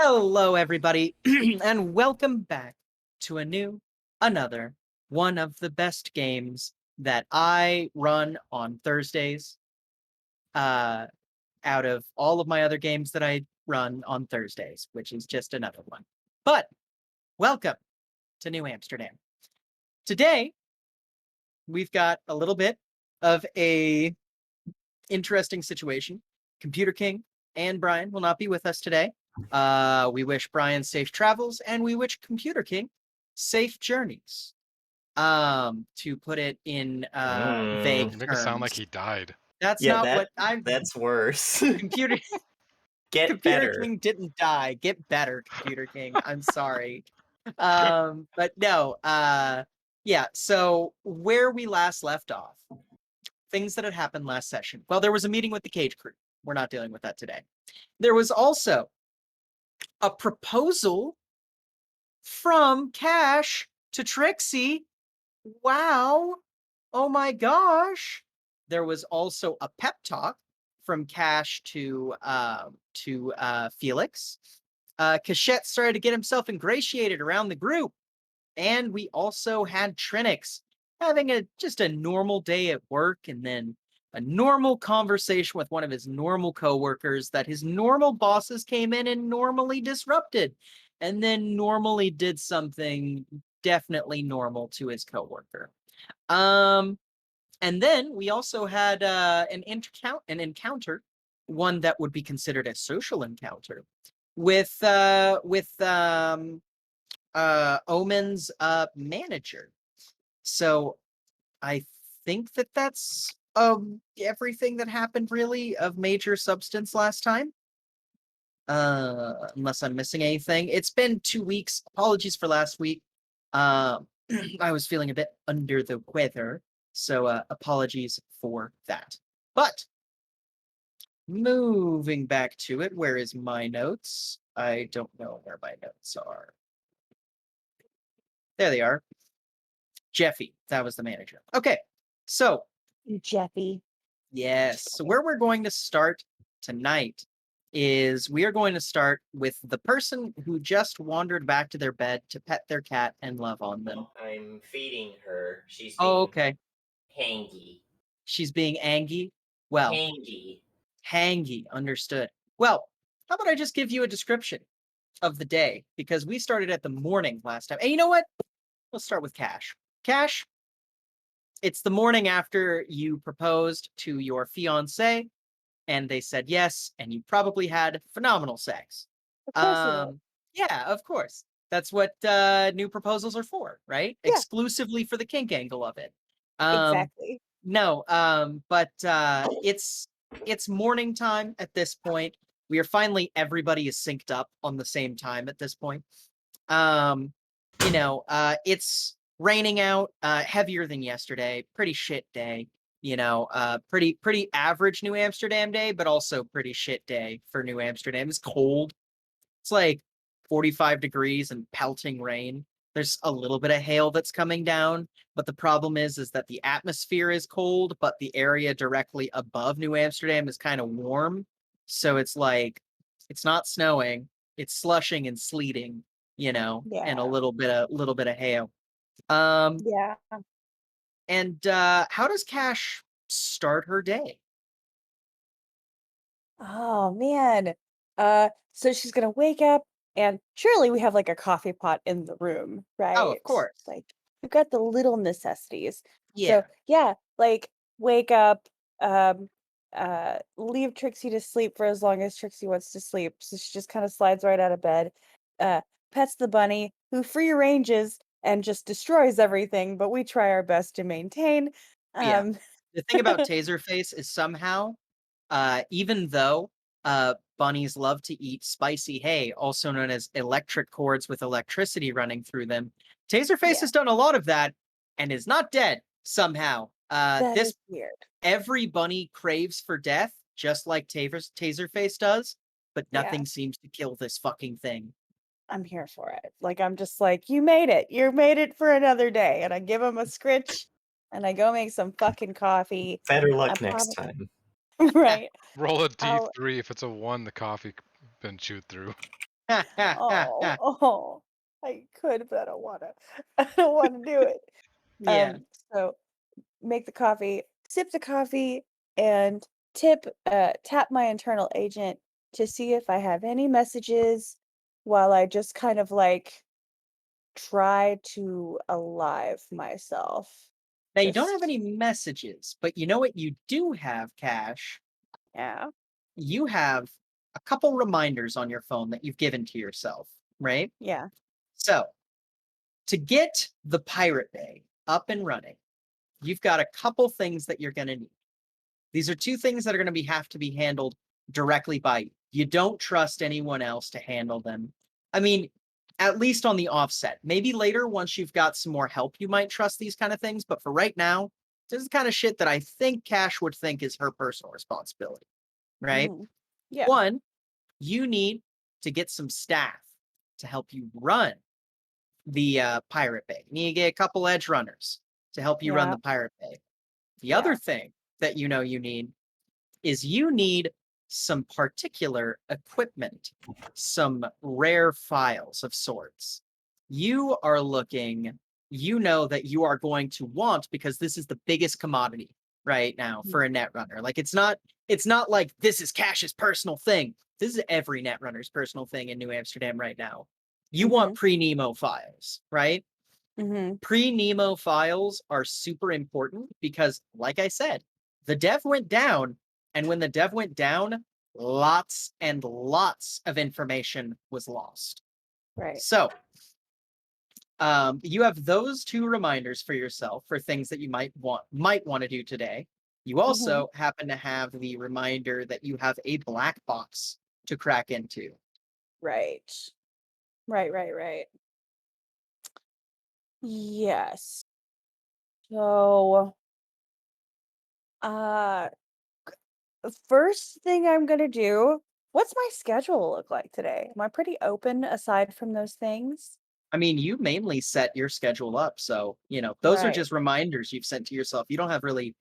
Hello, everybody, and welcome back to another one of the best games that I run on Thursdays. Out of all of my other games that I run on Thursdays, which is just another one. But welcome to New Amsterdam. Today, we've got a little bit of a interesting situation. Computer King and Brian will not be with us today. We wish Brian safe travels, and we wish Computer King safe journeys. To put it in vague You make it sound like terms. he died. That's Yeah, not what I'm. that's worse. Computer Get Computer better. King didn't die. Get better, Computer King. I'm sorry. But no. Yeah. So where we last left off, things that had happened last session. Well, there was a meeting with the Cage Crew. We're not dealing with that today. There was also a proposal from Cash to Trixie. Wow. Oh my gosh. There was also a pep talk from Cash to Felix. Cachette started to get himself ingratiated around the group. And we also had Trinix having just a normal day at work, and then a normal conversation with one of his normal coworkers that his normal bosses came in and normally disrupted, and then normally did something definitely normal to his coworker. And then we also had an encounter, one that would be considered a social encounter, with Omen's manager. So I think that's everything that happened really of major substance last time. Unless I'm missing anything. It's been 2 weeks. Apologies for last week. I was feeling a bit under the weather, so apologies for that. But moving back to it, where is my notes? I don't know where my notes are. There they are. Jeffy, that was the manager. Okay, so Jeffy. yes, so where we're going to start tonight is we are going to start with the person who just wandered back to their bed to pet their cat and love on them. I'm feeding her. She's being Oh, okay. hangy. She's being angy. Well, Hangy. hangy, understood. Well, how about I just give you a description of the day? Because we started at the morning last time. And you know what? Let's start with Cash. Cash, it's the morning after you proposed to your fiance, and they said yes, and you probably had phenomenal sex. Of course it is. Yeah, of course. That's what new proposals are for, right? Yeah. Exclusively for the kink angle of it. Exactly. No, but it's morning time at this point. We are finally everybody is synced up on the same time at this point. It's raining out, heavier than yesterday. Pretty shit day. Pretty average New Amsterdam day, but also pretty shit day for New Amsterdam. It's cold. It's like 45 degrees and pelting rain. There's a little bit of hail that's coming down, but the problem is that the atmosphere is cold, but the area directly above New Amsterdam is kind of warm. So it's like it's not snowing, it's slushing and sleeting, and a Yeah. little bit of hail. Um, Yeah. and how does Cash start her day? Oh man. So she's gonna wake up and surely we have like a coffee pot in the room, Oh, of right? course. Like we've got the little necessities. Yeah. So yeah, like wake up, leave Trixie to sleep for as long as Trixie wants to sleep. So she just kind of slides right out of bed, uh, pets the bunny, who free ranges and just destroys everything, but we try our best to maintain. Yeah. Um The thing about Taserface is somehow, even though bunnies love to eat spicy hay, also known as electric cords with electricity running through them, Taserface yeah, has done a lot of that and is not dead somehow. that This is weird. Every bunny craves for death, just like Taserface does, but Yeah. nothing seems to kill this fucking thing. I'm here for it. Like, I'm just like, you made it. You made it for another day. And I give him a scritch and I go make some fucking coffee. Better I luck next probably, time. Yeah. right. Roll a I'll, d3. If it's a 1, the coffee been chewed through. Oh, oh, I could, but I don't wanna. I don't wanna do it. Yeah. Um, so make the coffee, sip the coffee, and tap my internal agent to see if I have any messages while I just kind of like try to alive myself. Now you don't have Just any messages, but you know what you do have, Cash? yeah, You have a couple reminders on your phone that you've given to yourself, right? yeah, So, to get the Pirate Bay up and running, you've got a couple things that you're going to need. These are two things that are going to have to be handled directly by you. You don't trust anyone else to handle them. I mean, at least on the offset. Maybe later, once you've got some more help, you might trust these kind of things. But for right now, this is the kind of shit that I think Cash would think is her personal responsibility, right? mhm, yeah, One, you need to get some staff to help you run the Pirate Bay. You need to get a couple edge runners to help you run yeah, the Pirate Bay. The other yeah, thing that you know you need is you need some particular equipment, some rare files of sorts. You are looking, you know that you are going to want because this is the biggest commodity right now mhm, for a netrunner. Like it's not like this is Cash's personal thing. This is every netrunner's personal thing in New Amsterdam right now. You want mhm, pre-Nemo files, right? mhm, Pre-Nemo files are super important because, like I said, the dev went down, and when the dev went down, lots and lots of information was lost. right, So, you have those two reminders for yourself for things that you might want to do today. You mhm, also happen to have the reminder that you have a black box to crack into. right, right, right, right. Yes. So, uh, the first thing I'm gonna do, what's my schedule look like today? Am I pretty open aside from those things? I mean, you mainly set your schedule up, so, those are Right. just reminders you've sent to yourself. You don't have really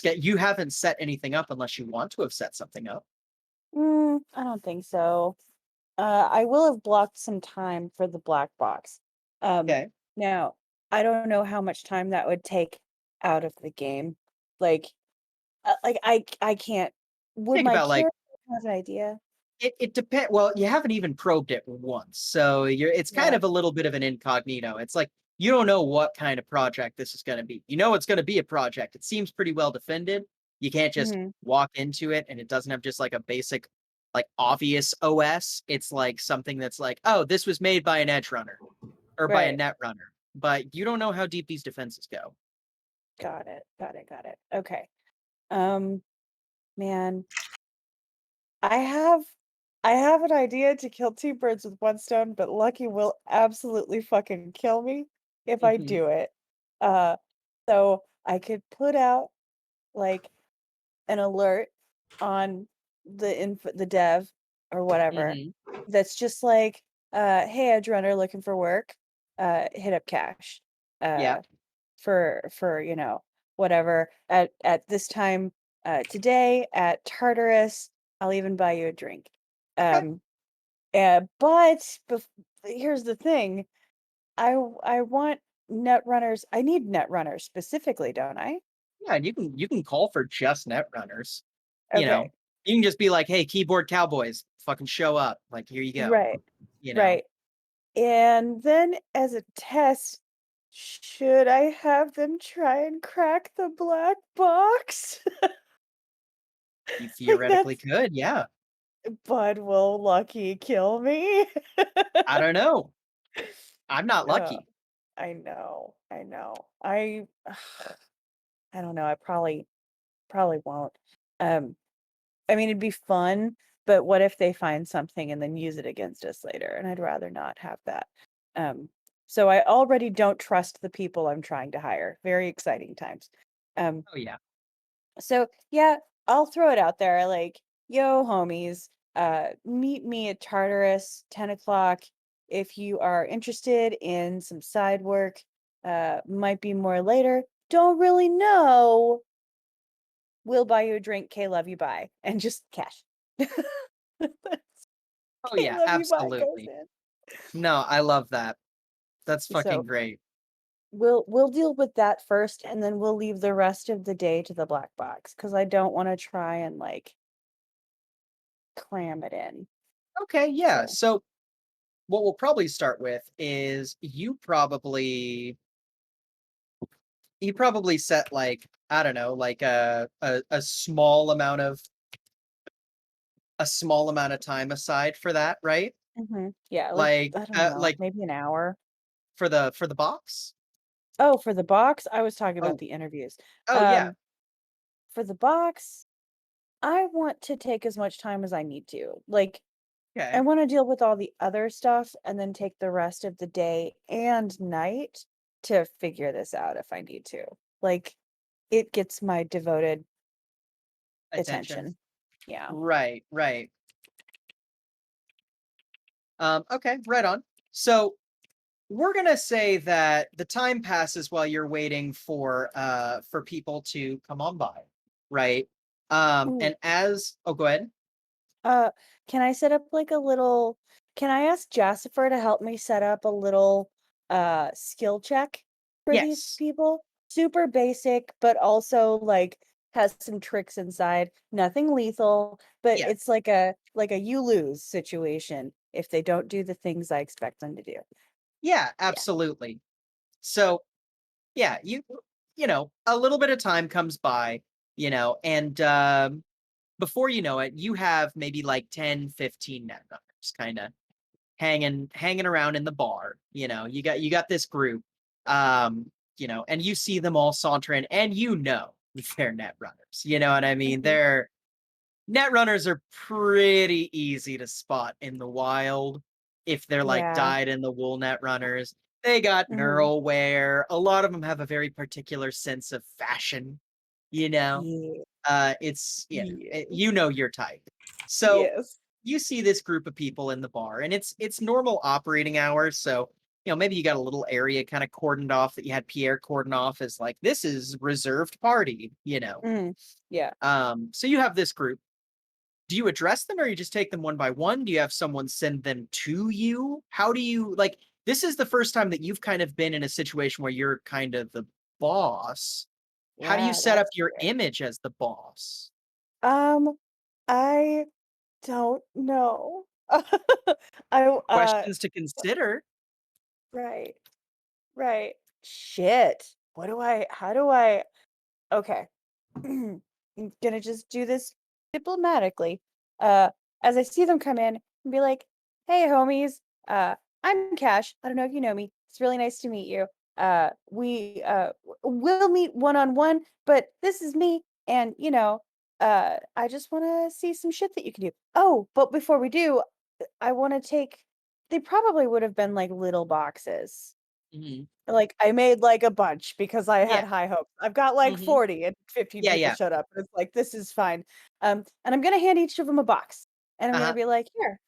you haven't set anything up unless you want to have set something up. I don't think so. I will have blocked some time for the black box. Um, Okay. Now, I don't know how much time that would take out of the game. Like, I can't. Would Think my about, like, character have an idea? it depends. Well, you haven't even probed it once, so it's kind Yeah. of a little bit of an incognito. It's like you don't know what kind of project this is going to be. You know it's going to be a project. It seems pretty well defended. You can't just Mhm. walk into it and it doesn't have just like a basic, like obvious OS. It's like something that's like, oh, this was made by an edge runner or by a Right. net runner, but you don't know how deep these defenses go. Got it. Got it. Got it. Okay. Um, Man, I have I have an idea to kill two birds with one stone, but Lucky will absolutely fucking kill me if I Hmm. do it. Uh, so I could put out like an alert on the dev or whatever Hmm. that's just like, hey, edge runner looking for work, hit up Cash. Yeah. Uh for whatever at this time today at Tartarus. I'll even buy you a drink. Okay. um here's the thing. I want net runners. I need net runners specifically, don't I? Yeah, and you can call for just net runners. You Okay. know, you can just be like, "Hey, keyboard cowboys, fucking show up!" Like, here you go. Right, You know, right. And then as a test, should I have them try and crack the black box? you Like theoretically that's could. Yeah, Bud will Lucky kill me? I don't know. I'm not Uh, lucky. I know, I know. I don't know, I probably won't. Um, I mean, it'd be fun, but what if they find something and then use it against us later? And I'd rather not have that. Um, so I already don't trust the people I'm trying to hire. Very exciting times. Um, Oh yeah. So yeah, I'll throw it out there like, yo, homies, meet me at Tartarus, 10 o'clock. If you are interested in some side work, might be more later. Don't really know. We'll buy you a drink. K, love you, bye. And just cash. Oh Can't yeah, let me buy goes absolutely. in. No, I love that. That's fucking So great. we'll deal with that first, and then we'll leave the rest of the day to the black box because I don't want to try and like cram it in. Okay, yeah. So So what we'll probably start with is you probably set like, I don't know, like a small amount of time aside for that, right? yeah, like Like I don't know, like maybe an hour. for the box? Oh, for the box, I was talking about Oh, the interviews. oh yeah. Um, for the box, I want to take as much time as I need to. Like, I Okay. want to deal with all the other stuff and then take the rest of the day and night to figure this out if I need to. Like, it gets my devoted Attention. attention. Yeah. Right, right. Okay, right on. So we're gonna say that the time passes while you're waiting for people to come on by, right? Ooh, And as oh, go ahead. uh, can I set up like a little can I ask Jasper to help me set up a little skill check for these Yes. people? Super basic, but also like has some tricks inside. Nothing lethal, but Yeah. it's like a you lose situation if they don't do the things I expect them to do. Yeah, Yeah. absolutely. So yeah, you know, a little bit of time comes by, and before you know it, you have maybe like 10, 15 net runners kind of hanging around in the bar. You got this group, and you see them all sauntering, and they're net runners. You know what I mean? Mhm. They're Net runners are pretty easy to spot in the wild if they're like Yeah. dyed in the wool net runners. They got Mhm. knurl wear. A lot of them have a very particular sense of fashion, you know. Yeah. It's Yes. you know your type. So Yes. you see this group of people in the bar, and it's normal operating hours. So maybe you got a little area kind of cordoned off that you had Pierre cordon off as like this is reserved party. Mhm. Yeah. So you have this group. Do you address them or you just take them one by one? Do you have someone send them to you? How do you like this is the first time that you've kind of been in a situation where you're kind of the boss. How do you Yeah, set up that's your fair. image as the boss? Um, I don't know. I Questions to but consider. right, right. Shit. How do I okay. I'm gonna just do this diplomatically. Uh, as I see them come in and be like, "Hey, homies. I'm Cash. I don't know if you know me. It's really nice to meet you. We'll meet one on one, but this is me, and I just want to see some shit that you can do. Oh, but before we do, I want to take. They probably would have been like little boxes Mhm. like, I made, like, a bunch because I Yeah. had high hopes. I've got, like, Mhm. 40 and 15 Yeah, people yeah. showed up, and it's like, "This is fine." And I'm gonna hand each of them a box, and I'm gonna Uh-huh. be like, "Here,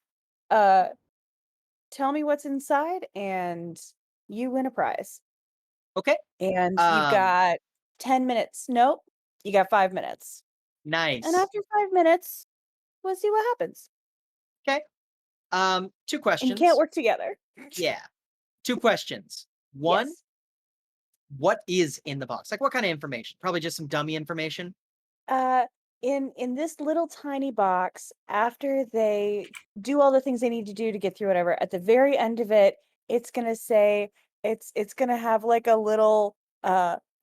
uh, tell me what's inside, and you win a prize. Okay. And you've Um got 10 minutes. Nope, you got 5 minutes. And nice. after 5 minutes, we'll see what happens, Okay. Two and you can't questions. work together." Yeah. Two questions. One, Yes. what is in the box? Like what kind of information? Probably just some dummy information. Uh, in this little tiny box, after they do all the things they need to do to get through whatever, at the very end of it, it's gonna say it's gonna have like a little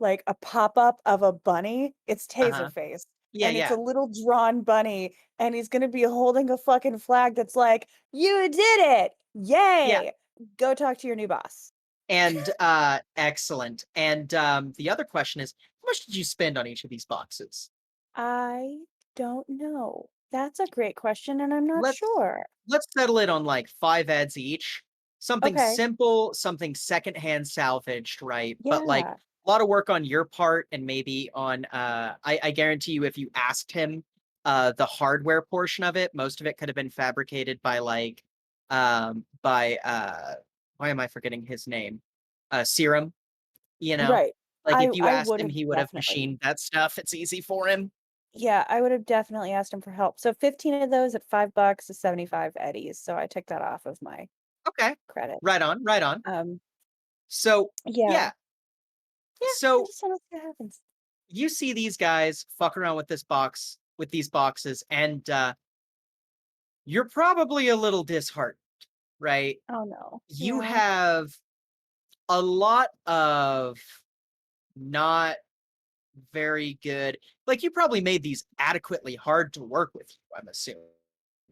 like a pop-up of a bunny. It's Uh-huh. Taserface. Yeah, And it's a yeah. little drawn bunny, and he's gonna be holding a fucking flag that's like, "You did it! Yeah. Yay! Go talk to your new boss." And excellent. And the other question is, how much did you spend on each of these boxes? I don't know. That's a great question, and I'm not Let's sure. let's settle it on like 5 eds each. Something Okay. simple, something secondhand salvaged, right? But like Yeah. a lot of work on your part and maybe on I guarantee you if you asked him the hardware portion of it, most of it could have been fabricated by why am I forgetting his name? Serum, you know? Right. Like if you I asked would him, have he would have definitely machined that stuff. It's easy for him. Yeah, I would have definitely asked him for help. So 15 of those at $5 is 75 eddies. So I took that off of my Okay. credit. Right on, right on. Um, So, yeah. yeah. Yeah, I So just don't know what happens. you see these guys fuck around with these boxes, and you're probably a little disheartened, right? Oh no. You Yeah. have a lot of not very good, like, you probably made these adequately hard to work with you, I'm assuming,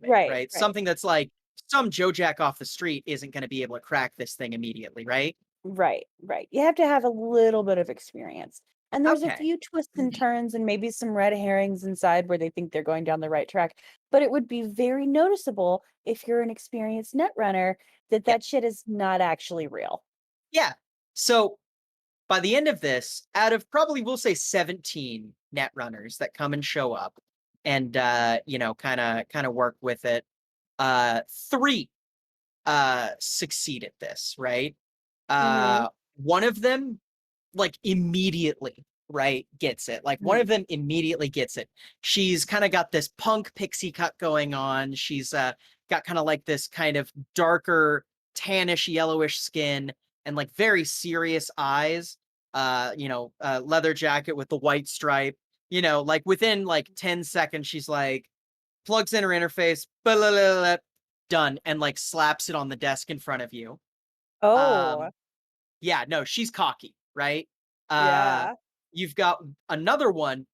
Right, right? right. Something that's like some Joe Jack off the street isn't going to be able to crack this thing immediately, right? Right, right. You have to have a little bit of experience. And there's a Okay. few twists and turns and maybe some red herrings inside where they think they're going down the right track. But it would be very noticeable if you're an experienced net runner that Yeah. that shit is not actually real. Yeah. So by the end of this, out of probably we'll say 17 net runners that come and show up and kind of work with it, three succeed at this, right? Mhm. One of them like immediately, right, gets it. Like one of Mhm. them immediately gets it. She's kind of got this punk pixie cut going on. She's got kind of like this kind of darker tannish yellowish skin and like very serious eyes. Leather jacket with the white stripe. Like within like 10 seconds she's like plugs in her interface, blah, blah, blah, blah, done, and like slaps it on the desk in front of you. Oh, Um yeah, no, she's cocky, right? Uh, yeah. you've got another one,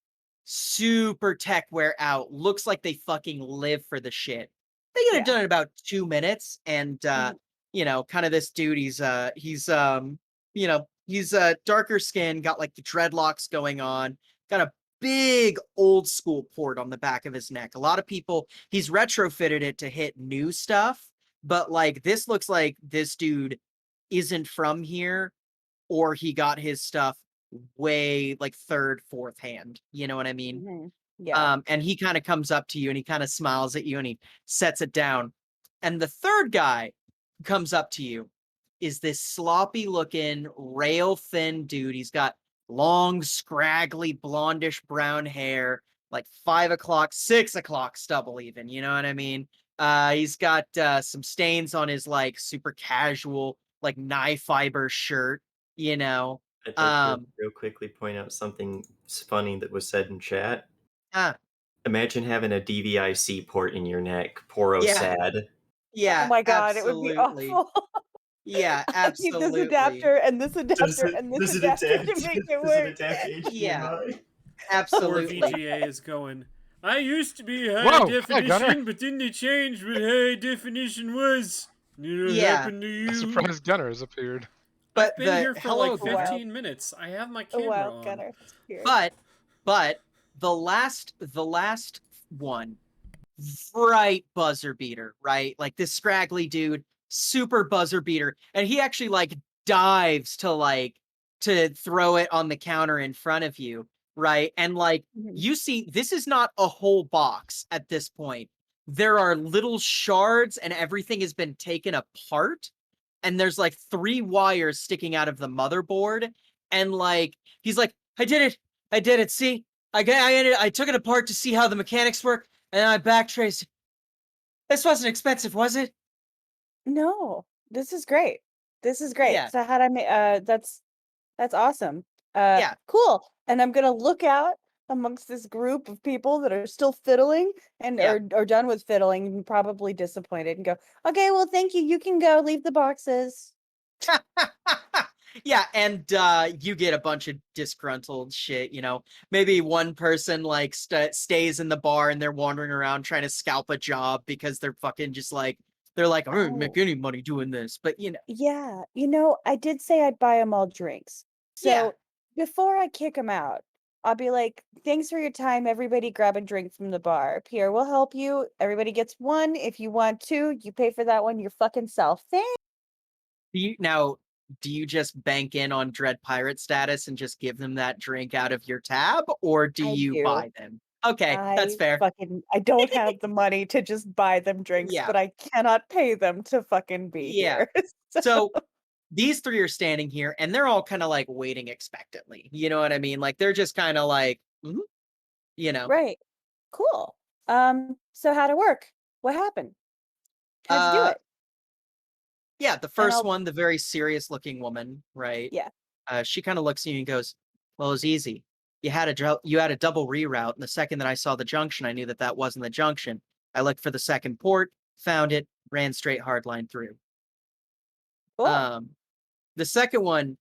super tech wear out, looks like they fucking live for the shit. They get it Yeah. done in about 2 minutes, and Mhm. kind of this dude, he's darker skin, got like the dreadlocks going on, got a big old school port on the back of his neck. A lot of people, he's retrofitted it to hit new stuff, but like this looks like this dude isn't from here or he got his stuff way like third, fourth hand. You know what I mean? Mhm. Yeah. And he kind of comes up to you and he kind of smiles at you and he sets it down. And the third guy who comes up to you is this sloppy looking, rail thin dude. He's got long, scraggly, blondish brown hair, like 5 o'clock, 6 o'clock stubble, even. You know what I mean? He's got some stains on his like super casual, like knife fiber shirt, you know. I'd like to Um, real quickly point out something funny that was said in chat. ah, Imagine having a DVIC port in your neck. Poro yeah, sad. Oh yeah, my god, it would be absolutely. awful. Yeah, I need this absolutely. adapter and this adapter and this adapter to make it Does it work. attach to Yeah, HDMI? Poor absolutely. VGA is going. I used to be high Whoa! Hi, Gunner. definition, but then they changed what high definition was. You know what Yeah, happened to A you? surprise Gunner has appeared. I've but been the here for like hello A gunner. wild, 15 minutes. I have my a camera wild on. gunner has appeared. But the last one, right buzzer beater, right? Like this scraggly dude, super buzzer beater, and he actually like dives to throw it on the counter in front of you, right? And like Mhm. you see, this is not a whole box at this point. There are little shards, and everything has been taken apart. And there's like three wires sticking out of the motherboard, and like he's like, "I did it, I did it. See, I took it apart to see how the mechanics work, and then I backtraced. This wasn't expensive, was it?" No, this is great. This is great. Yeah, So how would I make that's awesome. yeah, Cool. And I'm gonna look out amongst this group of people that are still fiddling and yeah. are done with fiddling and probably disappointed and go, okay, well, thank you. You can go leave the boxes. Yeah, and you get a bunch of disgruntled shit, maybe one person like stays in the bar and they're wandering around trying to scalp a job because they're fucking just like they're like, I don't make Oh, any money doing this, but yeah. I did say I'd buy them all drinks. yeah. So before I kick them out, I'll be like, thanks for your time. Everybody grab a drink from the bar. Pierre will help you. Everybody gets one. If you want two, you pay for that one your fucking self. Thanks. Do you just bank in on Dread Pirate status and just give them that drink out of your tab, or do I you do. buy them? Okay, that's fair. I don't have the money to just buy them drinks, Yeah, but I cannot pay them to fucking be yeah. here. So, So these three are standing here and they're all kind of like waiting expectantly. You know what I mean? Like they're just kind of like, "Mhm." you know. Right. Cool. So how'd it work? What happened? How'd you do Uh, it? yeah, the And first I'll one, the very serious looking woman, right? yeah. She kind of looks at you and goes, "Well, it was easy. You had a double reroute, and the second that I saw the junction, I knew that that wasn't the junction. I looked for the second port, found it, ran straight hardline through." Cool. Um, the second one,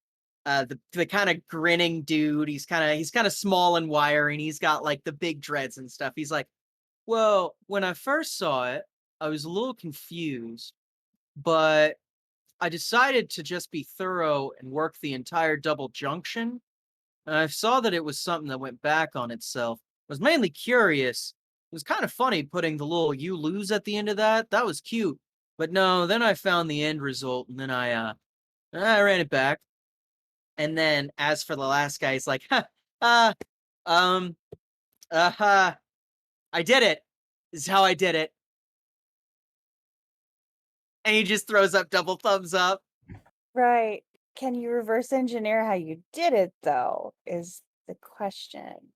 the kind of grinning dude, he's kind of small and wiry, and he's got like the big dreads and stuff. He's like, "Well, when I first saw it, I was a little confused, but I decided to just be thorough and work the entire double junction. And I saw that it was something that went back on itself. I was mainly curious. It was kind of funny putting the little you lose at the end of that. That was cute. But no, then I found the end result and then I ran it back. And then as for the last guy, he's like, uh, um, uh, I did it. This is how I did it." And he just throws up double thumbs up. Right. Can you reverse engineer how you did it though? Is the question.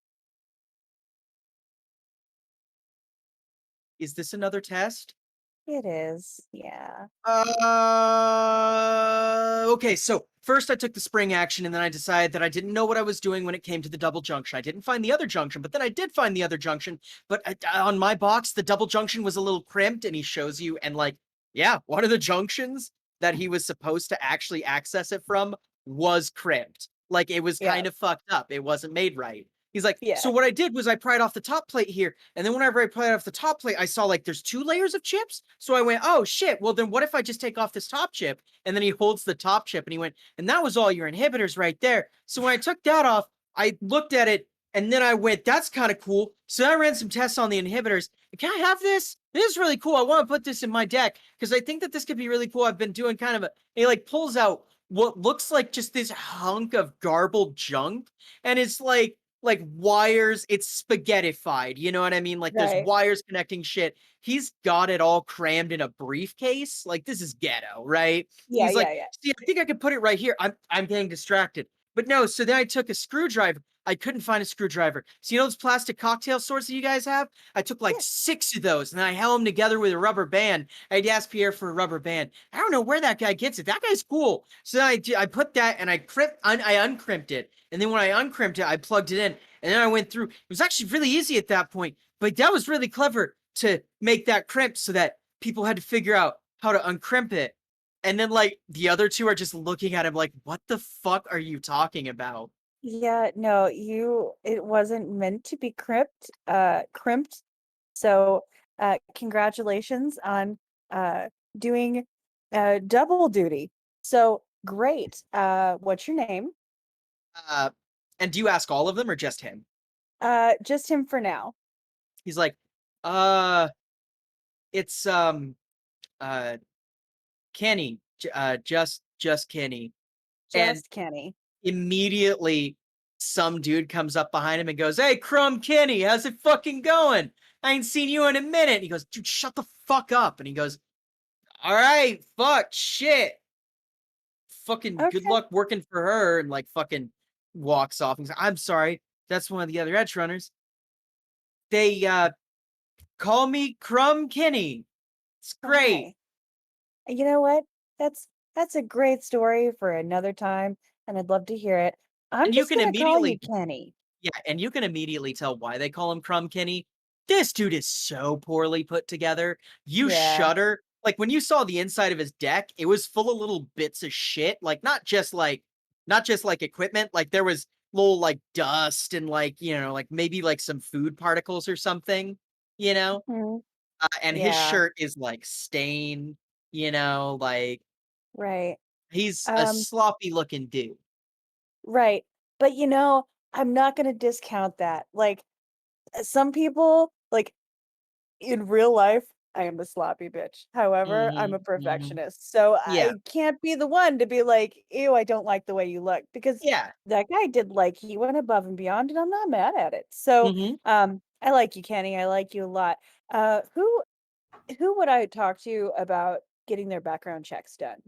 Is this another test? It is. Yeah. Okay, so first I took the spring action and then I decided that I didn't know what I was doing when it came to the double junction. I didn't find the other junction, but then I did find the other junction. But on my box, the double junction was a little crimped and he shows you, and like, yeah, one of the junctions that he was supposed to actually access it from was crimped. Like it was Yeah. kind of fucked up. It wasn't made right. He's like, Yeah. "So what I did was I pried off the top plate here, and then whenever I pried off the top plate, I saw like there's two layers of chips. So I went, oh shit. Well, then what if I just take off this top chip?" And then he holds the top chip, and he went, "And that was all your inhibitors right there." So when I took that off, I looked at it, and then I went, "That's kind of cool." So I ran some tests on the inhibitors. Can I have this? This is really cool. I want to put this in my deck because I think that this could be really cool. I've been doing kind of a. He like pulls out what looks like just this hunk of garbled junk, and it's like wires. It's spaghettified. You know what I mean? Like there's Right. wires connecting shit. He's got it all crammed in a briefcase. Like this is ghetto, right? Yeah, He's yeah, like, yeah. "See, I think I could put it right here." I'm getting distracted. But no, so then I took a screwdriver. I couldn't find a screwdriver. So you know those plastic cocktail swords that you guys have? I took like Yeah. 6 of those and then I held them together with a rubber band. I'd ask Pierre for a rubber band. I don't know where that guy gets it. That guy's cool. So then I put that and I uncrimped it. And then when I uncrimped it, I plugged it in. And then I went through. It was actually really easy at that point. But that was really clever to make that crimp so that people had to figure out how to uncrimp it. And then like the other two are just looking at him like, "What the fuck are you talking about?" Yeah, no, it wasn't meant to be crimped. So, congratulations on uh doing double duty. So, great. What's your name? Uh, and do you ask all of them or just him? Just him for now. He's like, uh, it's uh Kenny, just Kenny. And Just Kenny. immediately some dude comes up behind him and goes, "Hey, Crumb Kenny, how's it fucking going? I ain't seen you in a minute." And he goes, "Dude, shut the fuck up." And he goes, "All right, fuck, shit. Fucking good Okay. luck working for her," and like fucking walks off. And he's like, "I'm sorry. That's one of the other edge runners. They call me Crumb Kenny. It's great." Okay. You know what? That's a great story for another time, and I'd love to hear it. I'm And you just can gonna call you immediately Kenny. Yeah, and you can immediately tell why they call him Crumb Kenny. This dude is so poorly put together. You Yeah. shudder. Like when you saw the inside of his deck, it was full of little bits of shit. Like not just like equipment. Like there was little like dust and like, like maybe like some food particles or something, you know? Mhm. And his Yeah. shirt is like stained, like Right. he's a Um, sloppy looking dude. right. But I'm not gonna discount that. Like some people, like in real life, I am a sloppy bitch. However, I'm a Mhm. Mhm. perfectionist. So Yeah. I can't be the one to be like, ew, I don't like the way you look. Because Yeah. that guy did like he went above and beyond and I'm not mad at it. So Mhm. I like you, Kenny. I like you a lot. Who would I talk to about getting their background checks done?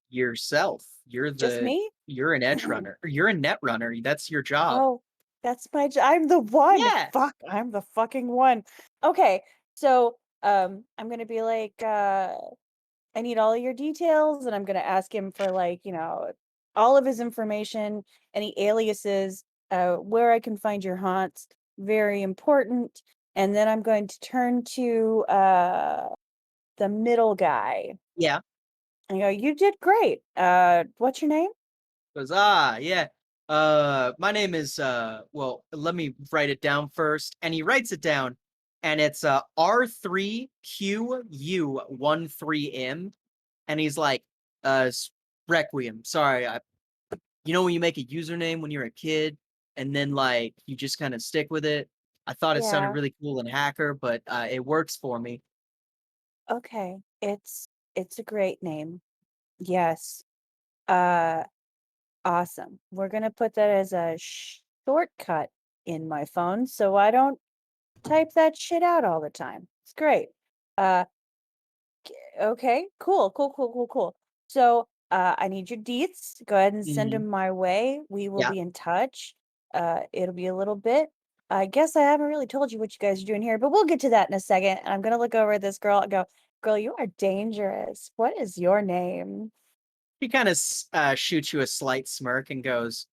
Yourself. Just me? You're an edge runner. Or you're a net runner. That's your job. Oh, That's my I'm the one. Yeah. Fuck, I'm the fucking one. Okay. So, I'm going to be like I need all of your details and I'm going to ask him for like, all of his information, any aliases, where I can find your haunts, very important. And then I'm going to turn to the middle guy. Yeah. I go, "You did great. What's your name?" Goes, yeah. My name is well, let me write it down first. And he writes it down, and it's R3QU13M. And he's like, Requiem. Sorry, you know when you make a username when you're a kid, and then like you just kind of stick with it. I thought it sounded Yeah. really cool in Hacker, but it works for me. Okay. It's a great name. Yes. Uh awesome. We're going to put that as a shortcut in my phone so I don't type that shit out all the time. It's great. Uh Okay, cool, cool, cool, cool, cool. So, I need your deets. Go ahead and send Mhm. them my way. We will Yeah. be in touch. It'll be a little bit. I guess I haven't really told you what you guys are doing here, but we'll get to that in a second. And I'm gonna look over at this girl and go, "Girl, you are dangerous. What is your name?" He kind of shoots you a slight smirk and goes,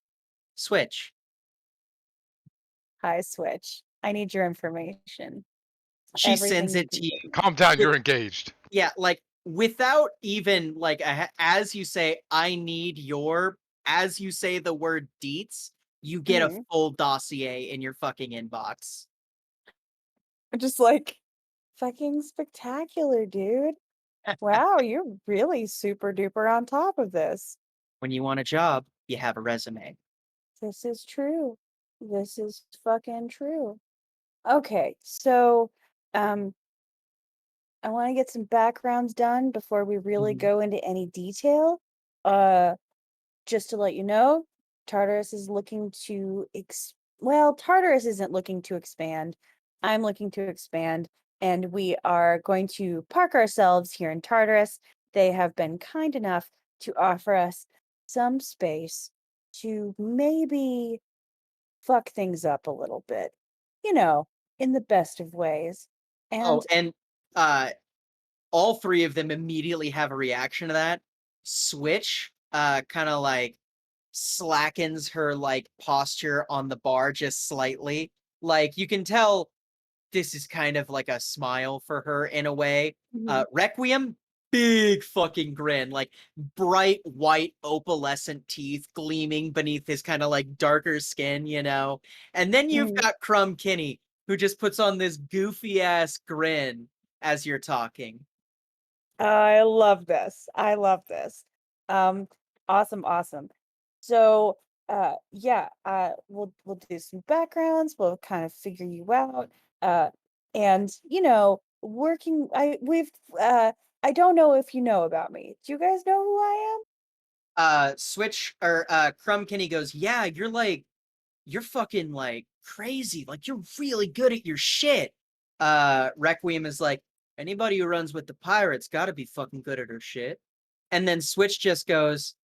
Switch. Hi, Switch. I need your information. She Everything sends you it can to you give me. Calm down, with, you're engaged. yeah, like without even like as you say, I need your, as you say the word deets, you get a Mhm. full dossier in your fucking inbox. Just like fucking spectacular, dude. Wow, you're really super duper on top of this. When you want a job, you have a resume. This is true. This is fucking true. Okay, so um I want to get some backgrounds done before we really Mhm. go into any detail. Uh just to let you know, Tartarus is looking to well, Tartarus isn't looking to expand. I'm looking to expand and we are going to park ourselves here in Tartarus. They have been kind enough to offer us some space to maybe fuck things up a little bit, you know, in the best of ways. Oh, And and uh all three of them immediately have a reaction to that. Switch kind of like slackens her like posture on the bar just slightly. Like you can tell this is kind of like a smile for her in a way. Mhm. Requiem, big fucking grin, like bright white opalescent teeth gleaming beneath his kind of like darker skin, you know. And then you've Mhm. got Crumb Kinney, who just puts on this goofy ass grin as you're talking. I love this. I love this. Um, awesome, awesome. So, yeah, we'll do some backgrounds. We'll kind of figure you out. Uh, and working. I don't know if you know about me. Do you guys know who I Switch or Crumb Kinney goes, yeah, you're fucking like crazy. Like you're really good at your shit. Requiem is like, anybody who runs with the pirates gotta be fucking good at her shit. And then Switch just goes,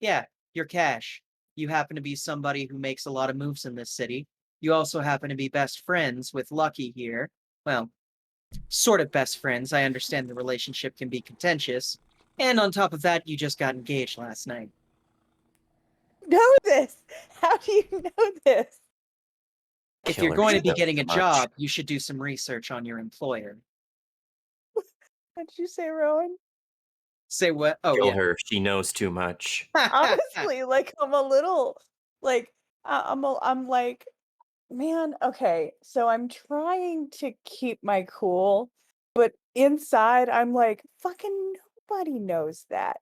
yeah, you're Cash. You happen to be somebody who makes a lot of moves in this city. You also happen to be best friends with Lucky here. Well, sort of best friends. I understand the relationship can be contentious. And on top of that, you just got engaged last night. am? Know this? How do you know this? If you're Killer, going she to be knows getting too a much. job, you should do some research on your employer. What did you say, Rowan? Say what? Oh, Kill yeah. her, she knows too much. Honestly, like I'm a little like I'm like, man, okay, so I'm trying to keep my cool, but inside I'm like, fucking nobody knows that.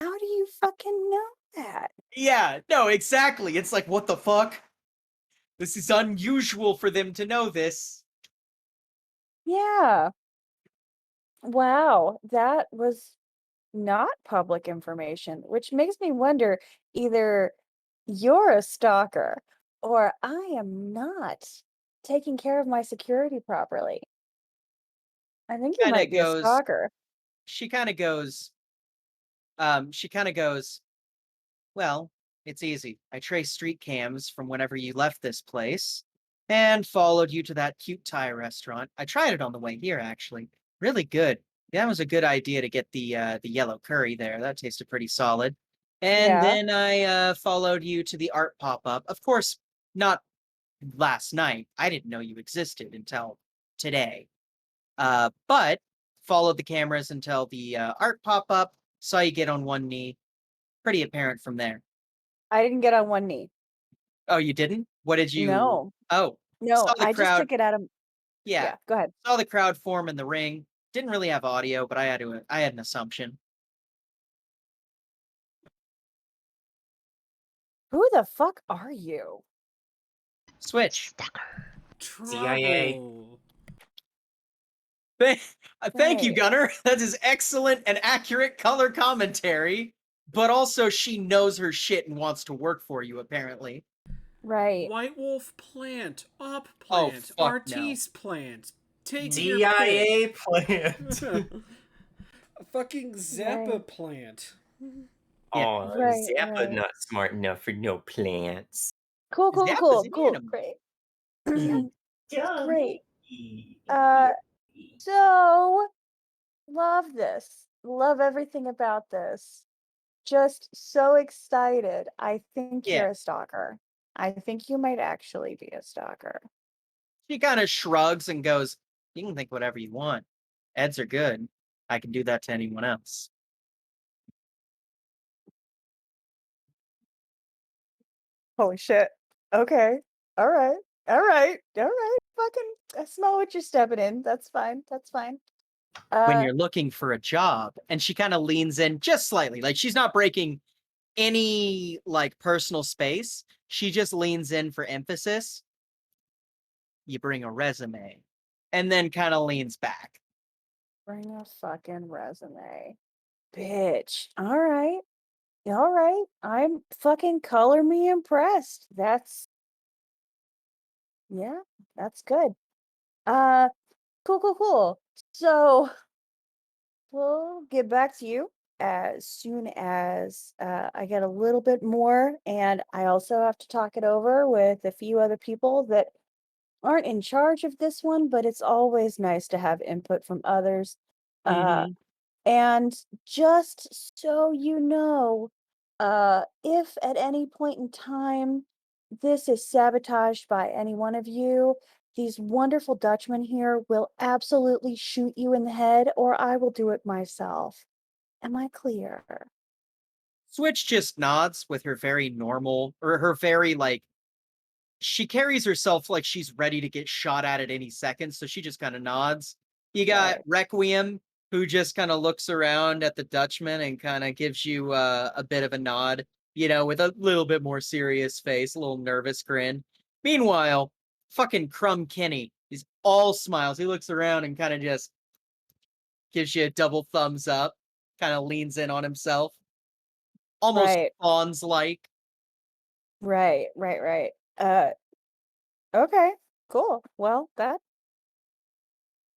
How do you fucking know that? Yeah, no, exactly. It's like, what the fuck? This is unusual for them to know this. Yeah. Wow, that was not public information, which makes me wonder either you're a stalker or I am not taking care of my security properly. I think you Kind might of be a goes, stalker. she kind of goes, she kind of goes, well, It's easy. I traced street cams from whenever you left this place and followed you to that cute Thai restaurant. I tried it on the way here, actually. Really good. That was a good idea to get the yellow curry there. That tasted pretty solid. And Yeah. then I followed you to the art pop-up. Of course, not last night. I didn't know you existed until today. But followed the cameras until the art pop-up. Saw you get on one knee. Pretty apparent from there. I didn't get on one knee. Oh, you didn't? What did you? No. Oh, No, saw the I just crowd. took it out of Yeah, yeah, go ahead. saw the crowd form in the ring. Didn't really have audio, but I had an assumption. Who the fuck are you? Switch. CIA. Trouble. Thank you, Right. Gunner. That is excellent and accurate color commentary. But also, she knows her shit and wants to work for you, apparently. Right. White Wolf plant, Op Oh, plant, fuck no. Artis plant. Take your DIA pick. plant. A fucking Zappa Right. plant. Yeah. Oh, Right, Zappa right. not smart enough for no plants. Cool, cool, Zappa's cool, an cool. animal. Great. Dummy. Great. Uh, so love this. Love everything about this. Just so excited. I think Yeah. you're a stalker. I think you might actually be a stalker. She kind of shrugs and goes, "You can think whatever you want. Eds are good. I can do that to anyone else." Holy shit. Okay. All right. All right. All right. Fucking I smell what you're stepping in. That's fine. That's fine. When Uh you're looking for a job, and she kind of leans in just slightly, like she's not breaking any like personal space. She just leans in for emphasis. You bring a resume, and then kind of leans back. bring a fucking resume. Bitch. All right. All right. I'm fucking color me impressed. Yeah, that's good. Uh cool, cool, cool. So we'll get back to you as soon as I get a little bit more, and I also have to talk it over with a few other people that aren't in charge of this one, but it's always nice to have input from others. Uh, Mm-hmm. and just so you know, if at any point in time this is sabotaged by any one of you, these wonderful Dutchmen here will absolutely shoot you in the head, or I will do it myself. Am I clear? Switch just nods with her very normal, or her very like she carries herself like she's ready to get shot at any second, so she just kind of nods. You got Right. Requiem, who just kind of looks around at the Dutchman and kind of gives you a bit of a nod, with a little bit more serious face, a little nervous grin. Meanwhile, fucking Crumb Kenny, he's all smiles. He looks around and kind of just gives you a double thumbs up, kind of leans in on himself, almost Right. fawns like. Right. Right. Right. Uh, okay. Cool. Well, that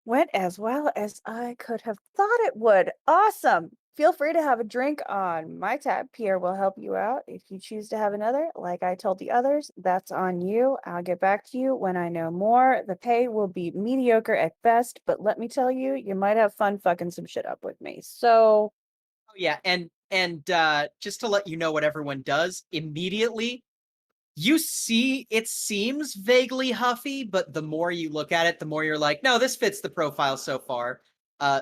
went as well as I could have thought it would. Awesome. Feel free to have a drink on my tab. Pierre will help you out. If you choose to have another, like I told the others, that's on you. I'll get back to you when I know more. The pay will be mediocre at best, but let me tell you, you might have fun fucking some shit up with me. So, Oh yeah, and just to let you know what everyone does immediately, you see it seems vaguely huffy, but the more you look at it, the more you're like, no, this fits the profile so far.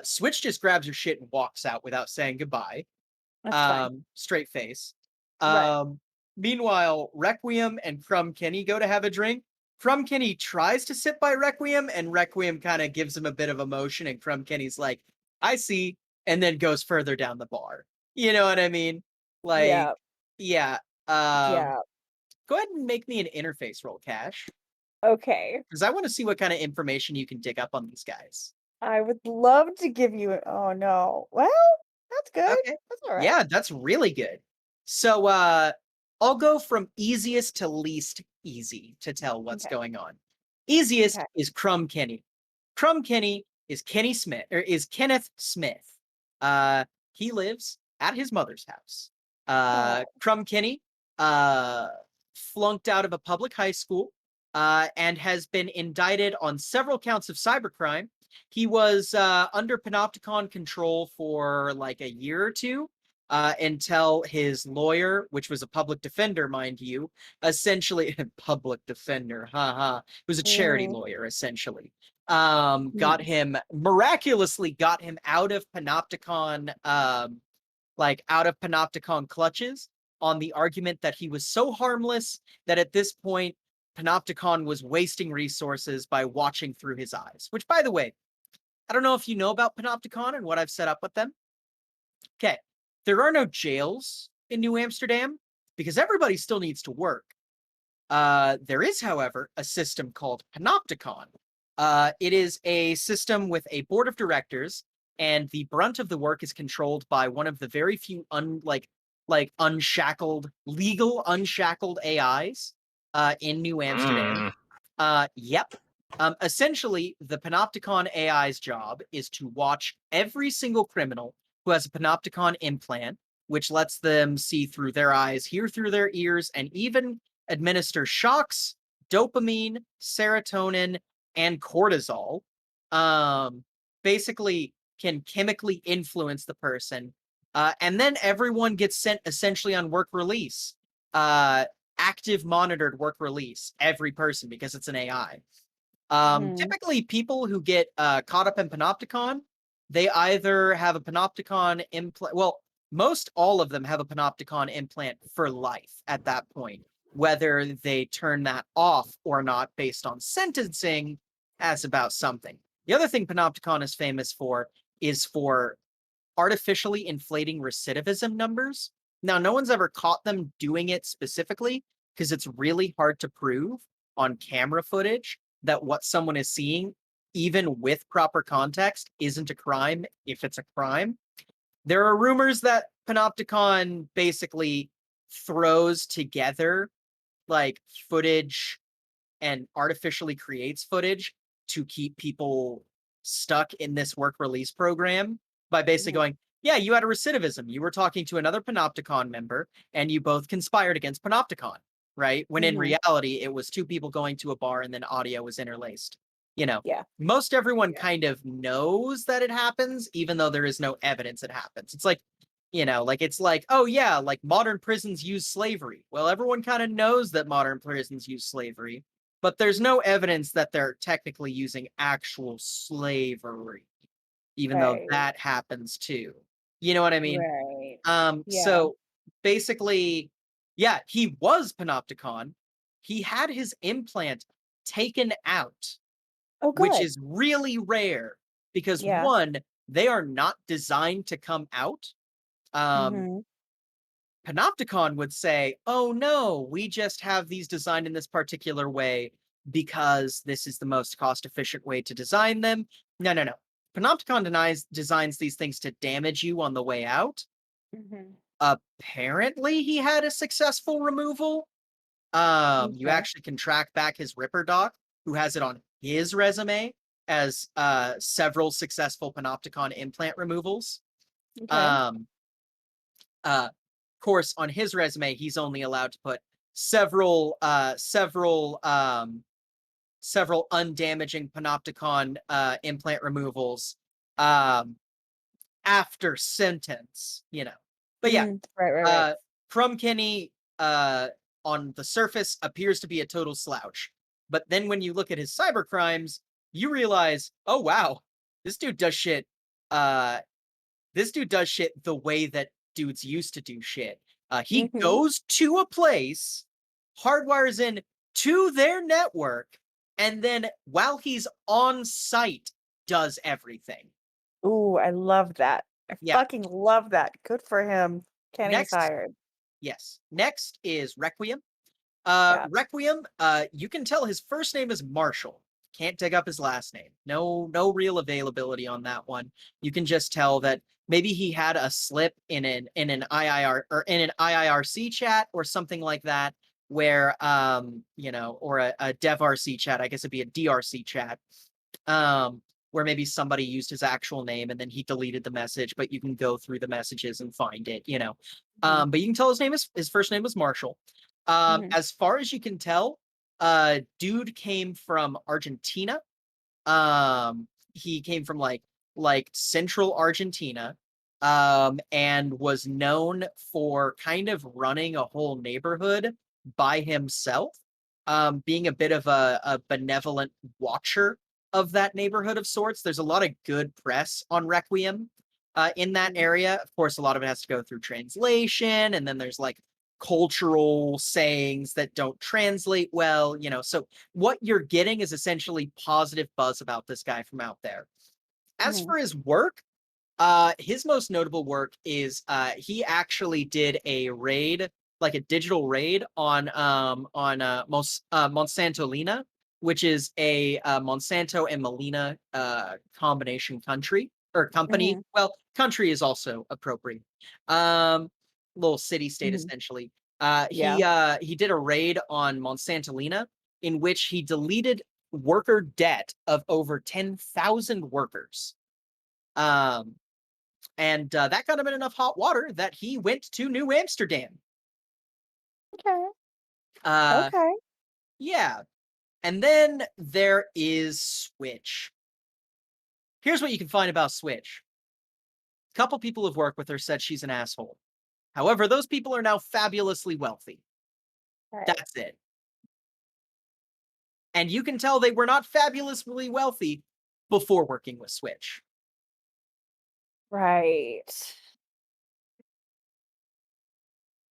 Switch just grabs her shit and walks out without saying goodbye. that's fine. Straight face. Right. Meanwhile, Requiem and Crumb Kenny go to have a drink. Crumb Kenny tries to sit by Requiem, and Requiem kind of gives him a bit of emotion, and Crumb Kenny's like, I see, and then goes further down the bar. You know what I mean? Like, Yeah. yeah. Um, Yeah. Go ahead and make me an interface roll, Cash, Okay. because I want to see what kind of information you can dig up on these guys. I would love to give you oh no. Well, that's good. Okay. That's all right. Yeah, that's really good. So I'll go from easiest to least easy to tell what's Okay. going on. Easiest Okay. is Crumb Kenny. Crumb Kenny is Kenneth Smith. He lives at his mother's house. Oh, Crumb Kenny uh, flunked out of a public high school, and has been indicted on several counts of cybercrime. He was under Panopticon control for like a year or two, until his lawyer, which was a public defender, mind you, essentially public defender, haha, it was a charity Mm, lawyer, essentially, mm, miraculously got him out of Panopticon, out of Panopticon clutches on the argument that he was so harmless that at this point, Panopticon was wasting resources by watching through his eyes. Which, by the way, I don't know if you know about Panopticon and what I've set up with them. Okay, there are no jails in New Amsterdam because everybody still needs to work. There is, however, a system called Panopticon. It is a system with a board of directors, and the brunt of the work is controlled by one of the very few unshackled, legal unshackled AIs in New Amsterdam. Mm. Yep. Essentially, the Panopticon AI's job is to watch every single criminal who has a Panopticon implant, which lets them see through their eyes, hear through their ears, and even administer shocks, dopamine, serotonin, and cortisol. Um, Basically, can chemically influence the person. And then everyone gets sent essentially on work release. Active monitored work release, every person, because it's an AI. mhm, Typically, people who get caught up in Panopticon, they either have a Panopticon implant. Well, most all of them have a Panopticon implant for life at that point. Whether they turn that off or not based on sentencing, that's about something. The other thing Panopticon is famous for is for artificially inflating recidivism numbers. Now, no one's ever caught them doing it specifically because it's really hard to prove on camera footage that what someone is seeing, even with proper context, isn't a crime if it's a crime. There are rumors that Panopticon basically throws together like footage and artificially creates footage to keep people stuck in this work release program by basically mhm, going, yeah, you had a recidivism. You were talking to another Panopticon member and you both conspired against Panopticon, right? When in mhm. reality, it was two people going to a bar and then audio was interlaced. You know, Yeah. most everyone Yeah. kind of knows that it happens, even though there is no evidence it happens. It's like, it's like, oh yeah, like modern prisons use slavery. Well, everyone kind of knows that modern prisons use slavery, but there's no evidence that they're technically using actual slavery, even though Right. that happens too. You know what I mean? Right. Yeah. So basically, yeah, he was Panopticon. He had his implant taken out, Oh, which good. is really rare because Yeah. one, they are not designed to come out. Um, Mhm. Panopticon would say, oh no, we just have these designed in this particular way because this is the most cost efficient way to design them. No, no, no. Panopticon designs these things to damage you on the way out. Mhm. Apparently, he had a successful removal. You Okay. actually can track back his Ripper doc, who has it on his resume as several successful Panopticon implant removals. Okay. Um, of course, on his resume, he's only allowed to put several undamaging Panopticon implant removals um, after sentence, But yeah, Right, right, right. uh, Crumb Kenny on the surface appears to be a total slouch, but then when you look at his cyber crimes, you realize, oh wow, this dude does shit. Uh, this dude does shit the way that dudes used to do shit. He Mhm. goes to a place, hardwires in to their network, and then while he's on site, does everything. Ooh, I love that. I Yeah. fucking love that. Good for him. Kenny's Next, hired. yes. Next is Requiem. Yeah. Requiem, you can tell his first name is Marshall. Can't dig up his last name. No real availability on that one. You can just tell that maybe he had a slip in an IIR or in an IIRC chat or something like that, where or a DevRC chat. I guess it'd be a DRC chat, um, where maybe somebody used his actual name and then he deleted the message, but you can go through the messages and find it, you know. Mhm. But you can tell his first name was Marshall. Mhm. As far as you can tell, dude came from Argentina. He came from like central Argentina, and was known for kind of running a whole neighborhood by himself, being a bit of a benevolent watcher of that neighborhood of sorts. There's a lot of good press on Requiem in that Mhm. area. Of course, a lot of it has to go through translation, and then there's like cultural sayings that don't translate well, you know. So what you're getting is essentially positive buzz about this guy from out there. As Mhm. for his work, his most notable work is he actually did a raid, like a digital raid on Monsanto Lina, which is a Monsanto and Molina combination country or company. Mhm. Well, country is also appropriate. Um, Little city state Mhm. essentially. Yeah. He did a raid on Monsanto Lina in which he deleted worker debt of over 10,000 workers. Um, and that got him in enough hot water that he went to New Amsterdam. Okay. Uh, Okay. yeah. And then there is Switch. Here's what you can find about Switch. A couple people who've worked with her said she's an asshole. However, those people are now fabulously wealthy. Right. That's it. And you can tell they were not fabulously wealthy before working with Switch. Right.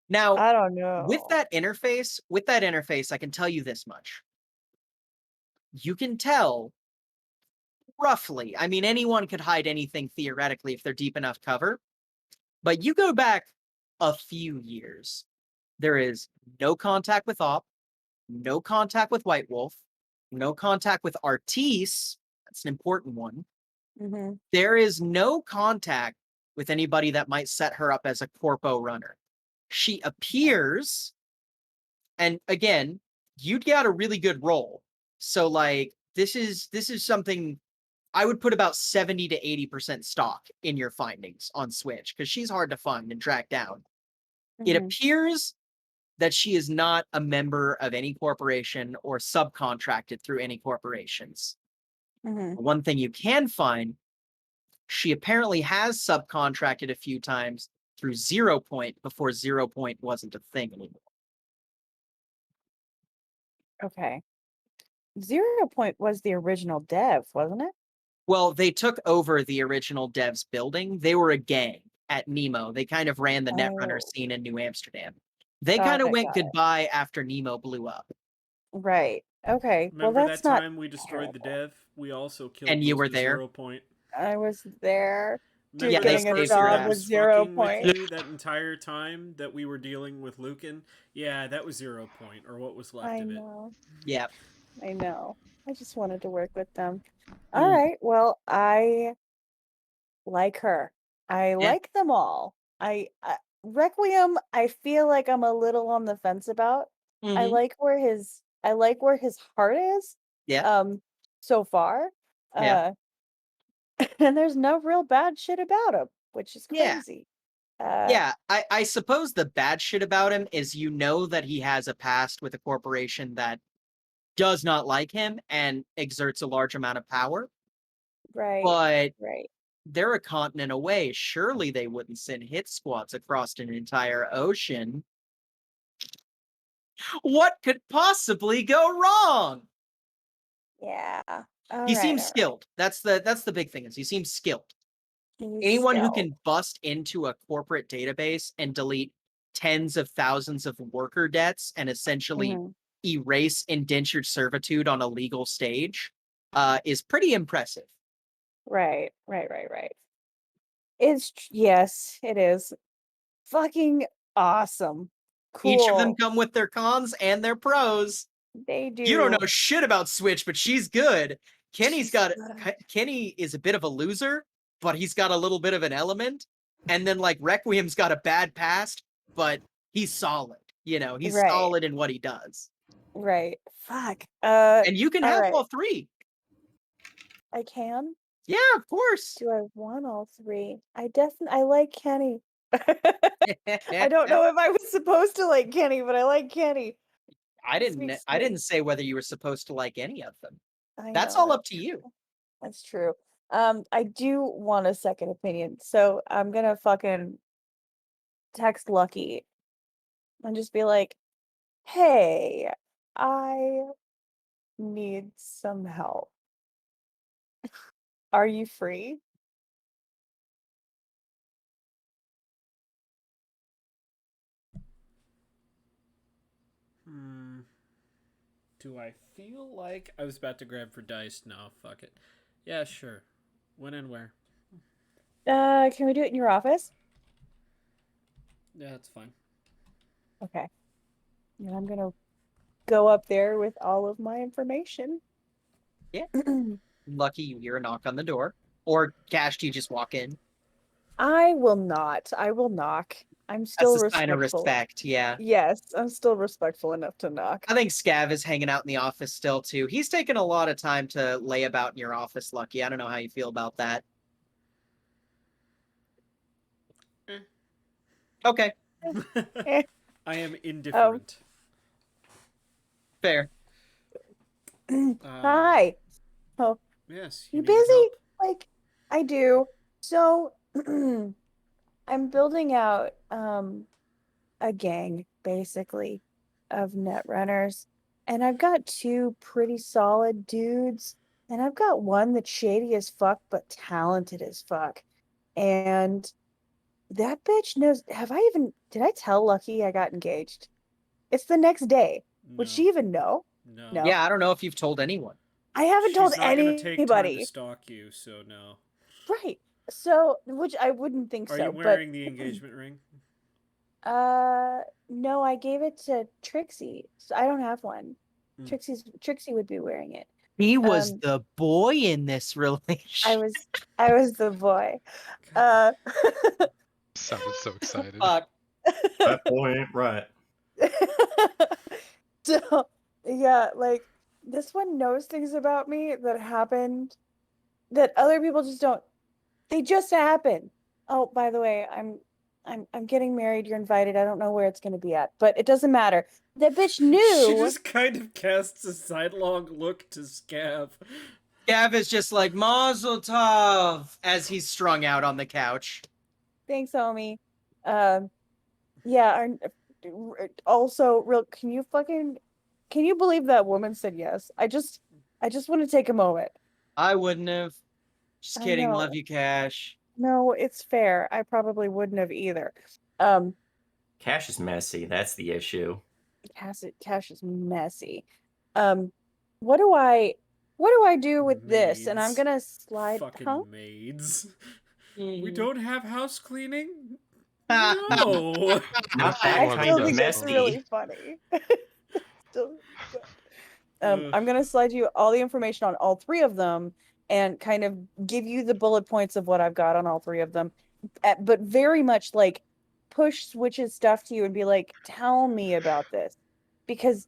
Now, I don't with know. that interface, I can tell you this much. You can tell roughly. I mean, anyone could hide anything theoretically if they're deep enough cover. But you go back a few years, there is no contact with Op, no contact with White Wolf, no contact with Artis. That's an important one. Mhm. There is no contact with anybody that might set her up as a corpo runner. She appears, and again, you'd get a really good roll. So like this is something I would put about 70 to 80% stock in your findings on Switch because she's hard to find and track down. It Mhm. appears that she is not a member of any corporation or subcontracted through any corporations. Mhm. One thing you can find, she apparently has subcontracted a few times through Zero Point before Zero Point wasn't a thing anymore. Okay. 0 Point was the original dev, wasn't it? Well, they took over the original devs building. They were a gang at Nemo. They kind of ran the Netrunner Oh, scene in New Amsterdam. They kind got of it. went Got it. goodbye after Nemo blew up. Right. Okay. Well, Remember that's that not time we destroyed the terrible. dev? We also killed And you most were of there. 0 Point. I was there. Yeah, Dude Remember they that getting a saved your person job that with was ass. 0 fucking with Point. you that entire time that we were dealing with Lucan? Yeah, that was 0 Point, or what was left I of it. know. Yeah. I know. I just wanted to work with them. All Mm, right. Well, I like her. I yeah. like them all. Requiem, I feel like I'm a little on the fence about. Hmm. I like where his heart is, Yeah. um, so far. Yeah. Uh, and there's no real bad shit about him, which is Yeah. crazy. Uh, Yeah. I suppose the bad shit about him is you know that he has a past with a corporation that does not like him and exerts a large amount of power, right, but right. they're a continent away. Surely they wouldn't send hit squads across an entire ocean. What could possibly go wrong? Yeah. He All right, seems all right. skilled. That's the big thing is he seems skilled. He's Anyone who skilled. can bust into a corporate database and delete tens of thousands of worker debts and essentially Hmm. erase indentured servitude on a legal stage is pretty impressive. Right, right, right, right. Yes, it is. Fucking awesome. Each of them Cool. come with their cons and their pros. They You don't do. know shit about Switch, but she's good. She's good. Kenny is a bit of a loser, but he's got a little bit of an element. And then like Requiem's got a bad past, but he's solid. You know, he's Right, solid in what he does. right. Fuck. And you can All have right. all three. I can. Yeah, of course. Do I want all three? I like Kenny. I don't know if I was supposed to like Kenny, but I like Kenny. I Speaks to didn't me. say whether you were supposed to like any of them. I That's know all up to you. that's true. I do want a second opinion, so I'm gonna fucking text Lucky and just be like, "Hey, I need some help. Are you free?" Do I feel like I was about to grab for dice? No, fuck it. Yeah, sure. When and where? Can we do it in your office? Yeah, that's fine. Okay. And I'm gonna go up there with all of my information. Yeah. Lucky you hear a knock on the door. Or Cash, do you just walk in? I will not. I will knock. I'm That's still a sign of respectful. respect, yeah. Yes, I'm still respectful enough to knock. I think Scav is hanging out in the office still, too. He's taken a lot of time to lay about in your office, Lucky. I don't know how you feel about that. Eh. Okay, Eh, I am indifferent. fair. Hi. Oh, Yes, you you needed busy? help? Like, I do. So, I'm building out a gang, basically, of netrunners. And I've got two pretty solid dudes. And I've got one that's shady as fuck, but talented as fuck. And that bitch knows. Did I tell Lucky I got engaged? It's the next day. Would No. she even know? No. No. Yeah, I don't know if you've told anyone. I haven't She's told not going to take time to anybody. stalk you, so no. Right. So, which I wouldn't think Are so, you but wearing the engagement ring? no, I gave it to Trixie. So I don't have one. Hmm. Trixie would be wearing it. He was Um, the boy in this relationship. I was the boy. God. Sounded so excited. Fuck. That point, right. So, yeah, like this one knows things about me that happened that other people just don't. They just happen. Oh, by the way, I'm getting married. You're invited. I don't know where it's going to be at, but it doesn't matter. That bitch She knew. just kind of casts a sidelong look to Scav. Gav is just like, Mazel Tov, as he's strung out on the couch. Thanks, homie. Yeah. Also, real. Can you believe that woman said yes? I just want to take a moment. I wouldn't have. Just I kidding. know. Love you, Cash. No, it's fair. I probably wouldn't have either. Cash is messy. That's the issue. Cash is messy. Um, what do I do with this? And I'm Maids. gonna slide. Fucking Huh? maids. Mm-hmm. We don't have house cleaning? No. Not That's that one kind still of think that's messy. really funny. Still good. Ugh. I'm gonna slide you all the information on all three of them and kind of give you the bullet points of what I've got on all three of them, but very much like push switches stuff to you and be like, tell me about this because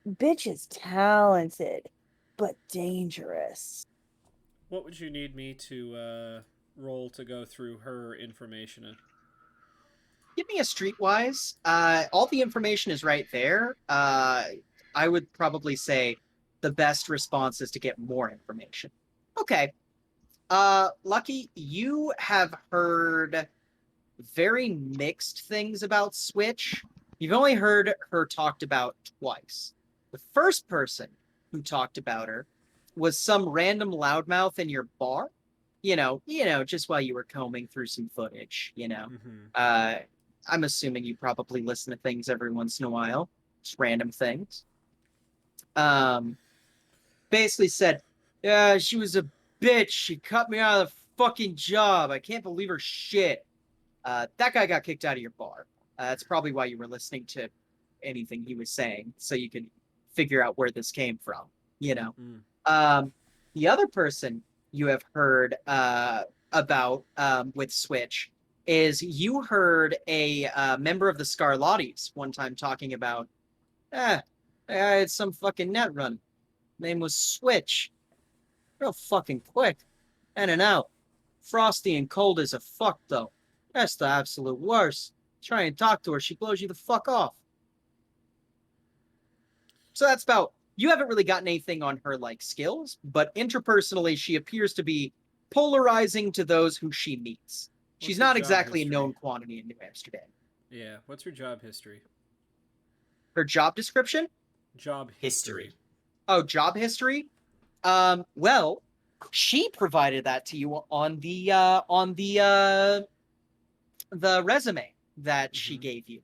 bitch is talented but dangerous. What would you need me to roll to go through her information? Give me a streetwise. All the information is right there. I would probably say the best response is to get more information. Okay. Lucky, you have heard very mixed things about Switch. You've only heard her talked about twice. The first person who talked about her was some random loudmouth in your bar. Just while you were combing through some footage, Mm-hmm. I'm assuming you probably listen to things every once in a while, just random things. Basically said, yeah, she was a bitch. She cut me out of the fucking job. I can't believe her shit. That guy got kicked out of your bar. That's probably why you were listening to anything he was saying, so you can figure out where this came from. The other person you have heard about with Switch is you heard a member of the Scarlattis one time talking about, I had some fucking net run. Name was Switch. Real fucking quick. In and out. Frosty and cold as a fuck, though. That's the absolute worst. Try and talk to her, she blows you the fuck off. So that's about. You haven't really gotten anything on her like skills, but interpersonally, she appears to be polarizing to those who she meets. She's What's her not job exactly a history? known quantity in New Amsterdam. Yeah, what's her job history? Her job description? Job history. Oh, job history? Well, she provided that to you on the resume that she gave you.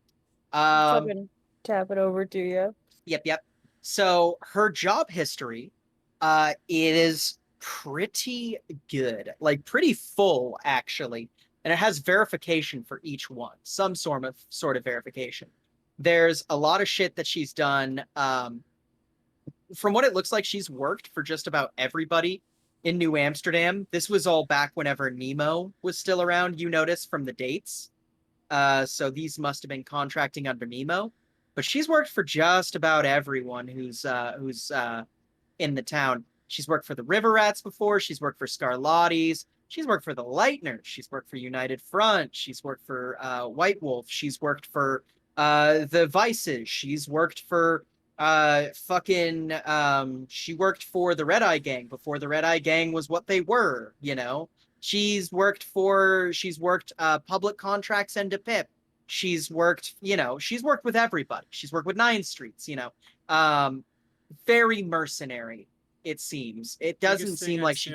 Flipping, tap it over to you. Yep. So her job history, it is pretty good, like pretty full actually, and it has verification for each one, some sort of verification. There's a lot of shit that she's done. From what it looks like, she's worked for just about everybody in New Amsterdam. This was all back whenever Nemo was still around. You notice from the dates. So these must have been contracting under Nemo, but she's worked for just about everyone who's in the town. She's worked for the River Rats before. She's worked for Scarlatti's. She's worked for the Lightners. She's worked for United Front. She's worked for White Wolf. She's worked for the Vices. She's worked for she worked for the Red Eye Gang before the Red Eye Gang was what they were, you know. She's worked public contracts and to PIP. She's worked with everybody. She's worked with Nine Streets, very mercenary, it seems. It doesn't seem like she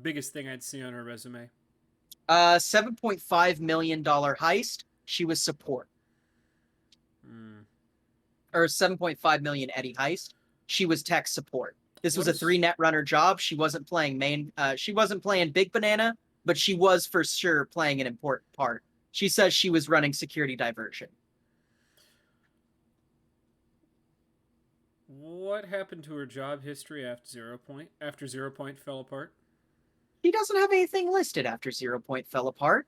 biggest thing I'd see on her resume. $7.5 million heist, she was support. Or 7.5 million Eddie heist, she was tech support. This was a 3 netrunner job. She wasn't playing big banana, but she was for sure playing an important part. She says she was running security diversion. What happened to her job history after 0 Point? After 0 Point fell apart? She doesn't have anything listed after 0 Point fell apart.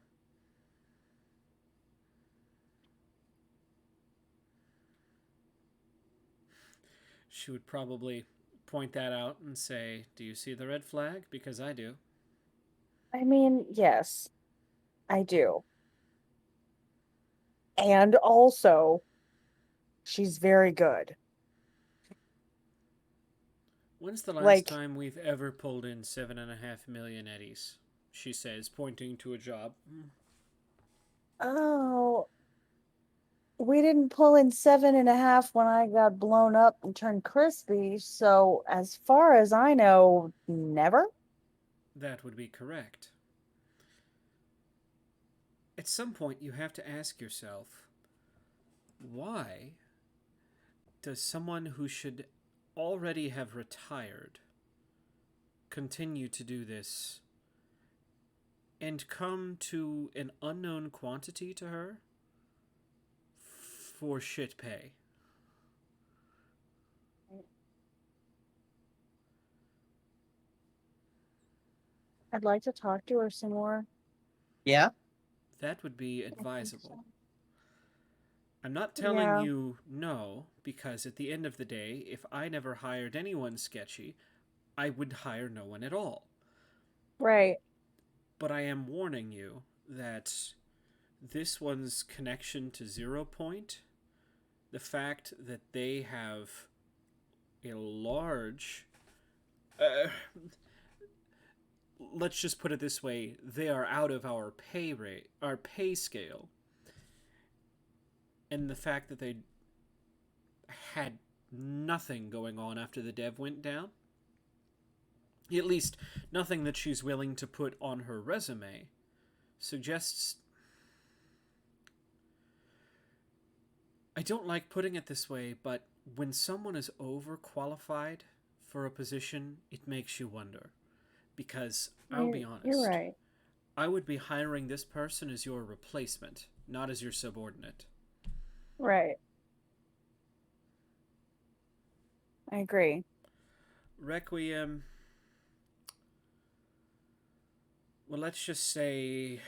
She would probably point that out and say, "Do you see the red flag? Because I do." I mean, yes, I do. And also, she's very good. When's the last time we've ever pulled in 7.5 million eddies? She says, pointing to a job. Oh, we didn't pull in 7.5 when I got blown up and turned crispy. So as far as I know, never? That would be correct. At some point, you have to ask yourself, why does someone who should already have retired continue to do this and come to an unknown quantity to her for shit pay? I'd like to talk to her some more. Yeah? That would be advisable. I'm not telling you no, because at the end of the day, if I never hired anyone sketchy, I would hire no one at all. Right. But I am warning you that this one's connection to 0 Point, the fact that they have a large... let's just put it this way, they are out of our pay scale. And the fact that they had nothing going on after the dev went down, at least nothing that she's willing to put on her resume, suggests... I don't like putting it this way, but when someone is overqualified for a position, it makes you wonder. Because, I'll be honest, you're right. I would be hiring this person as your replacement, not as your subordinate. Right. I agree. Requiem... Well, let's just say...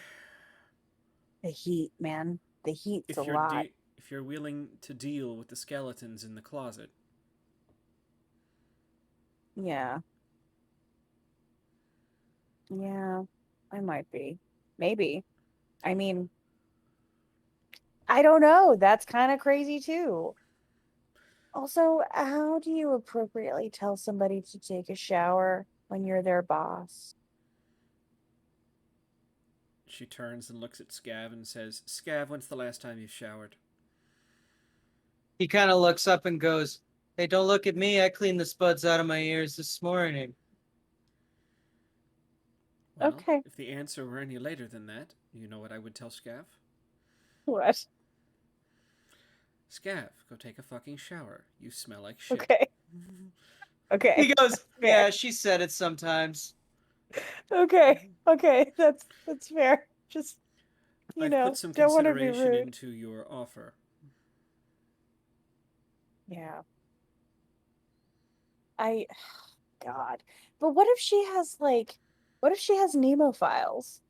The heat, man. The heat's a lot. If you're willing to deal with the skeletons in the closet. Yeah. Yeah, I might be. Maybe. I mean, I don't know. That's kind of crazy too. Also, how do you appropriately tell somebody to take a shower when you're their boss? She turns and looks at Scav and says, Scav, when's the last time you showered? He kind of looks up and goes, "Hey, don't look at me. I cleaned the spuds out of my ears this morning." Well, Okay. if the answer were any later than that, you know what I would tell Scav? What? Scav, go take a fucking shower. You smell like shit. Okay. Okay. He goes, Fair. "Yeah, she said it sometimes." Okay. Okay. That's fair. Just I've know, put some don't want to be consideration rude. into your offer. Yeah. God. But what if she has Nemo files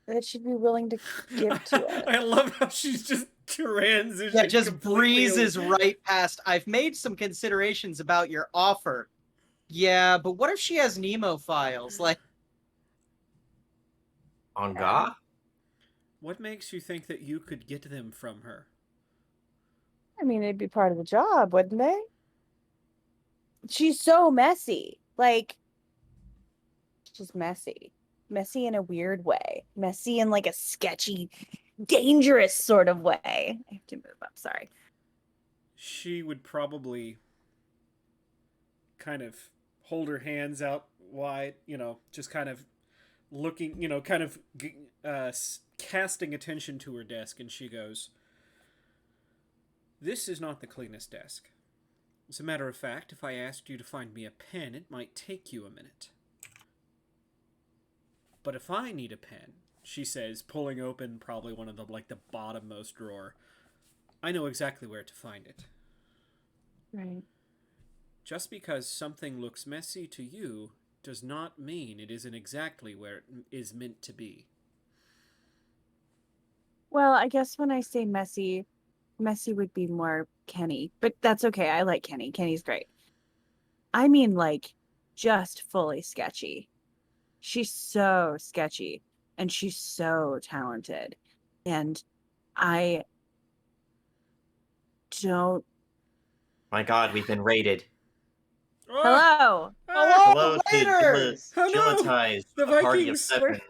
that she'd be willing to give to us? I love how she's just transitioned. Yeah, just completely breezes right past. I've made some considerations about your offer. Yeah, but what if she has Nemo files? Like, On Yeah. God? What makes you think that you could get them from her? I mean, it'd be part of the job, wouldn't they? She's so messy. Like, she's messy. Messy in a weird way. Messy in like a sketchy, dangerous sort of way. I have to move up, sorry. She would probably kind of hold her hands out wide, just kind of looking, casting attention to her desk, and she goes, "This is not the cleanest desk. As a matter of fact, if I asked you to find me a pen, it might take you a minute. But if I need a pen," she says, pulling open probably one of the bottommost drawer, "I know exactly where to find it. Right. Just because something looks messy to you does not mean it isn't exactly where it is meant to be." Well, I guess when I say messy would be more Kenny, but that's okay. I like Kenny. Kenny's great. I mean, like, just fully sketchy. She's so sketchy and she's so talented. And I don't. My God, we've been raided. Ah! Hello. Hello to waiters! Oh, no! Gilletize, The a party of Vikings! 7.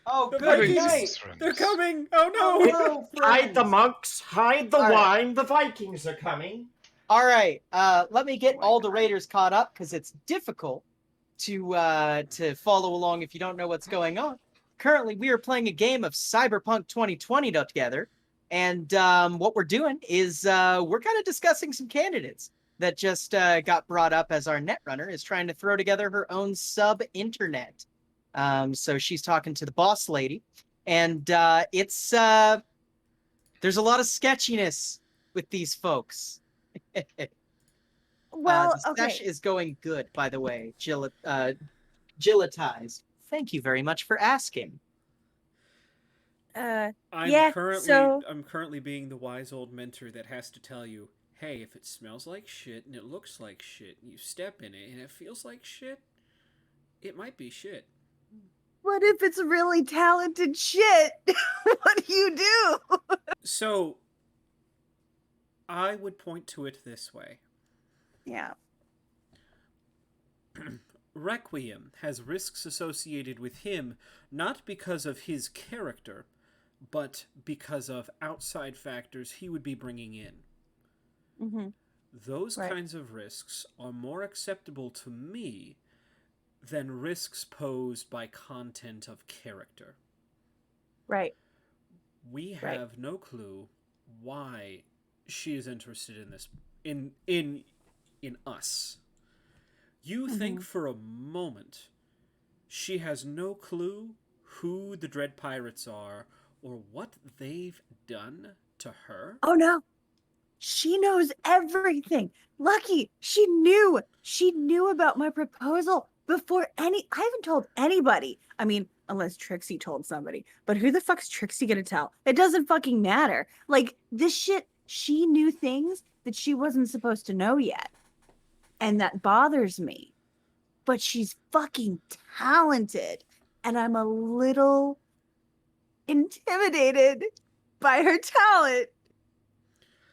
Oh, The good Vikings! night. Friends. They're coming! Oh no! Hello, Hide the friends. monks, hide the All right. wine, the Vikings are coming. All right, let me get Oh my all the God. raiders caught up because it's difficult to follow along if you don't know what's going on. Currently, we are playing a game of Cyberpunk 2020 together, and what we're doing is we're kind of discussing some candidates that just got brought up as our netrunner is trying to throw together her own sub-internet. So she's talking to the boss lady, and it's there's a lot of sketchiness with these folks. Well, The sesh is going good, by the way. Gilletized. Thank you very much for asking. I'm Yeah, currently being the wise old mentor that has to tell you, hey, if it smells like shit and it looks like shit and you step in it and it feels like shit, it might be shit. what if it's really talented shit? What do you do? So I would point to it this way. Yeah. Requiem has risks associated with him not because of his character, but because of outside factors he would be bringing in. Mm-hmm. Those Right. kinds of risks are more acceptable to me than risks posed by content of character. Right. We Right. have no clue why she is interested in this in us. You think for a moment she has no clue who the Dread Pirates are or what they've done to her? Oh no. She knows everything. Lucky, she knew. She knew about my proposal before I haven't told anybody. I mean, unless Trixie told somebody. But who the fuck's Trixie gonna tell? It doesn't fucking matter. Like, this shit, she knew things that she wasn't supposed to know yet. And that bothers me. But she's fucking talented. and I'm a little intimidated by her talent.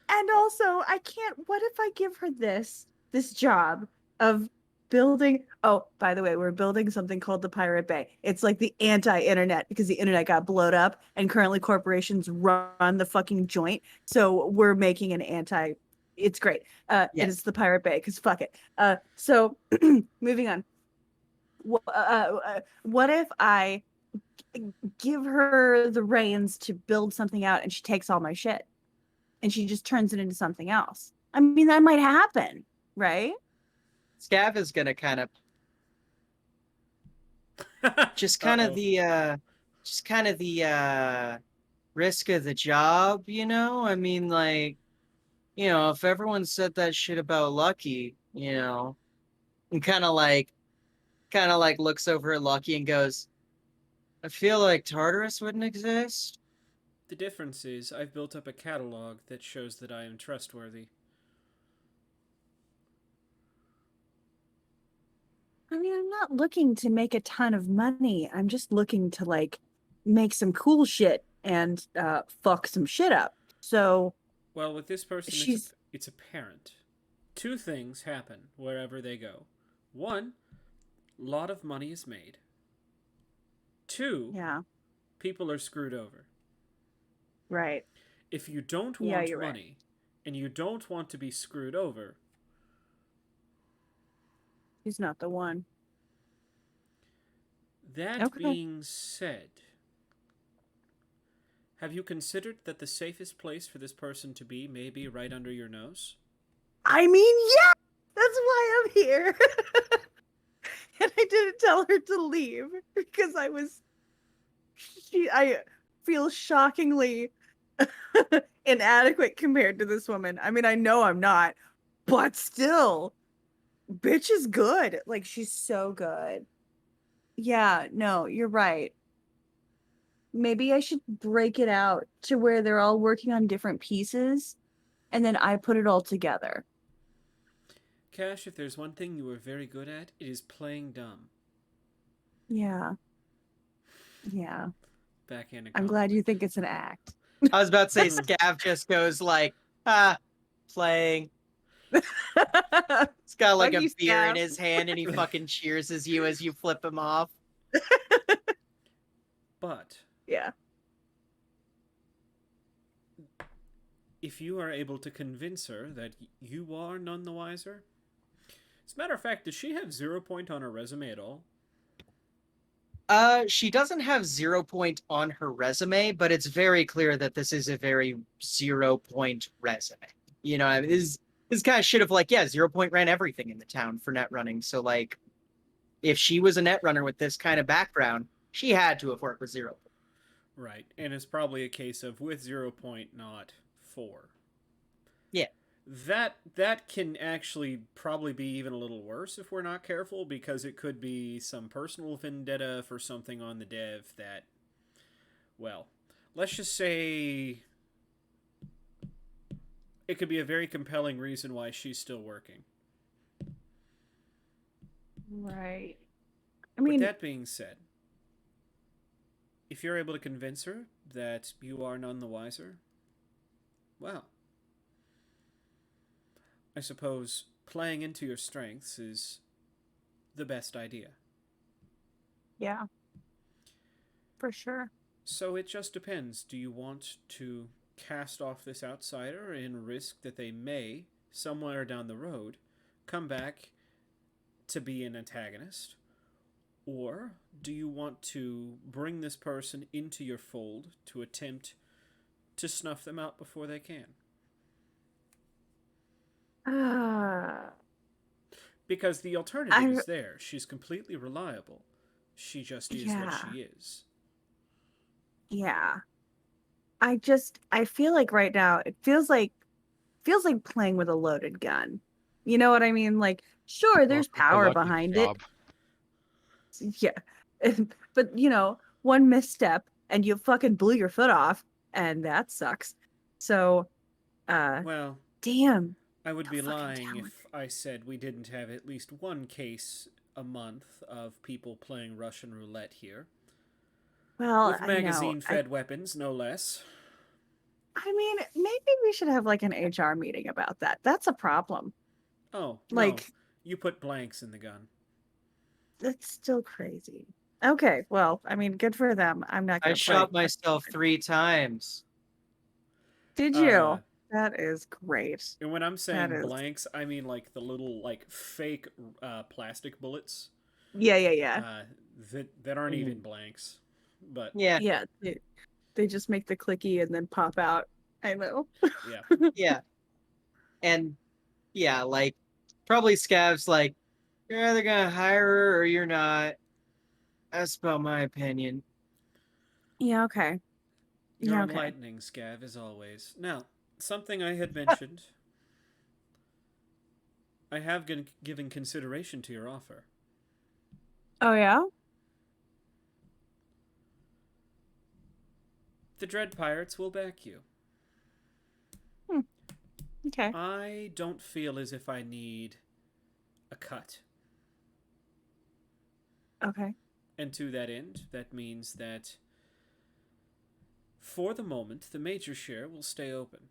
And also, I can't. What if I give her this job of building? Oh, by the way, we're building something called the Pirate Bay. It's like the anti-internet because the internet got blowed up, and currently corporations run the fucking joint. So we're making an anti. It's great. And Yes. it's the Pirate Bay because fuck it. So moving on. What if I give her the reins to build something out, and she takes all my shit? And she just turns it into something else. I mean, that might happen, right? Scav is gonna kind of just kind of the risk of the job, you know? I mean, like, you know, if everyone said that shit about Lucky, you know, and kind of like looks over at Lucky and goes, I feel like Tartarus wouldn't exist. The difference is I've built up a catalog that shows that I am trustworthy. I mean, I'm not looking to make a ton of money. I'm just looking to like make some cool shit and fuck some shit up. So Well, with this person, she's it's apparent. Two things happen wherever they go. One, a lot of money is made. Two, yeah, people are screwed over. right. If you don't Yeah, want you're right. money and you don't want to be screwed over, She's not the one. that Okay. being said, have you considered that the safest place for this person to be may be right under your nose? I mean, yeah, that's why I'm here. And I didn't tell her to leave because I feel shockingly inadequate compared to this woman. I mean, I know I'm not, but still, bitch is good. Like, she's so good. Yeah, no, you're right. Maybe I should break it out to where they're all working on different pieces and then I put it all together. Cash, if there's one thing you are very good at, it is playing dumb. Yeah. Yeah. Backhanded I'm compliment. glad you think it's an act. I was about to say Scav just goes like, playing. He's got like Fuck a you, beer in Scav. his hand and he fucking cheers you as you flip him off. But Yeah. if you are able to convince her that you are none the wiser, as a matter of fact, does she have 0 point on her resume at all? She doesn't have 0 point on her resume, but it's very clear that this is a very 0 point resume. You know, this guy should have like, yeah, 0 point ran everything in the town for net running. So like, if she was a net runner with this kind of background, she had to have worked with 0 point. Right, and it's probably a case of with 0 point, not 4. Yeah. That can actually probably be even a little worse if we're not careful, because it could be some personal vendetta for something on the dev that, well, let's just say it could be a very compelling reason why she's still working. Right. I mean, with that being said, if you're able to convince her that you are none the wiser, well, I suppose playing into your strengths is the best idea. yeah. For sure. So it just depends. Do you want to cast off this outsider and risk that they may, somewhere down the road, come back to be an antagonist? Or do you want to bring this person into your fold to attempt to snuff them out before they can? Because the alternative is there. She's completely reliable. She just is what she is. Yeah. I feel like right now it feels like playing with a loaded gun. You know what I mean? Like, sure, there's Welcome to power Lucky's behind job. it. Yeah. But you know, one misstep and you fucking blew your foot off, and that sucks. So Well, damn. I would be fucking lying talent. if I said we didn't have at least one case a month of people playing Russian roulette here. Well, With I know. magazine-fed weapons, no less. I mean, maybe we should have like an HR meeting about that. That's a problem. Oh, no. Like, You put blanks in the gun. that's still crazy. Okay, well, I mean, good for them. I'm not I gonna play. shot myself 3 times. Did you? That is great. And when I'm That saying is. blanks, I mean like the little like fake plastic bullets Yeah. that aren't Mhm. even blanks. But Yeah, Yeah. They just make the clicky and then pop out. I know. yeah. yeah. And yeah, like probably Scav's like, you're either gonna hire her or you're not. That's about my opinion. Yeah, okay. You're Yeah, okay. enlightening, Scav, as always. Now, something I had mentioned. I have given consideration to your offer. Oh, yeah? The Dread Pirates will back you. Okay. I don't feel as if I need a cut. Okay. And to that end, that means that for the moment, the major share will stay open.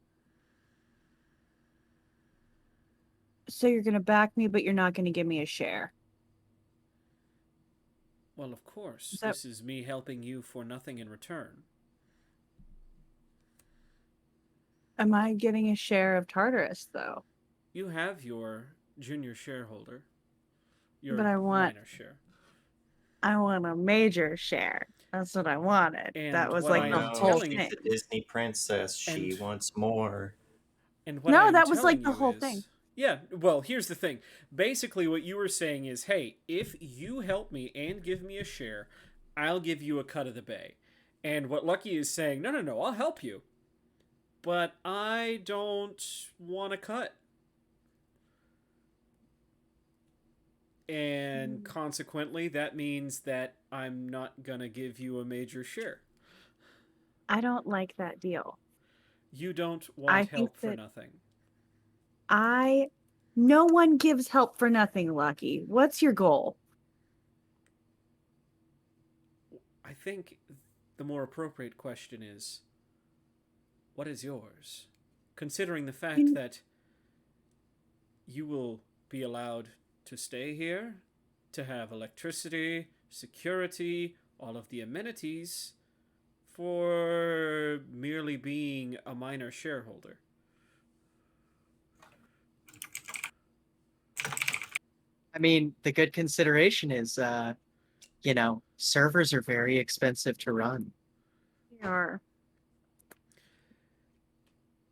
So you're gonna back me, but you're not gonna give me a share. Well, of course, Is that... this is me helping you for nothing in return. Am I getting a share of Tartarus, though? You have your junior shareholder, your But I want a major share. That's what I wanted. And That was what like I the am whole telling thing. She's a Disney princess. She And- wants more. And what I No, am that was like telling the you whole is- thing. Yeah, well, here's the thing. Basically, what you were saying is, hey, if you help me and give me a share, I'll give you a cut of the bay. And what Lucky is saying, no, I'll help you. But I don't want a cut. And consequently, that means that I'm not going to give you a major share. I don't like that deal. You don't I want think help for that- nothing. No one gives help for nothing, Lucky. What's your goal? I think the more appropriate question is, what is yours? Considering the fact that you will be allowed to stay here, to have electricity, security, all of the amenities, for merely being a minor shareholder. I mean, the good consideration is, servers are very expensive to run. They are.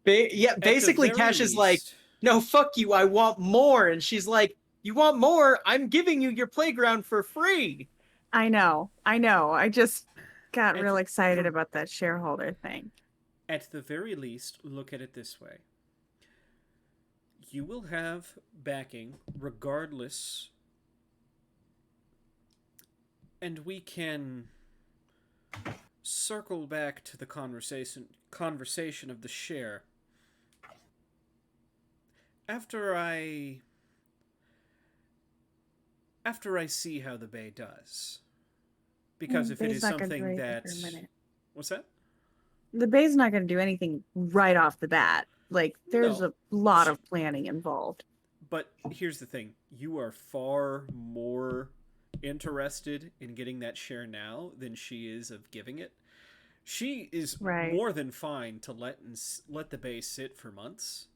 Basically, Cash is like, no, fuck you, I want more. And she's like, you want more? I'm giving you your playground for free. I know. I just got real excited about that shareholder thing. At the very least, look at it this way. You will have backing regardless, and we can circle back to the conversation of the share. After I see how the Bay does, because if it is something that, what's that? The Bay's not going to do anything right off the bat. Like, there's a lot of planning involved. But here's the thing. You are far more interested in getting that share now than she is of giving it. She is more than fine to let the Bay sit for months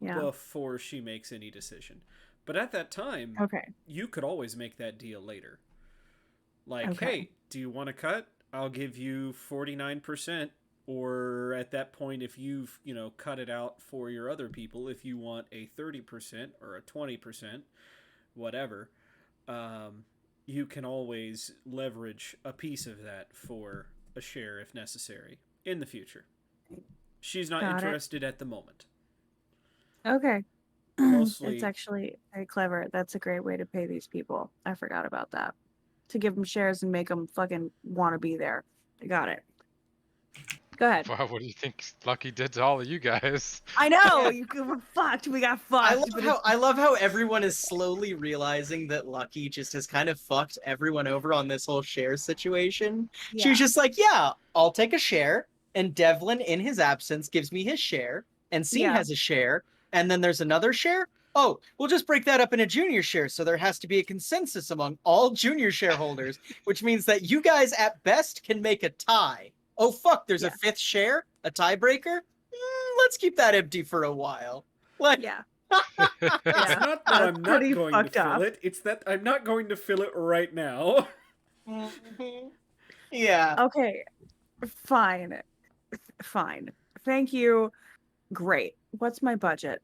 before she makes any decision. But at that time, you could always make that deal later. Like, hey, do you want to cut? I'll give you 49%. Or at that point, if you've, cut it out for your other people, if you want a 30% or a 20%, whatever, you can always leverage a piece of that for a share if necessary in the future. She's not interested at the moment. Okay. Mostly, it's actually very clever. That's a great way to pay these people. I forgot about that. To give them shares and make them fucking want to be there. I got it. Go ahead. Wow, what do you think Lucky did to all of you guys? I know Yeah. you were fucked. We got I fucked. love how everyone is slowly realizing that Lucky just has kind of fucked everyone over on this whole share situation. She was just like, yeah, I'll take a share, and Devlin, in his absence, gives me his share, and Scene Yeah. has a share, and then there's another share. Oh, we'll just break that up into junior shares, so there has to be a consensus among all junior shareholders, which means that you guys at best can make a tie. Oh fuck, there's a Yeah. fifth share, a tiebreaker. Let's keep that empty for a while. Like, Yeah. It's Yeah. not that That's I'm not pretty going to fucked fill up. it. It's that I'm not going to fill it right now. mhm. Yeah. Okay. Fine. Fine. Thank you. Great. What's my budget?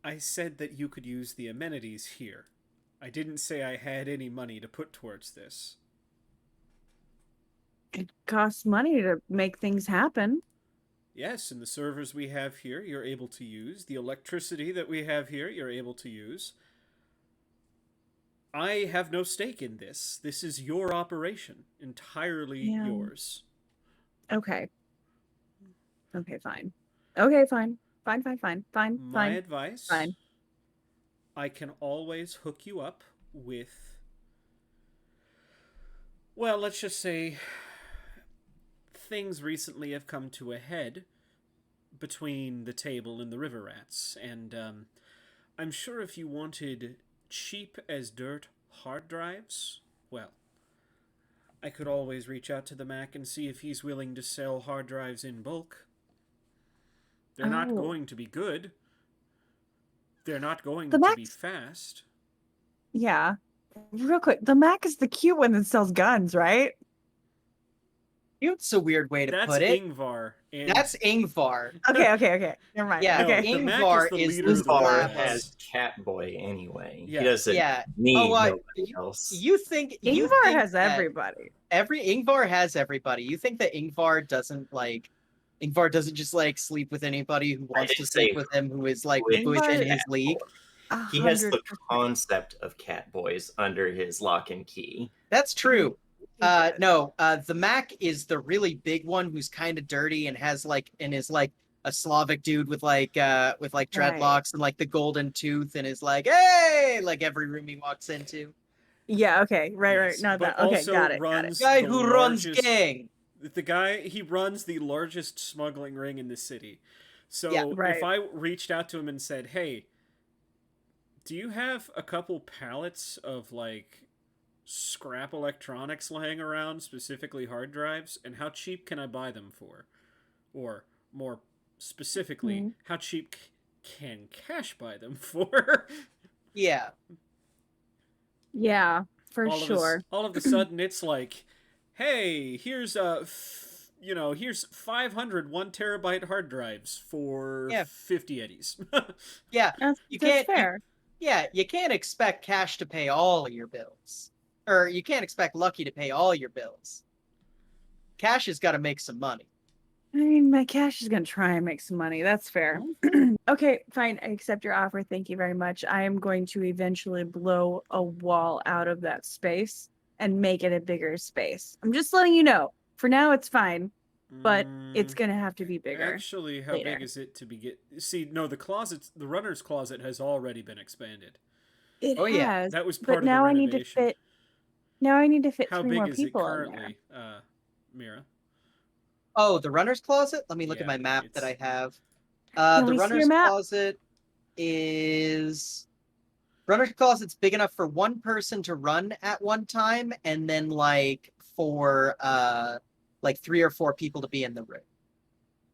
I said that you could use the amenities here. I didn't say I had any money to put towards this. It costs money to make things happen. Yes, and the servers we have here, you're able to use. The electricity that we have here, you're able to use. I have no stake in this. This is your operation, entirely Yeah. yours. Okay. Okay, fine. Okay, fine. Fine. My advice, Fine. I can always hook you up with, well, let's just say things recently have come to a head between the table and the river rats, and I'm sure if you wanted cheap as dirt hard drives, well, I could always reach out to the Mac and see if he's willing to sell hard drives in bulk. They're not Oh. going to be good. They're not going The to be Mac's- fast. Yeah. Real quick, the Mac is the cute one that sells guns, right? It's a weird way to That's put it. Ingvar. And That's Ingvar. Okay. Never mind. Yeah, no, Okay. the Mac Ingvar is the is leader of the Ingvar river Ingvar has rats. Catboy anyway. Yeah. He doesn't Yeah. need Oh, nobody else. You think Ingvar has that everybody. Ingvar has everybody. You think that Ingvar doesn't just like sleep with anybody who wants to didn't sleep say with him who is like with within Ingvar- his league? He has the 100%. concept of Catboys under his lock and key. That's true. He does. No, the Mac is the really big one who's kind of dirty and has like and is like a Slavic dude with like dreadlocks and like the golden tooth and is like, hey, like every room he walks into. Yeah, okay. Right. Yes, Not but that. Okay, also got it. runs Guy the who largest, runs gang. The guy, he runs the largest smuggling ring in the city. So Yeah, right. if I reached out to him and said, hey, do you have a couple pallets of like scrap electronics laying around, specifically hard drives, and how cheap can I buy them for? Or more specifically, how cheap can cash buy them for? Yeah. Yeah, for sure. All of a sudden, it's like, hey, here's here's 500 1 terabyte hard drives for 50 eddies. Yeah. That's fair. You can't expect cash to pay all of your bills. Or you can't expect Lucky to pay all your bills. Cash has got to make some money. I mean, my cash is going to try and make some money. That's fair. Okay, fine. I accept your offer. Thank you very much. I am going to eventually blow a wall out of that space and make it a bigger space. I'm just letting you know. For now, it's fine, but it's going to have to be bigger. Actually, how later. big is it to begin? See, no, the runner's closet has already been expanded. It Oh, has. yeah. That was part But of the now I renovation. need to fit. Now I need to fit How 3 big more is it people in there. currently, Mira? Oh, the runner's closet? Let me look at Yeah, my map that I it's- have. Can The we see your runner's map? closet's big enough for one person to run at one time, and then like for 3 or 4 people to be in the room.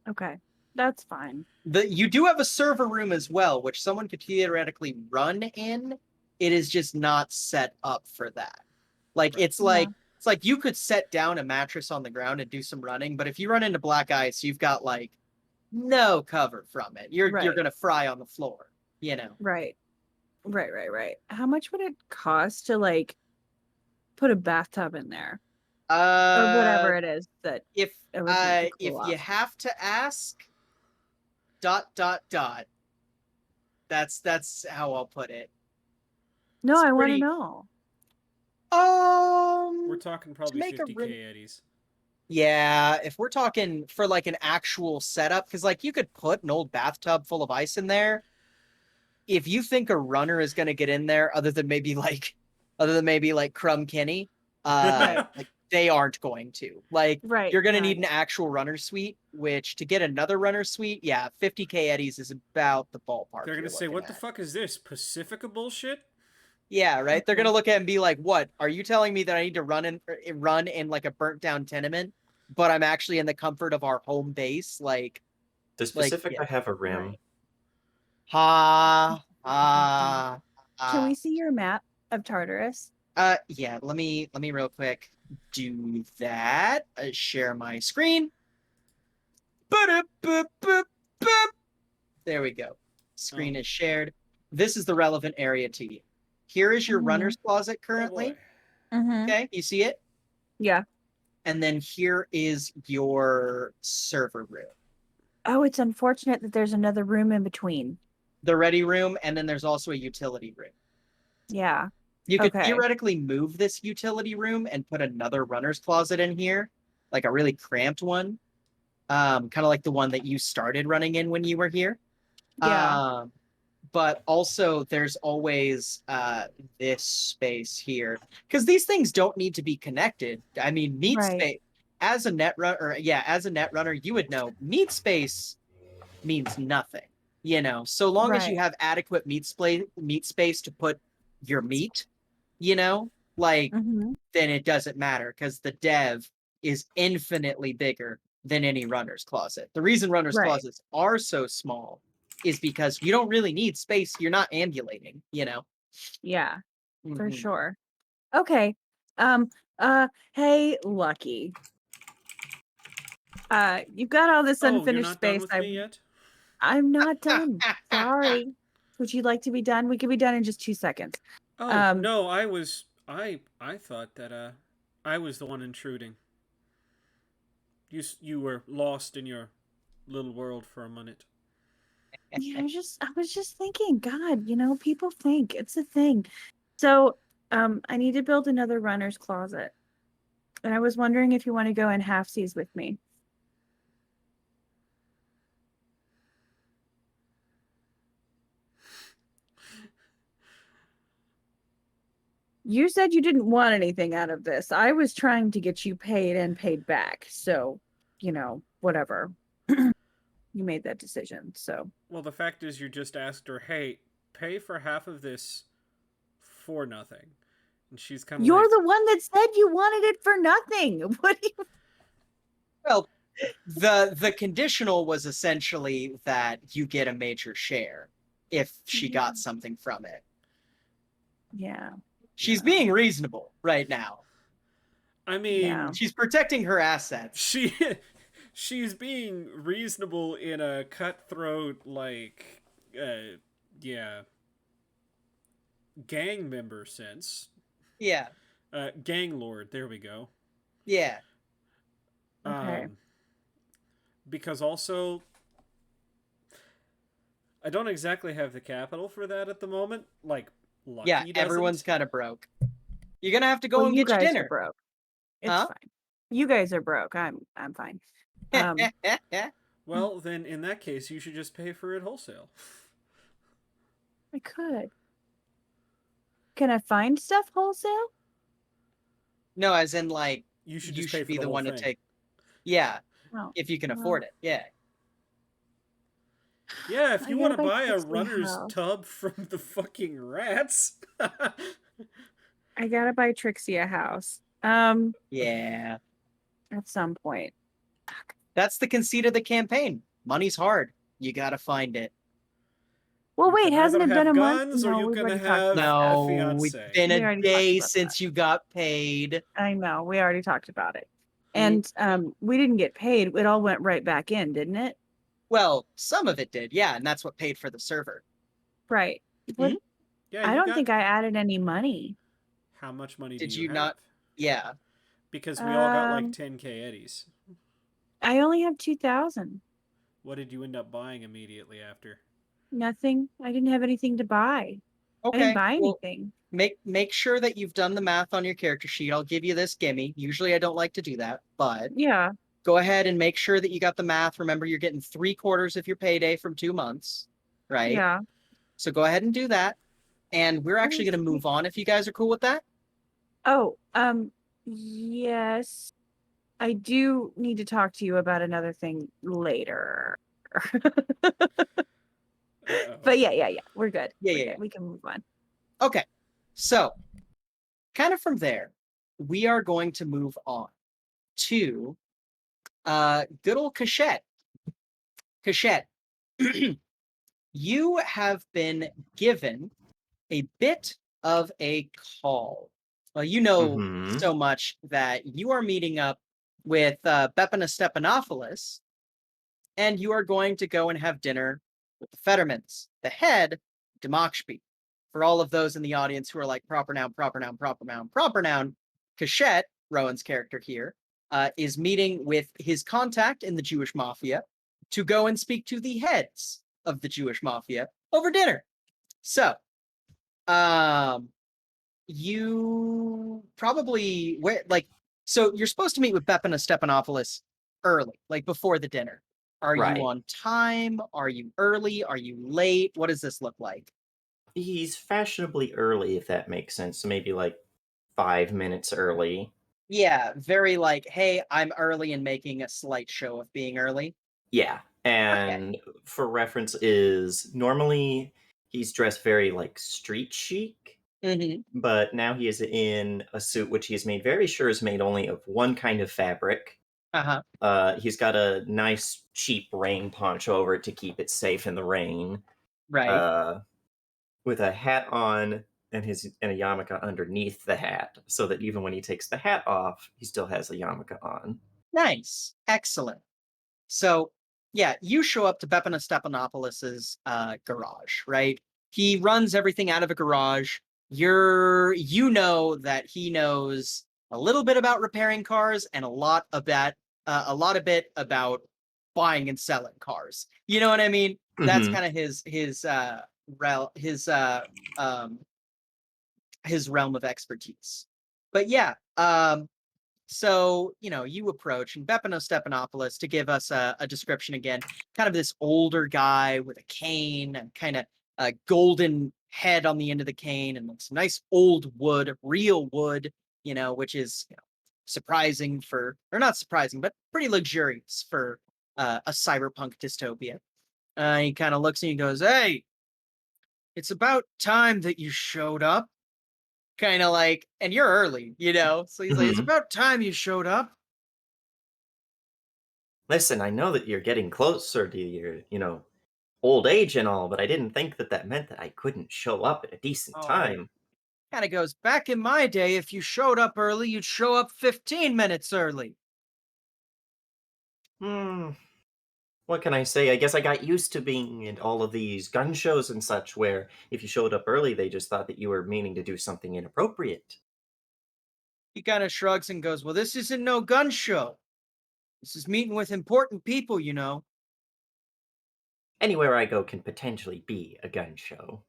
Okay, that's fine. You do have a server room as well, which someone could theoretically run in. It is just not set up for that. Like Right. it's like you could set down a mattress on the ground and do some running, but if you run into black ice, you've got like no cover from it. You're Right. gonna fry on the floor, you know. Right. How much would it cost to like put a bathtub in there or whatever it is that If it would need to cool you off? have to ask ... That's how I'll put it. No, it's I want to pretty- know. We're talking probably make a 50k eddies. Yeah, if we're talking for like an actual setup, because like you could put an old bathtub full of ice in there. If you think a runner is going to get in there, other than maybe like Crumb Kenny, Right. like they aren't going to. Like Right. you're going to yeah. need an actual runner suite, which to get another runner suite, yeah, 50k eddies is about the ballpark. They're gonna you're say, looking "What the at. fuck is this? Pacifica bullshit?" Yeah, right. They're Okay. gonna look at it and be like, "What? Are you telling me that I need to run in like a burnt down tenement, but I'm actually in the comfort of our home base?" Does Like Pacifica yeah. have a rim? Right. Ha Can we see your map of Tartarus? Yeah, let me real quick do that. Share my screen. Boop, boop, boop, boop. There we go. Screen is shared. This is the relevant area to you. Here is your Mhm. runner's closet Oh currently. boy. Mm-hmm. Okay, you see it? Yeah. And then here is your server room, Oh, it's unfortunate that there's another room in between. the ready room, and then there's also a utility room. Yeah. You could Okay. theoretically move this utility room and put another runner's closet in here, like a really cramped one, kind of like the one that you started running in when you were here. Yeah. But also there's always this space here because these things don't need to be connected. I mean, meat Right. space as a net runner, as a net runner, you would know meat space means nothing. So long as you Right. have adequate meat space to put your meat, like Mm-hmm. then it doesn't matter because the dev is infinitely bigger than any runner's closet. The reason runner's Right. closets are so small is because you don't really need space. You're not ambulating. Yeah, for Mhm. sure. Okay. Hey, Lucky. You've got all this Oh, you're unfinished not done space. with me yet? I'm not done. Sorry. Would you like to be done? We can be done in just 2 seconds. Oh no, I thought that I was the one intruding. You were lost in your little world for a minute. Yeah, I was just thinking, God, people think it's a thing. So, I need to build another runner's closet. And I was wondering if you want to go in halfsies with me. You said you didn't want anything out of this. I was trying to get you paid and paid back. So, whatever. You made that decision. So, Well, the fact is, you just asked her, "Hey, pay for half of this for nothing," and she's kind of you're like, the one that said you wanted it for nothing. What do you Well, the conditional was essentially that you get a major share if she got something from it. Yeah. She's Yeah. being reasonable right now. I mean, Yeah. She's protecting her assets. she's being reasonable in a cutthroat, like, yeah, gang member sense. Yeah. Gang lord. There we go. Yeah. Okay. Because also, I don't exactly have the capital for that at the moment. Like, Lucky Yeah, doesn't. everyone's kind of broke. You're gonna have to go Well, and you get your guys are dinner. broke. It's Huh? fine. You guys are broke. I'm fine. Um, Well, then in that case, you should just pay for it wholesale. I could. Can I find stuff wholesale? No, as in like You should you just pay should for be the the whole one to thing. take. Yeah, Oh, if you can well, afford it. Yeah. Yeah, if I you gotta want to buy a Trixie runner's house. tub from the fucking rats. I gotta buy Trixie a house. Yeah. At some point. That's the conceit of the campaign. Money's hard. You gotta find it. Well, You wait, can hasn't either it been have a month? guns or No, you we've can already talked have about a that. No, it's fiance. been We a already talked day about since you got paid. I know, we already talked about it. And we didn't get paid. It all went right back in, didn't it? Well, some of it did, yeah, and that's what paid for the server. Right. What? Yeah, I you don't got. think I added any money. How much money do Did you you have? not? Yeah. Because we all got like Um, 10k eddies. I only have 2,000. What did you end up buying immediately after? Nothing. I didn't have anything to buy. I didn't Okay. buy Well, anything. make sure that you've done the math on your character sheet. I'll give you this gimme. Usually I don't like to do that, but Yeah. go ahead and make sure that you got the math. Remember, you're getting 3/4 of your payday from 2 months, right? Yeah. So go ahead and do that. And we're actually going to move on if you guys are cool with that. Oh, yes. I do need to talk to you about another thing later. But yeah. We're good. Yeah, We're yeah, good. yeah. We can move on. Okay. So, kind of from there, we are going to move on to good old Cachette. Cachette, you have been given a bit of a call. Well, you know Mhm. so much that you are meeting up with Bepina Stephanopoulos, and you are going to go and have dinner with the Fettermans, the head, Demokshpi. For all of those in the audience who are like proper noun, proper noun, proper noun, proper noun, Cachette, Rowan's character here, is meeting with his contact in the Jewish mafia to go and speak to the heads of the Jewish mafia over dinner. So, you probably so you're supposed to meet with Bepina Stephanopoulos early, like before the dinner. Are Right. you on time? Are you early? Are you late? What does this look like? He's fashionably early, if that makes sense. So maybe like 5 minutes early. Yeah, very like, hey, I'm early and making a slight show of being early. Yeah. And for reference is normally he's dressed very like street chic, Mm-hmm. but now he is in a suit which he's made very sure is made only of one kind of fabric. Uh-huh. He's got a nice cheap rain poncho over it to keep it safe in the rain. Right. With a hat on and a yarmulke underneath the hat, so that even when he takes the hat off, he still has a yarmulke on. Nice. Excellent. So, yeah, you show up to Bepina Stephanopoulos' garage, right? He runs everything out of a garage. You know that he knows a little bit about repairing cars and a lot of bit about buying and selling cars. You know what I mean? That's Mhm. kind of um his realm of expertise. But yeah, so, you approach, and Bepino Stephanopoulos, to give us a description again, kind of this older guy with a cane and kind of a golden head on the end of the cane and some nice old wood, real wood, which is surprising or not surprising, but pretty luxurious for a cyberpunk dystopia. He kind of looks and he goes, hey, it's about time that you showed up. Kind of like, and you're early, So he's like, it's Mhm. about time you showed up. Listen, I know that you're getting closer to your old age and all, but I didn't think that that meant that I couldn't show up at a decent Oh, time. kind of goes, back in my day, if you showed up early, you'd show up 15 minutes early. Hmm. What can I say? I guess I got used to being in all of these gun shows and such, where if you showed up early, they just thought that you were meaning to do something inappropriate. He kind of shrugs and goes, well, this isn't no gun show. This is meeting with important people. Anywhere I go can potentially be a gun show.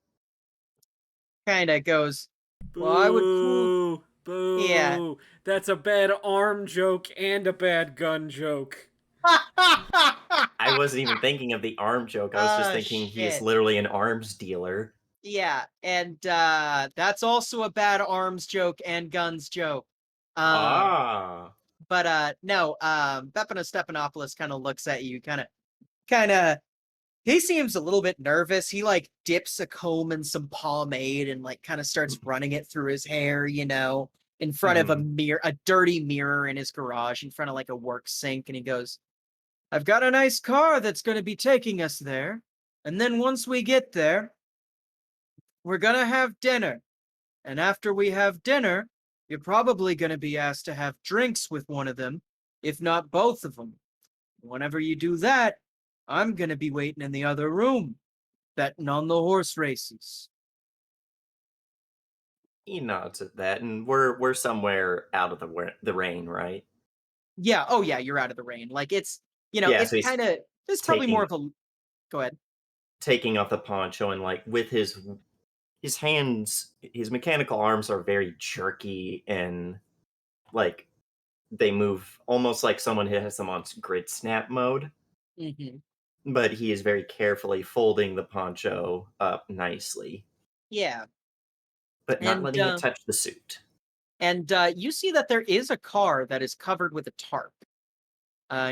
Kind of goes, well, I would cool. Boo! Yeah. Boo! That's a bad arm joke and a bad gun joke. I wasn't even thinking of the arm joke. I was just thinking he is Shit. literally an arms dealer. Yeah. And that's also a bad arms joke and guns joke. Ah. But no, Bepina Stephanopoulos kind of looks at you, kind of he seems a little bit nervous. He like dips a comb in some pomade and like kind of starts running it through his hair, in front of a mirror, a dirty mirror in his garage, in front of like a work sink. And he goes, I've got a nice car that's going to be taking us there. And then once we get there, we're going to have dinner. And after we have dinner, you're probably going to be asked to have drinks with one of them, if not both of them. Whenever you do that, I'm going to be waiting in the other room, betting on the horse races. He nods at that, and we're somewhere out of the rain, right? Yeah. Oh, yeah. You're out of the rain. Like Yeah, it's so he's kind of, there's probably more taking of a, go ahead. taking off the poncho and like with his his hands, his mechanical arms are very jerky and like they move almost like someone has them on grid snap mode. Hmm. But he is very carefully folding the poncho up nicely, Yeah, but not and letting it touch the suit. you see that there is a car that is covered with a tarp.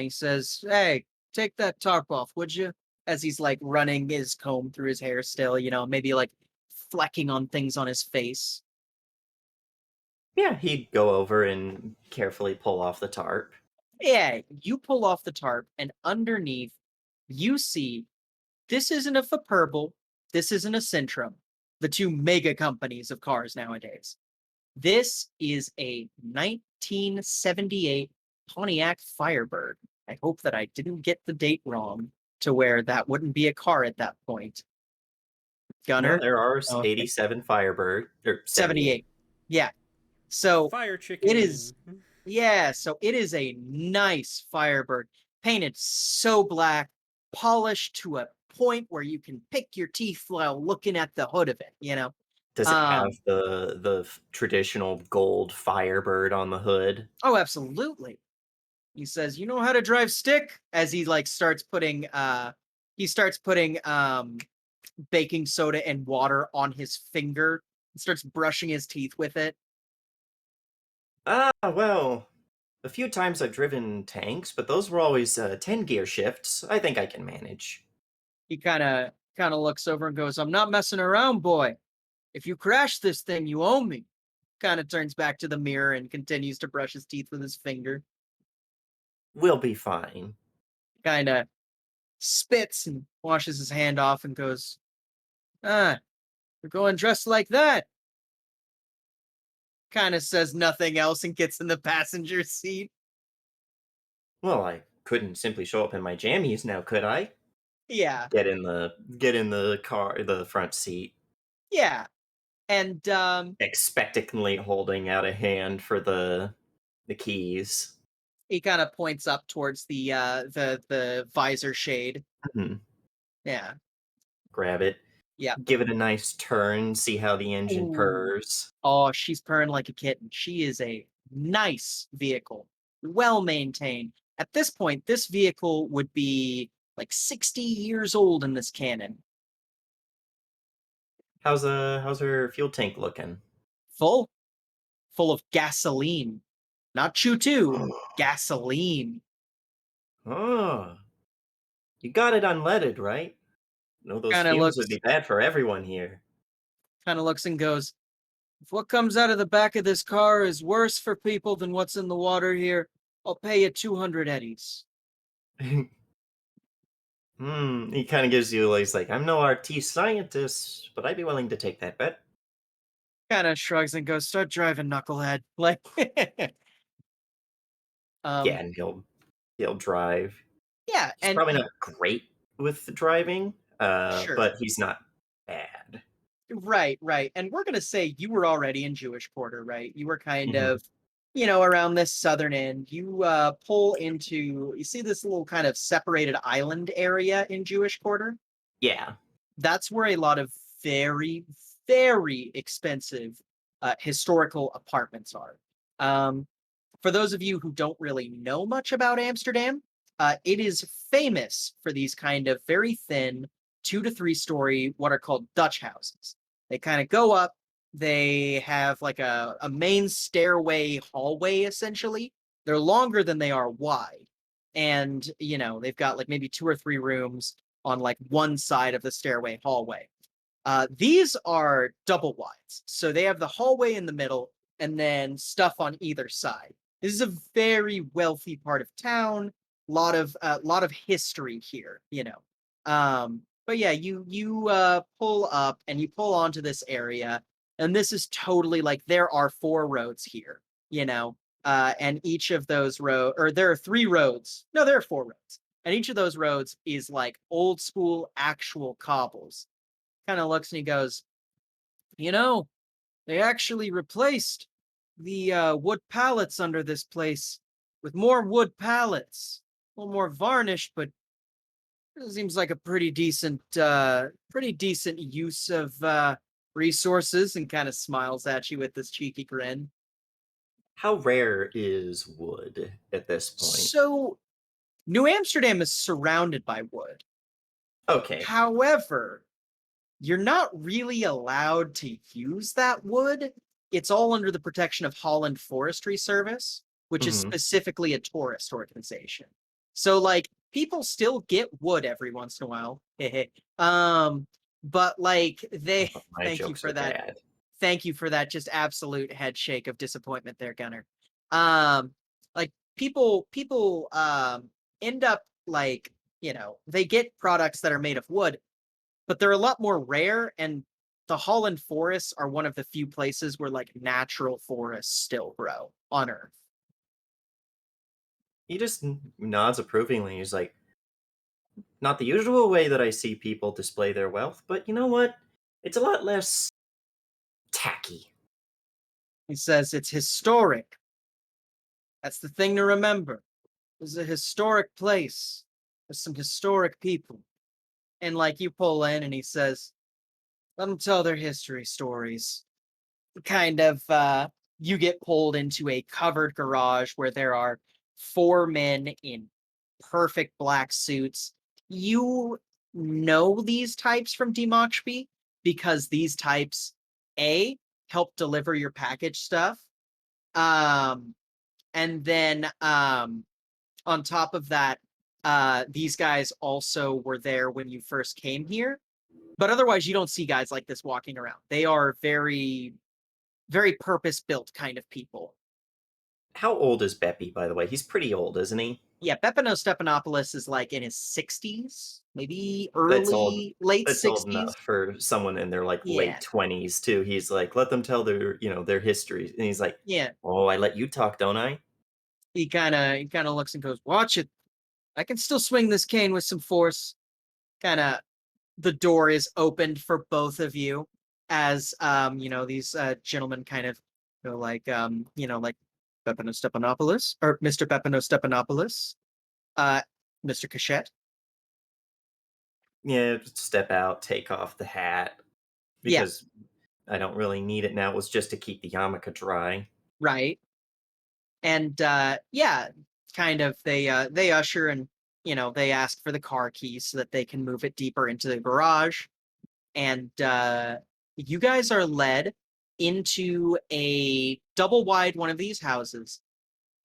He says, "Hey, take that tarp off, would you?" As he's like running his comb through his hair still, maybe like flecking on things on his face. Yeah, he'd go over and carefully pull off the tarp. Yeah, you pull off the tarp, and underneath, you see this isn't a Superbl, this isn't a Centrum, the two mega companies of cars nowadays. This is a 1978 Pontiac Firebird. I hope that I didn't get the date wrong to where that wouldn't be a car at that point. No, Gunner? there are Oh, okay. 87 Firebird, or 78. 78. Yeah. So Fire it is, chicken. yeah, so it is a nice Firebird, painted so black, polished to a point where you can pick your teeth while looking at the hood of it. Does it have Um, the traditional gold Firebird on the hood? oh, absolutely. He says, "You know how to drive stick?" As he like starts putting baking soda and water on his finger and starts brushing his teeth with it. Ah, well, a few times I've driven tanks, but those were always 10 gear shifts. I think I can manage. He kind of looks over and goes, "I'm not messing around, boy. If you crash this thing, you owe me." Kind of turns back to the mirror and continues to brush his teeth with his finger. We'll be fine. Kind of spits and washes his hand off and goes, "Ah, you're going dressed like that." Kind of says nothing else and gets in the passenger seat. Well, I couldn't simply show up in my jammies now, could I? Yeah, Get in the car, the front seat, yeah. And expectantly holding out a hand for the keys. he kind of points up towards the visor shade. Mhm. Yeah, Grab it, yeah. give it a nice turn, see how the engine Ooh. purrs. Oh, she's purring like a kitten. She is a nice vehicle, well maintained. At this point, this vehicle would be like 60 years old in this canon. How's her fuel tank looking? Full, full of gasoline. Not chew too, gasoline. Oh, you got it unleaded, right? No, those Kind of fumes would looks, be bad for everyone here. kind of looks and goes, "If what comes out of the back of this car is worse for people than what's in the water here, I'll pay you 200 eddies." He kind of gives you, he's like, I'm no RT scientist, but I'd be willing to take that bet. Kind of shrugs and goes, "Start driving, knucklehead." Like, Yeah, um, and he'll drive. yeah, He's and probably not great with driving, sure. but he's not bad. Right, right. And we're going to say you were already in Jewish Quarter, right? You were kind Mhm. of, around this southern end. You pull into, you see this little kind of separated island area in Jewish Quarter? Yeah. That's where a lot of very, very expensive historical apartments are. Um, for those of you who don't really know much about Amsterdam, it is famous for these kind of very thin 2 to 3 story, what are called Dutch houses. They kind of go up, they have like a main stairway hallway essentially. They're longer than they are wide. And, they've got like maybe 2 or 3 rooms on like one side of the stairway hallway. These are double wides. So they have the hallway in the middle and then stuff on either side. This is a very wealthy part of town. Lot of history here. But yeah, you pull up and you pull onto this area, and this is totally like there are 4 roads here. And each of those or there are 3 roads. No, there are 4 roads, and each of those roads is like old school actual cobbles. Kind of looks and he goes, they actually replaced the wood pallets under this place with more wood pallets. A little more varnish, but it seems like a pretty decent use of resources and kind of smiles at you with this cheeky grin. How rare is wood at this point? So, New Amsterdam is surrounded by wood. Okay. However, you're not really allowed to use that wood. It's all under the protection of Holland Forestry Service, which is Mhm. specifically a tourist organization. So, like, people still get wood every once in a while. But like they My thank you jokes for are that. bad. Thank you for that just absolute head shake of disappointment there, Gunner. Like people end up like, they get products that are made of wood, but they're a lot more rare, and the Holland forests are one of the few places where like natural forests still grow on Earth. He just nods approvingly. He's like, not the usual way that I see people display their wealth, but you know what? It's a lot less tacky. He says it's historic. That's the thing to remember. This is a historic place. There's some historic people. And like you pull in and he says, let them tell their history stories. Kind of you get pulled into a covered garage where there are four men in perfect black suits. You know these types from Demoxby because these types A help deliver your package stuff. And then on top of that, these guys also were there when you first came here. But otherwise, you don't see guys like this walking around. They are very, very purpose-built kind of people. How old is Beppy, by the way? He's pretty old, isn't he? Yeah, Bepano Stephanopoulos is like in his 60s, maybe That's old. late That's old 60s. enough for someone in their like Yeah, late 20s too. He's like, let them tell their, their history. And he's like, yeah. oh, I let you talk, don't I? He kind of looks and goes, "Watch it. I can still swing this cane with some force." Kind of the door is opened for both of you as these gentlemen kind of go like like Bepano Stephanopoulos or Mr. Bepano Stephanopoulos, uh Mr. Cachette, Yeah, just step out, take off the hat yeah, because I don't really need it now. It was just to keep the yarmulke dry. right. And yeah, kind of they usher and they ask for the car keys so that they can move it deeper into the garage. And you guys are led into a double wide one of these houses,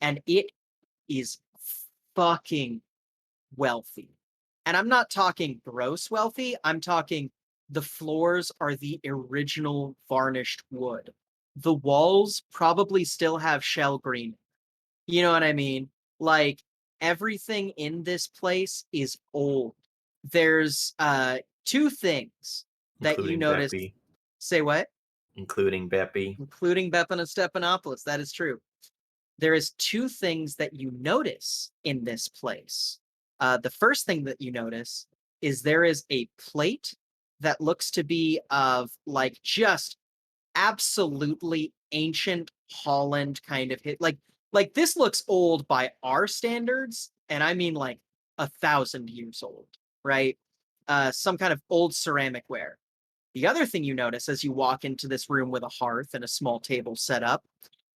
and it is fucking wealthy. And I'm not talking gross wealthy, I'm talking the floors are the original varnished wood. The walls probably still have shell green. You know what I mean? Like, everything in this place is old. There's two things that you Including notice. Beppy. Say what? Including Beppy. Including Beppan of Stephanopoulos. That is true. There is two things that you notice in this place. The first thing that you notice is there is a plate that looks to be of like just absolutely ancient Holland kind of hit. Like this looks old by our standards, and I mean like 1,000 years old, right? Some kind of old ceramic ware. The other thing you notice as you walk into this room with a hearth and a small table set up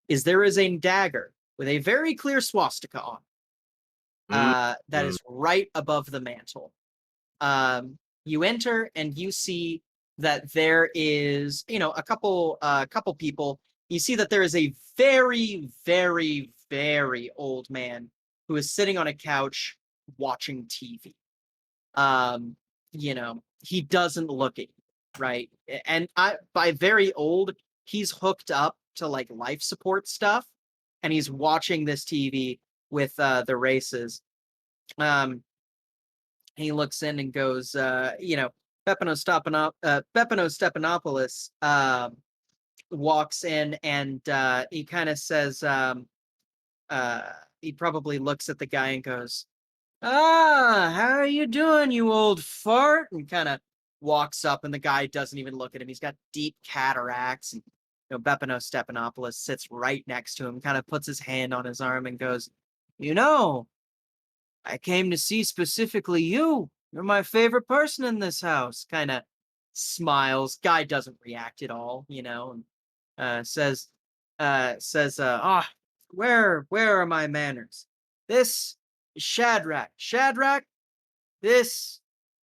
is there is a dagger with a very clear swastika on that Mm. is right above the mantle. You enter and you see that there is, a couple people. You see that there is a very, very, very old man who is sitting on a couch watching TV. He doesn't look at you, right? And by very old, he's hooked up to like life support stuff, and he's watching this TV with the races. Um, he looks in and goes, Bepano Stephanopoulos walks in and he kind of says, uh, he probably looks at the guy and goes, "Ah, how are you doing, you old fart?" And kind of walks up, and the guy doesn't even look at him. He's got deep cataracts, and Bepano Stephanopoulos sits right next to him, kind of puts his hand on his arm and goes, I came to see specifically you. You're my favorite person in this house. Kind of smiles. Guy doesn't react at all, and says, where are my manners? This is Shadrach. Shadrach, this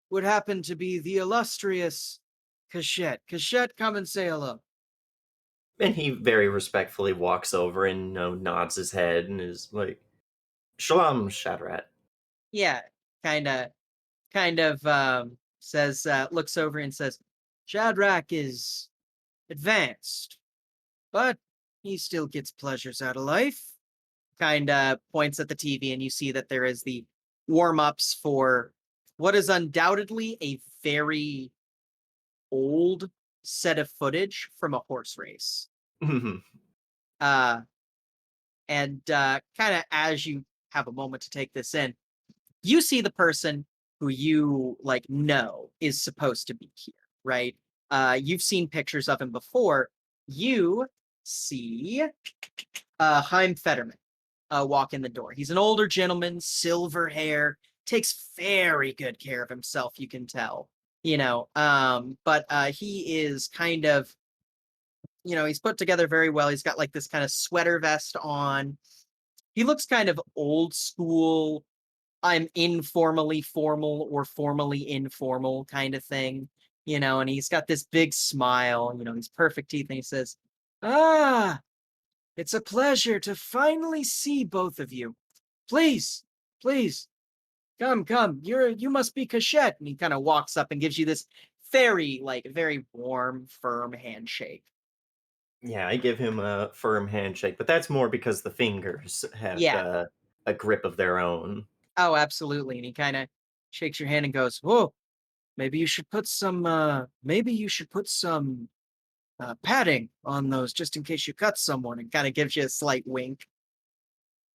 would happen to be the illustrious Cachette. Cachette, come and say hello. And he very respectfully walks over and nods his head and is like, "Shalom, Shadrat." Yeah, kind of, says, looks over and says, Shadrach is advanced, but he still gets pleasures out of life. Kind of points at the TV, and you see that there is the warm-ups for what is undoubtedly a very old set of footage from a horse race. Uh, and kind of as you have a moment to take this in, you see the person who you know is supposed to be here, right? You've seen pictures of him before. You see Chaim Fetterman walk in the door. He's an older gentleman, silver hair, takes very good care of himself, you can tell. But he is kind of, he's put together very well. He's got like this kind of sweater vest on. He looks kind of old school. I'm informally formal or formally informal kind of thing, and he's got this big smile, these perfect teeth, and he says, "Ah, it's a pleasure to finally see both of you. Please, please, come. You must be Cachette." And he kind of walks up and gives you this very, very warm, firm handshake. Yeah, I give him a firm handshake, but that's more because the fingers have Yeah. a grip of their own. Oh, absolutely. And he kind of shakes your hand and goes, "Whoa, maybe you should put some padding on those just in case you cut someone," and kind of gives you a slight wink.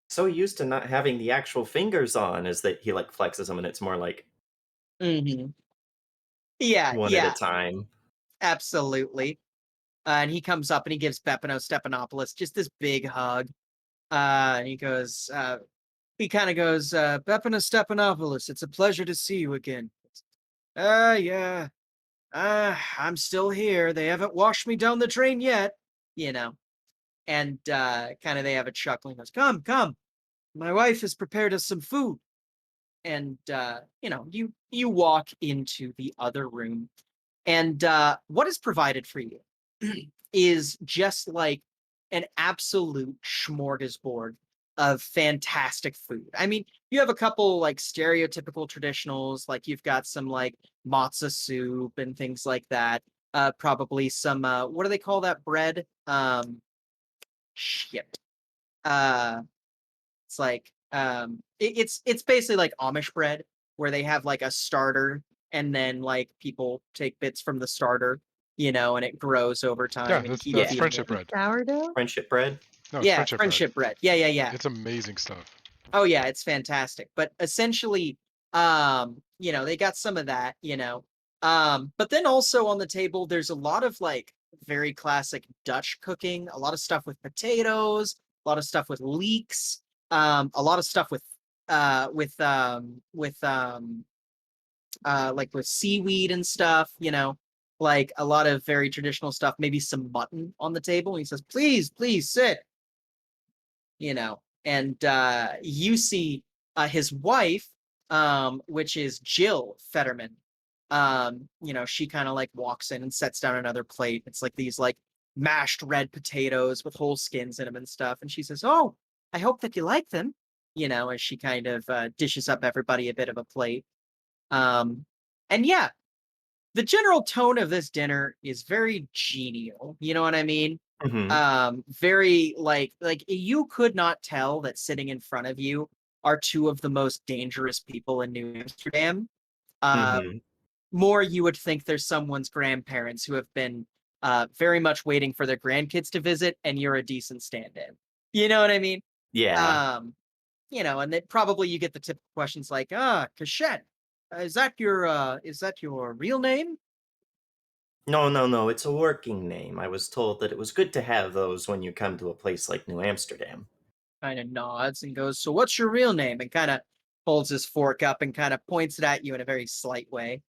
So used to not having the actual fingers on is that he like flexes them and it's more like Mm-hmm. Yeah, one at a yeah, time. absolutely. And he comes up and he gives Bepano Stephanopoulos just this big hug. And he kind of goes, "Bepano Stephanopoulos, it's a pleasure to see you again." Yeah. I'm still here. They haven't washed me down the drain yet, you know. And kind of they have a chuckling. Goes, come. My wife has prepared us some food. And you walk into the other room, and what is provided for you is just like an absolute smorgasbord of fantastic food. I mean, you have a couple like stereotypical traditionals, like you've got some like matzo soup and things like that. Probably some what do they call that bread? Shit. Uh it's like it's basically like Amish bread where they have like a starter and then like people take bits from the starter, and it grows over Yeah, time and that's keep that's Yeah. feeding friendship it. bread. Sourdough? Friendship bread. No, it's Yeah, friendship bread. friendship bread. Yeah. It's amazing stuff. Oh yeah, it's fantastic. But essentially, they got some of that, but then also on the table, there's a lot of like very classic Dutch cooking, a lot of stuff with potatoes, a lot of stuff with leeks, a lot of stuff with seaweed and stuff, like a lot of very traditional stuff, maybe some mutton on the table. And he says, please sit, and you see his wife, which is Jill Fetterman. She kind of like walks in and sets down another plate. It's like these like mashed red potatoes with whole skins in them and stuff. And she says, "Oh, I hope that you like them," as she kind of dishes up everybody a bit of a plate. Um, and yeah, the general tone of this dinner is very genial. You know what I mean? Hmm. Very like you could not tell that sitting in front of you are two of the most dangerous people in New Amsterdam. Uh, Hmm. More you would think there's someone's grandparents who have been very much waiting for their grandkids to visit, and you're a decent stand-in. You know what I mean? Yeah. And then probably you get the typical questions like, Cachette, is that your real name? No. It's a working name. I was told that it was good to have those when you come to a place like New Amsterdam. Kind of nods and goes, "So what's your real name?" And kind of holds his fork up and kind of points it at you in a very slight way.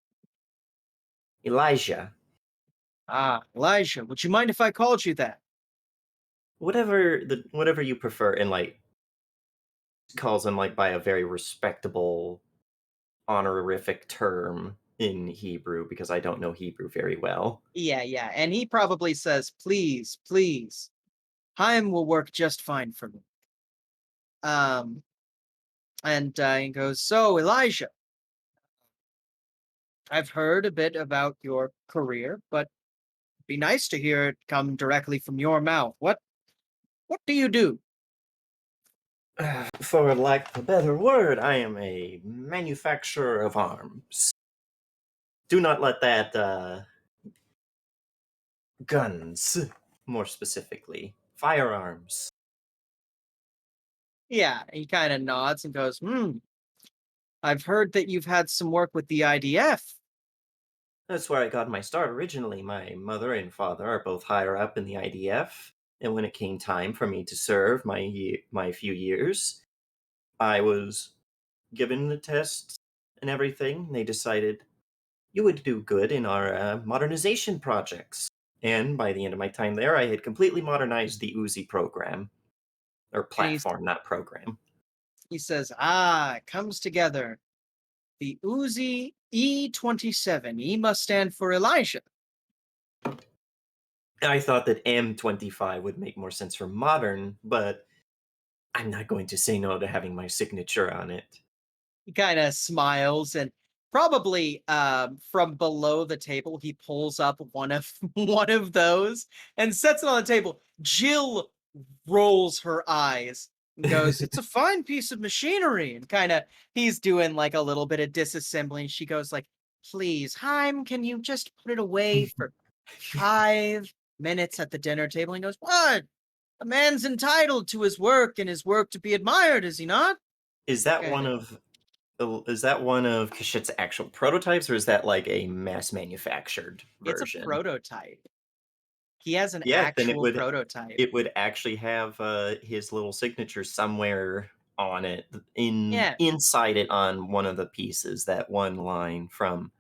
Elijah. Ah, Elijah, would you mind if I called you that? Whatever you prefer, and like calls him like by a very respectable honorific term in Hebrew because I don't know Hebrew very well. Yeah. And he probably says, please, please. Haim will work just fine for me. And he goes, so, Elijah, I've heard a bit about your career, but it'd be nice to hear it come directly from your mouth. What do you do? For lack of a better word, I am a manufacturer of arms. Do not let that, guns, more specifically. Firearms. Yeah, he kind of nods and goes, I've heard that you've had some work with the IDF. That's where I got my start originally. My mother and father are both higher up in the IDF, and when it came time for me to serve my few years, I was given the tests and everything. They decided you would do good in our modernization projects. And by the end of my time there, I had completely modernized the Uzi program. Or And platform, not program. he says, it comes together. The Uzi E27. E must stand for Elijah. I thought that M25 would make more sense for modern, but I'm not going to say no to having my signature on it. He kind of smiles and probably from below the table he pulls up one of one of those and sets it on the table. Jill rolls her eyes and goes, it's a fine piece of machinery, and kind of he's doing like a little bit of disassembling. She goes like, please, Haim, can you just put it away for 5 minutes at the dinner table? And he goes, what? A man's entitled to his work and his work to be admired, is he not? Is that Kinda. one of Kashit's actual prototypes, or is that like a mass manufactured It's a version? prototype. He has an Yeah, then actual prototype. it would actually have his little signature somewhere on it, Yeah, inside it on one of the pieces. That one line from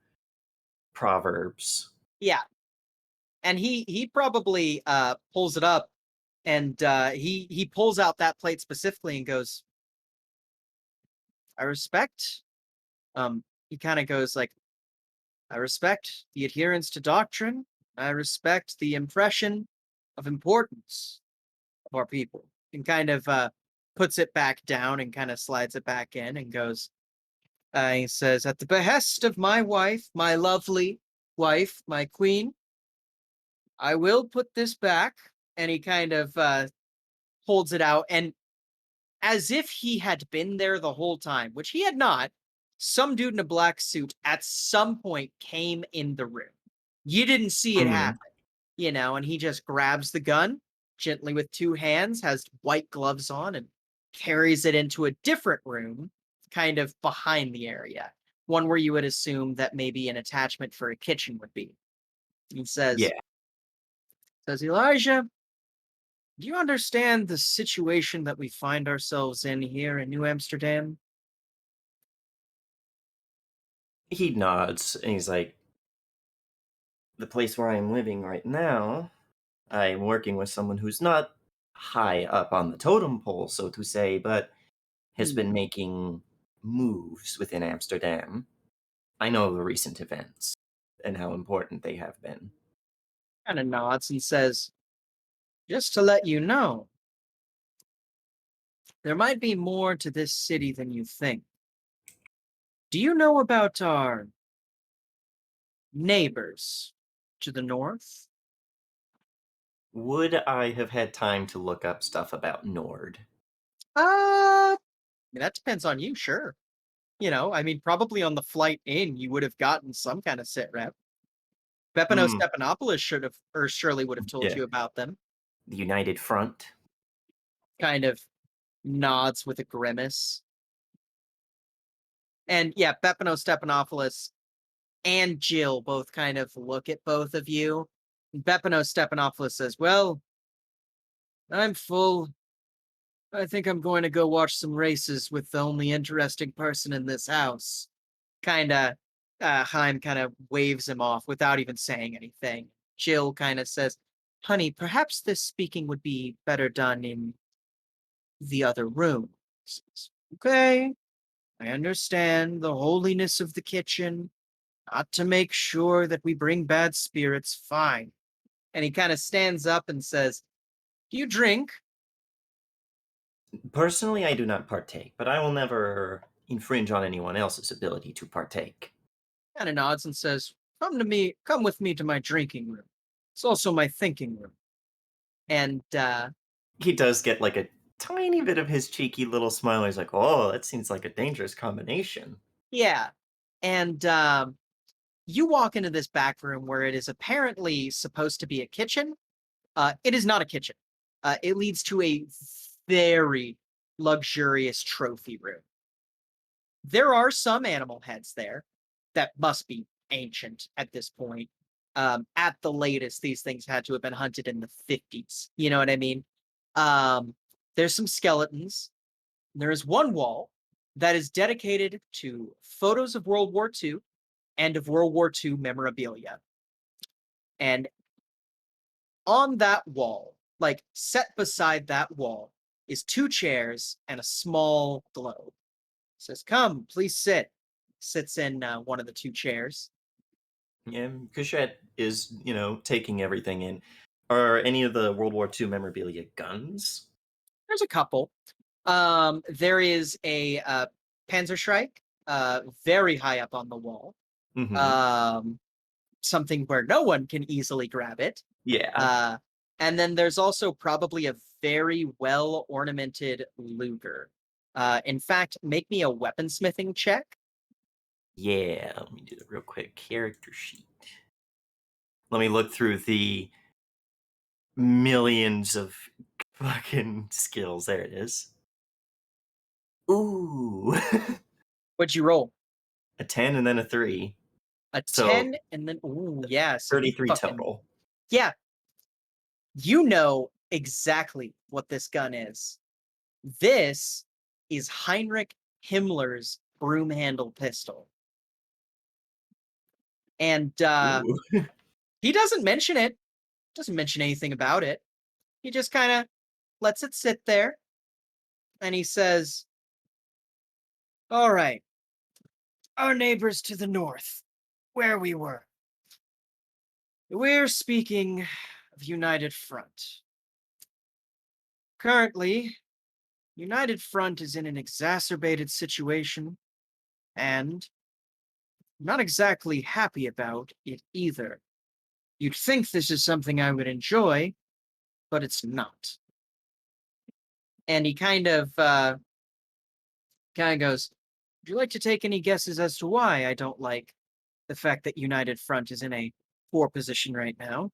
Proverbs. yeah. And he probably pulls it up and he pulls out that plate specifically and goes, I respect. He kind of goes like, I respect the adherence to doctrine. I respect the impression of importance of our people. And kind of puts it back down and kind of slides it back in and goes, he says, at the behest of my wife, my lovely wife, my queen, I will put this back. And he kind of holds it out. And as if he had been there the whole time, which he had not, some dude in a black suit at some point came in the room. You didn't see it Mhm. happen, and he just grabs the gun gently with 2 hands, has white gloves on, and carries it into a different room, kind of behind the area. One where you would assume that maybe an attachment for a kitchen would be. He Yeah. says, Elijah, do you understand the situation that we find ourselves in here in New Amsterdam? He nods and he's like, the place where I'm living right now, I'm working with someone who's not high up on the totem pole, so to say, but has Hmm. been making moves within Amsterdam. I know the recent events and how important they have been. Kind of nods and says, just to let you know, there might be more to this city than you think. Do you know about our neighbors to the north? Would I have had time to look up stuff about Nord? I mean, that depends on you, sure. I mean, probably on the flight in, you would have gotten some kind of sit rep. Bepano Hmm, Stephanopoulos should have, or surely would have told yeah. you about them. The United Front? Kind of nods with a grimace. And yeah, Bepano Stephanopoulos and Jill both kind of look at both of you. Bepano Stephanopoulos says, well, I'm full. I think I'm going to go watch some races with the only interesting person in this house. Kinda, Chaim kind of waves him off without even saying anything. Jill kind of says, "Honey, perhaps this speaking would be better done in the other room." Says, "Okay, I understand the holiness of the kitchen. Not to make sure that we bring bad spirits, fine." And he kind of stands up and says, "Do you drink?" Personally, I do not partake, but I will never infringe on anyone else's ability to partake. Kind of nods and says, come with me to my drinking room. It's also my thinking room." And He does get like a tiny bit of his cheeky little smile. He's like, "Oh, that seems like a dangerous combination." yeah. And you walk into this back room where it is apparently supposed to be a kitchen. It is not a kitchen. It leads to a very luxurious trophy room. There are some animal heads there that must be ancient at this point. At the latest, these things had to have been hunted in the 50s. You know what I mean? There's some skeletons. There is one wall that is dedicated to photos of World War II and of World War II memorabilia. And on that wall, like set beside that wall, is two chairs and a small globe. Says, "Come, please sit." Sits in one of the two chairs. Yeah, Kushette is, taking everything in. Are any of the World War II memorabilia guns? There's a couple. There is a Panzerschreck, very high up on the wall. Mm-hmm. Something where no one can easily grab it. Yeah. And then there's also probably a very well ornamented Luger. In fact, make me a weaponsmithing check. Yeah, let me do the real quick character sheet. Let me look through the millions of fucking skills. There it is. Ooh. What'd you roll? A 10 and then a 3. A So 10 and then yeah, so you 33 fucking total. yeah. You know exactly what this gun is. This is Heinrich Himmler's broom handle pistol. And Ooh. he doesn't mention it, doesn't mention anything about it. He just kind of lets it sit there. And he says, "All right, our neighbors to the north, where we were. We're speaking of United Front. Currently, United Front is in an exacerbated situation, and I'm not exactly happy about it either. You'd think this is something I would enjoy, but it's not." And he kind of goes, "Would you like to take any guesses as to why I don't like the fact that United Front is in a poor position right now?"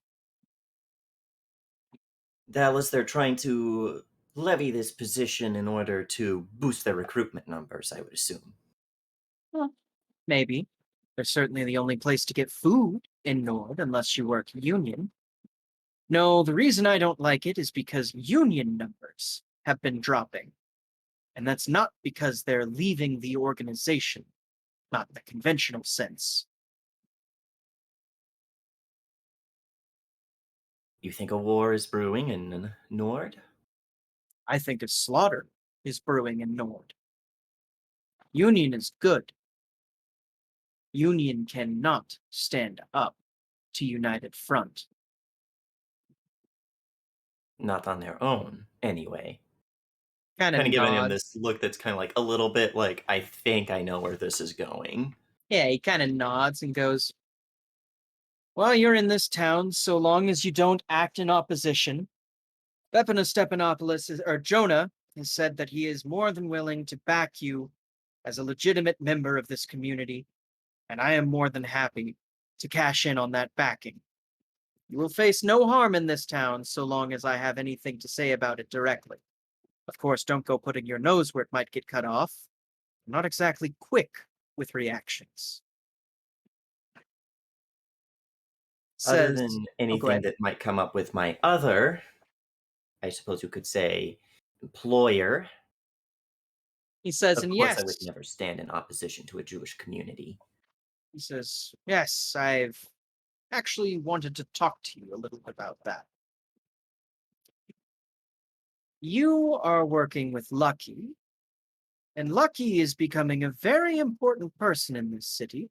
Dallas, they're trying to levy this position in order to boost their recruitment numbers, I would assume. Well, maybe. They're certainly the only place to get food in Nord unless you work union. No, the reason I don't like it is because union numbers have been dropping. And that's not because they're leaving the organization, not in the conventional sense. You think a war is brewing in Nord? I think a slaughter is brewing in Nord. Union is good. Union cannot stand up to United Front. Not on their own, anyway. Kind of Kind of giving him this nods. look that's kind of like a little bit like, I think I know where this is going. Yeah, he kind of nods and goes, "Well, you're in this town so long as you don't act in opposition. Bepina Stephanopoulos, or Jonah, has said that he is more than willing to back you as a legitimate member of this community, and I am more than happy to cash in on that backing. You will face no harm in this town so long as I have anything to say about it directly. Of course, don't go putting your nose where it might get cut off. I'm not exactly quick with reactions." Other Says, than "Oh, go anything ahead." that might come up with my other, I suppose you could say, employer, He says, of "And course I would yes, never stand in opposition to a Jewish community. He says, yes, I've actually wanted to talk to you a little bit about that. You are working with Lucky, and Lucky is becoming a very important person in this city.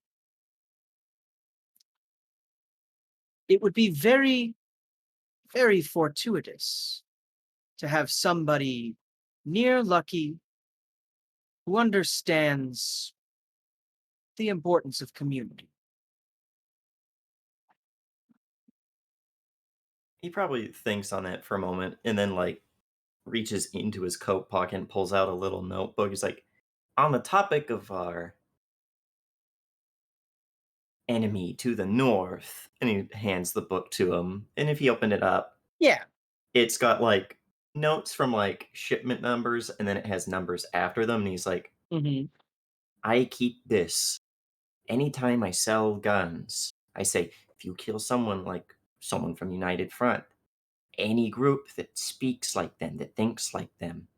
It would be very, very fortuitous to have somebody near Lucky who understands the importance of community. He probably thinks on it for a moment and then, like, reaches into his coat pocket and pulls out a little notebook. He's like, on the topic of our enemy to the north, and he hands the book to him. And if he opened it up, Yeah. it's got like notes from like shipment numbers, and then it has numbers after them. And he's like, Mm-hmm. I keep this. Anytime I sell guns, I say, if you kill someone like someone from United Front, any group that speaks like them, that thinks like them,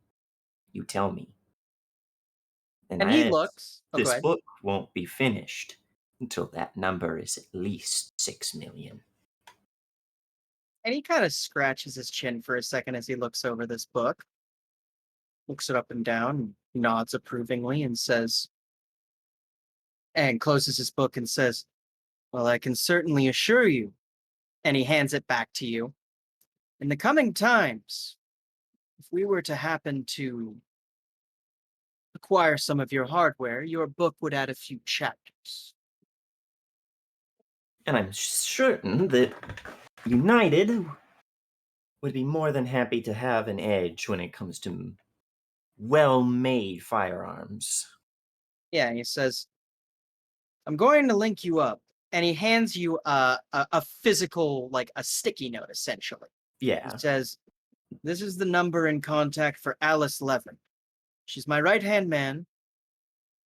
you tell me. And And he looks. this Okay. book won't be finished until that number is at least 6 million. And he kind of scratches his chin for a second as he looks over this book, looks it up and down, nods approvingly, and says, and closes his book and says, well, I can certainly assure you. And he hands it back to you. In the coming times, if we were to happen to acquire some of your hardware, your book would add a few chapters. And I'm certain that United would be more than happy to have an edge when it comes to well-made firearms. Yeah, and he says, I'm going to link you up. And he hands you a physical, like a sticky note, essentially. Yeah. He says, this is the number in contact for Alice Levin. She's my right-hand man.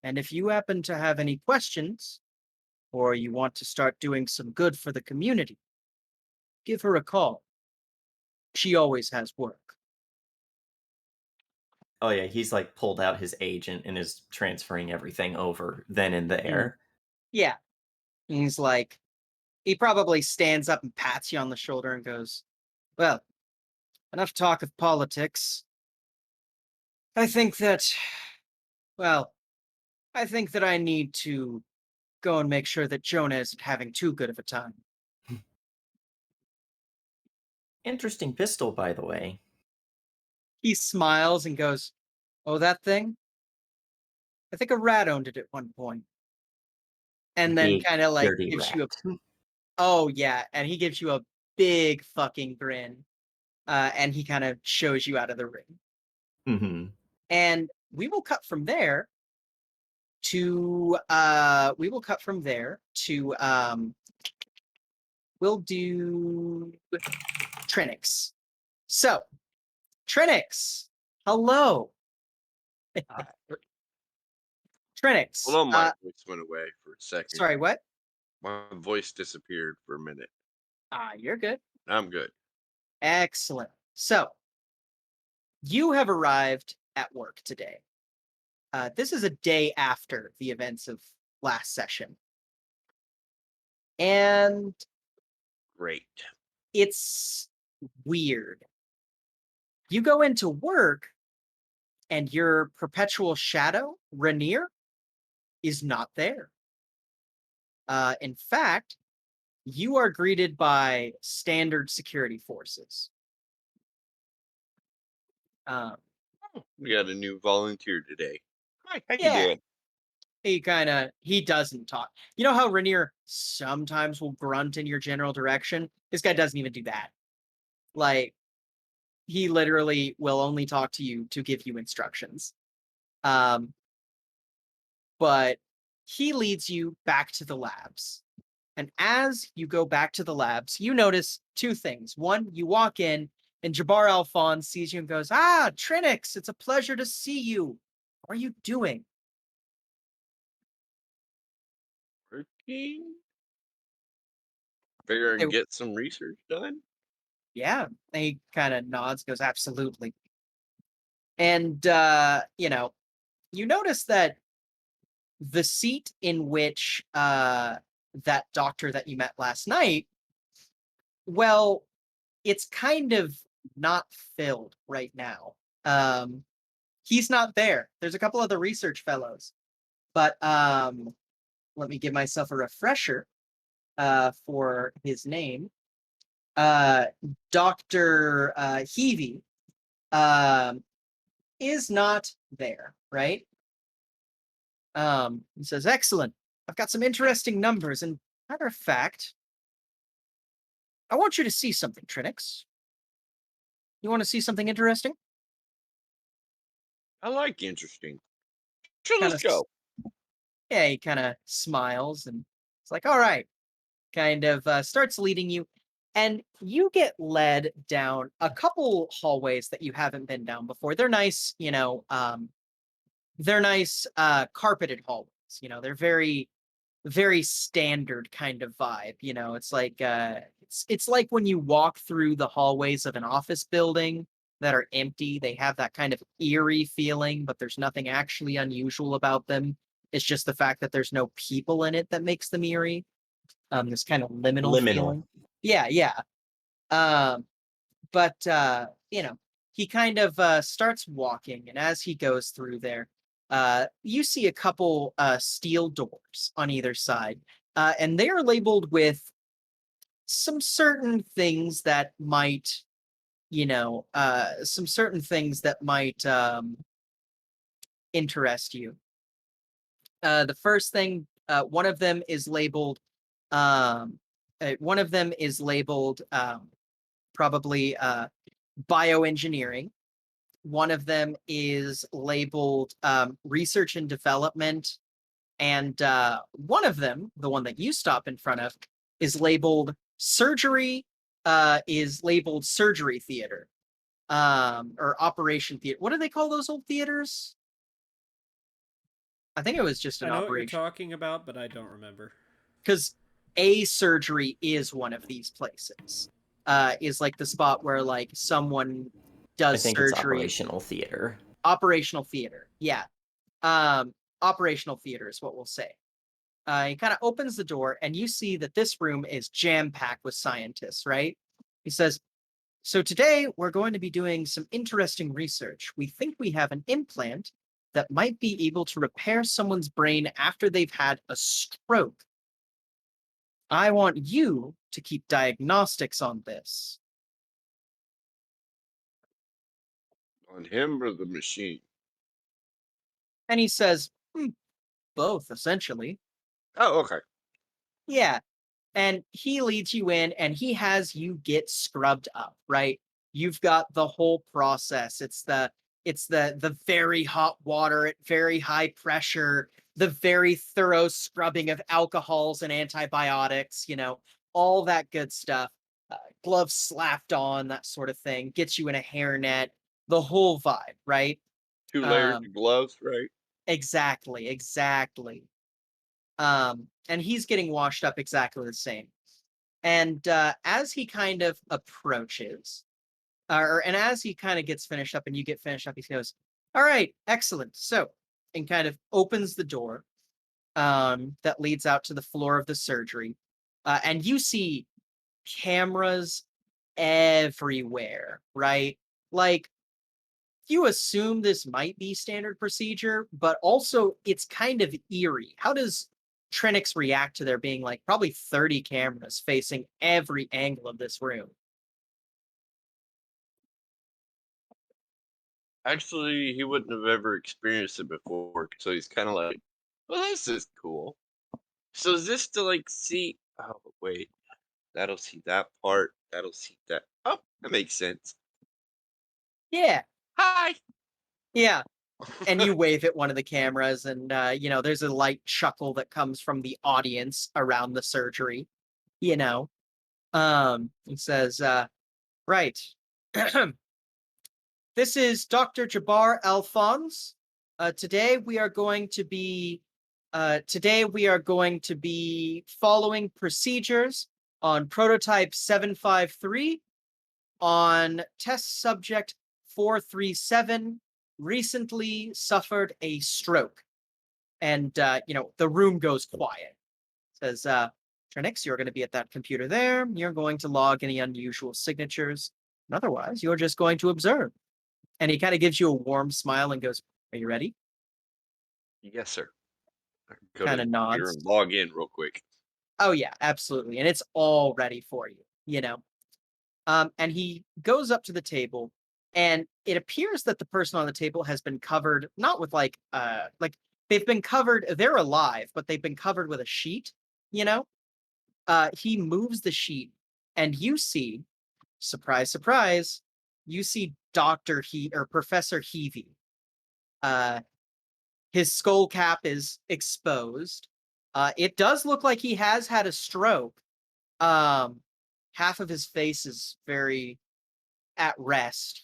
And if you happen to have any questions, or you want to start doing some good for the community, give her a call. She always has work. Oh yeah, he's like pulled out his agent and is transferring everything over then and there. Yeah. And he's like, he probably stands up and pats you on the shoulder and goes, well, enough talk of politics. I think that, well, I think that I need to go and make sure that Jonah isn't having too good of a time. Interesting pistol, by the way. He smiles and goes, oh, that thing? I think a rat owned it at one point. And then Big kind of like dirty gives rat. you a, oh yeah, and he gives you a big fucking grin. And he kind of shows you out of the ring. Mm-hmm. And we will cut from there to we'll do Trinix. So Trinix, hello. Hi. Trinix. Hold on, my voice went away for a second. Sorry, what? My voice disappeared for a minute. You're good. I'm good. Excellent. So you have arrived at work today. This is a day after the events of last session. And Great. it's weird. You go into work and your perpetual shadow, Rainier, is not there. In fact, you are greeted by standard security forces. We got a new volunteer today. Hi, how you Yeah, doing? he doesn't talk. You know how Rainier sometimes will grunt in your general direction? This guy doesn't even do that. Like, he literally will only talk to you to give you instructions. But he leads you back to the labs. And as you go back to the labs, you notice two things. One, you walk in, and Jabbar Alphonse sees you and goes, Trinix, it's a pleasure to see you. What are you doing? Working? Figure Hey, and get some research done? yeah. And he kind of nods, goes, absolutely. And, you notice that the seat in which that doctor that you met last night, well, it's kind of not filled right now. He's not there. There's a couple other research fellows, but let me give myself a refresher for his name. Dr. Heavey is not there, right? He says, excellent. I've got some interesting numbers, and matter of fact, I want you to see something, Trinix. You want to see something interesting? I like interesting. Sure, Kind let's of, go. yeah, he kind of smiles, and it's like, all right, kind of starts leading you, and you get led down a couple hallways that you haven't been down before. They're nice, they're nice carpeted hallways. They're very, very standard kind of vibe. It's like it's like when you walk through the hallways of an office building that are empty. They have that kind of eerie feeling, but there's nothing actually unusual about them. It's just the fact that there's no people in it that makes them eerie. This kind of liminal feeling. Yeah, yeah. But he kind of starts walking, and as he goes through there, you see a couple steel doors on either side, and they are labeled with some certain things that might, some certain things that might interest you. The first thing, one of them is labeled, um, probably bioengineering. One of them is labeled research and development. And one of them, the one that you stop in front of, is labeled surgery, surgery theater, or operation theater. What do they call those old theaters? I think it was just an I know what you're operation. talking about, but I don't remember. Because a surgery is one of these places. Is like the spot where like someone does I think surgery. it's operational theater. Operational theater, yeah. Operational theater is what we'll say. He kind of opens the door, and you see that this room is jam-packed with scientists, right? He says, so today we're going to be doing some interesting research. We think we have an implant that might be able to repair someone's brain after they've had a stroke. I want you to keep diagnostics on this. On him or the machine? And he says, both, essentially. Oh, okay. Yeah. And he leads you in, and he has you get scrubbed up, right? You've got the whole process. It's the very hot water at very high pressure, the very thorough scrubbing of alcohols and antibiotics, all that good stuff. Gloves slapped on, that sort of thing. Gets you in a hairnet, the whole vibe, right? 2 layers of gloves, right? Exactly. And he's getting washed up exactly the same. And as he kind of approaches, and as he kind of gets finished up and you get finished up, he goes, all right, excellent. So, and kind of opens the door that leads out to the floor of the surgery. And you see cameras everywhere, right? Like, you assume this might be standard procedure, but also it's kind of eerie. How does Trinix react to there being like probably 30 cameras facing every angle of this room? Actually, he wouldn't have ever experienced it before, so he's kind of like, well, this is cool. So is this to like see? Oh, wait. That'll see that part. That'll see that. Oh, that makes sense. Yeah, Hi. yeah. And you wave at one of the cameras, and there's a light chuckle that comes from the audience around the surgery. He says, right. This is Dr. Jabbar Alphonse. Today we are going to be following procedures on prototype 753 on test subject 437 recently suffered a stroke. and the room goes quiet. Says, Trinix, you're going to be at that computer there. You're going to log any unusual signatures. And otherwise, you're just going to observe. And he kind of gives you a warm smile and goes, are you ready? Yes, sir. I can go to Kind the of computer nods. and log in real quick. Oh, yeah, absolutely. And it's all ready for you. And he goes up to the table, and it appears that the person on the table has been covered, not with like they've been covered, they're alive, but they've been covered with a sheet, you know? He moves the sheet, and you see, surprise, surprise, you see Professor Heavey. His skull cap is exposed. It does look like he has had a stroke. Half of his face is very at rest,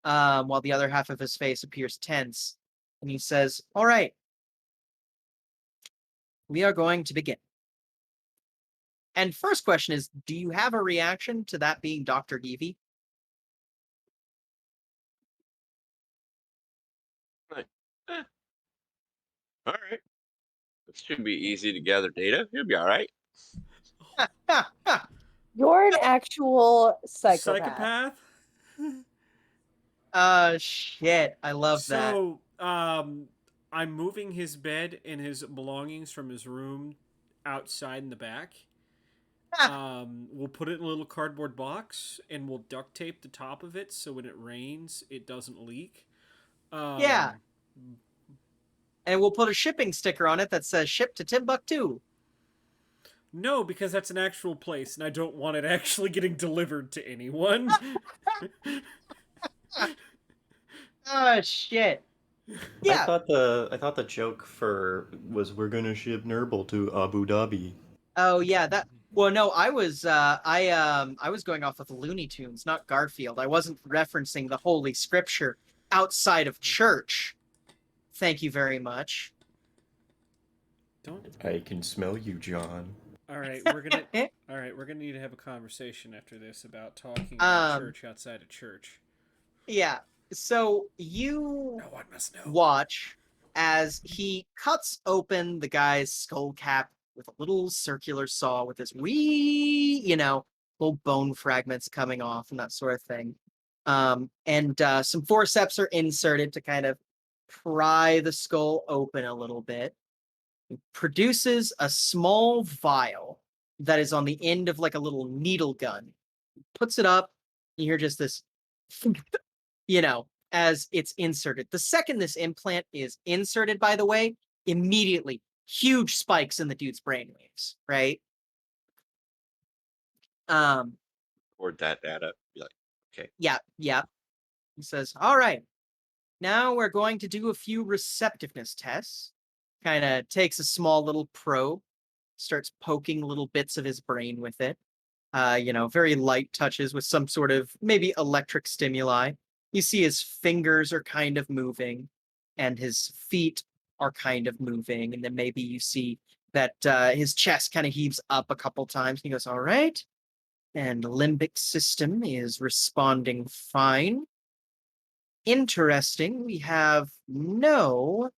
while the other half of his face appears tense. And he says, all right, we are going to begin. And first question is, do you have a reaction to that being Dr. Heavey? Like, all right. This should be easy to gather data. You'll be all right. Ha, ha. You're an actual psychopath. Shit. I love that. So, I'm moving his bed and his belongings from his room outside in the back. We'll put it in a little cardboard box and we'll duct tape the top of it so when it rains, it doesn't leak. Yeah. And we'll put a shipping sticker on it that says ship to Timbuktu. No, because that's an actual place and I don't want it actually getting delivered to anyone. Oh, shit. Yeah. I thought the joke was we're gonna ship Nurble to Abu Dhabi. Oh, yeah. Well, no, I was going off of the Looney Tunes, not Garfield. I wasn't referencing the Holy Scripture outside of church. Thank you very much. Don't. I can smell you, John. All right, we're gonna need to have a conversation after this about talking about church outside of church. Yeah. So you No one must know. watch as he cuts open the guy's skull cap with a little circular saw with this wee, little bone fragments coming off and that sort of thing. And some forceps are inserted to kind of pry the skull open a little bit. It produces a small vial that is on the end of like a little needle gun. Puts it up, you hear just this, as it's inserted. The second this implant is inserted, by the way, immediately huge spikes in the dude's brainwaves, right? Record that data. Be like, okay. Yeah. He says, all right, now we're going to do a few receptiveness tests. Kind of takes a small little probe, starts poking little bits of his brain with it. Very light touches with some sort of maybe electric stimuli. You see his fingers are kind of moving and his feet are kind of moving. And then maybe you see that his chest kind of heaves up a couple times. He goes, all right. And the limbic system is responding fine. Interesting. We have no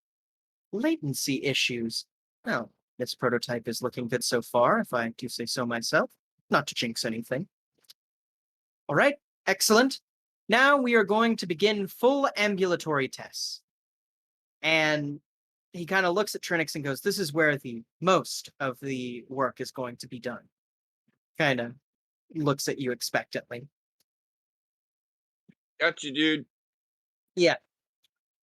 latency issues. Well, this prototype is looking good so far, if I do say so myself. Not to jinx anything. All right, excellent. Now we are going to begin full ambulatory tests. And he kind of looks at Trinix and goes, this is where the most of the work is going to be done. Kind of looks at you expectantly. Got you, dude. Yeah.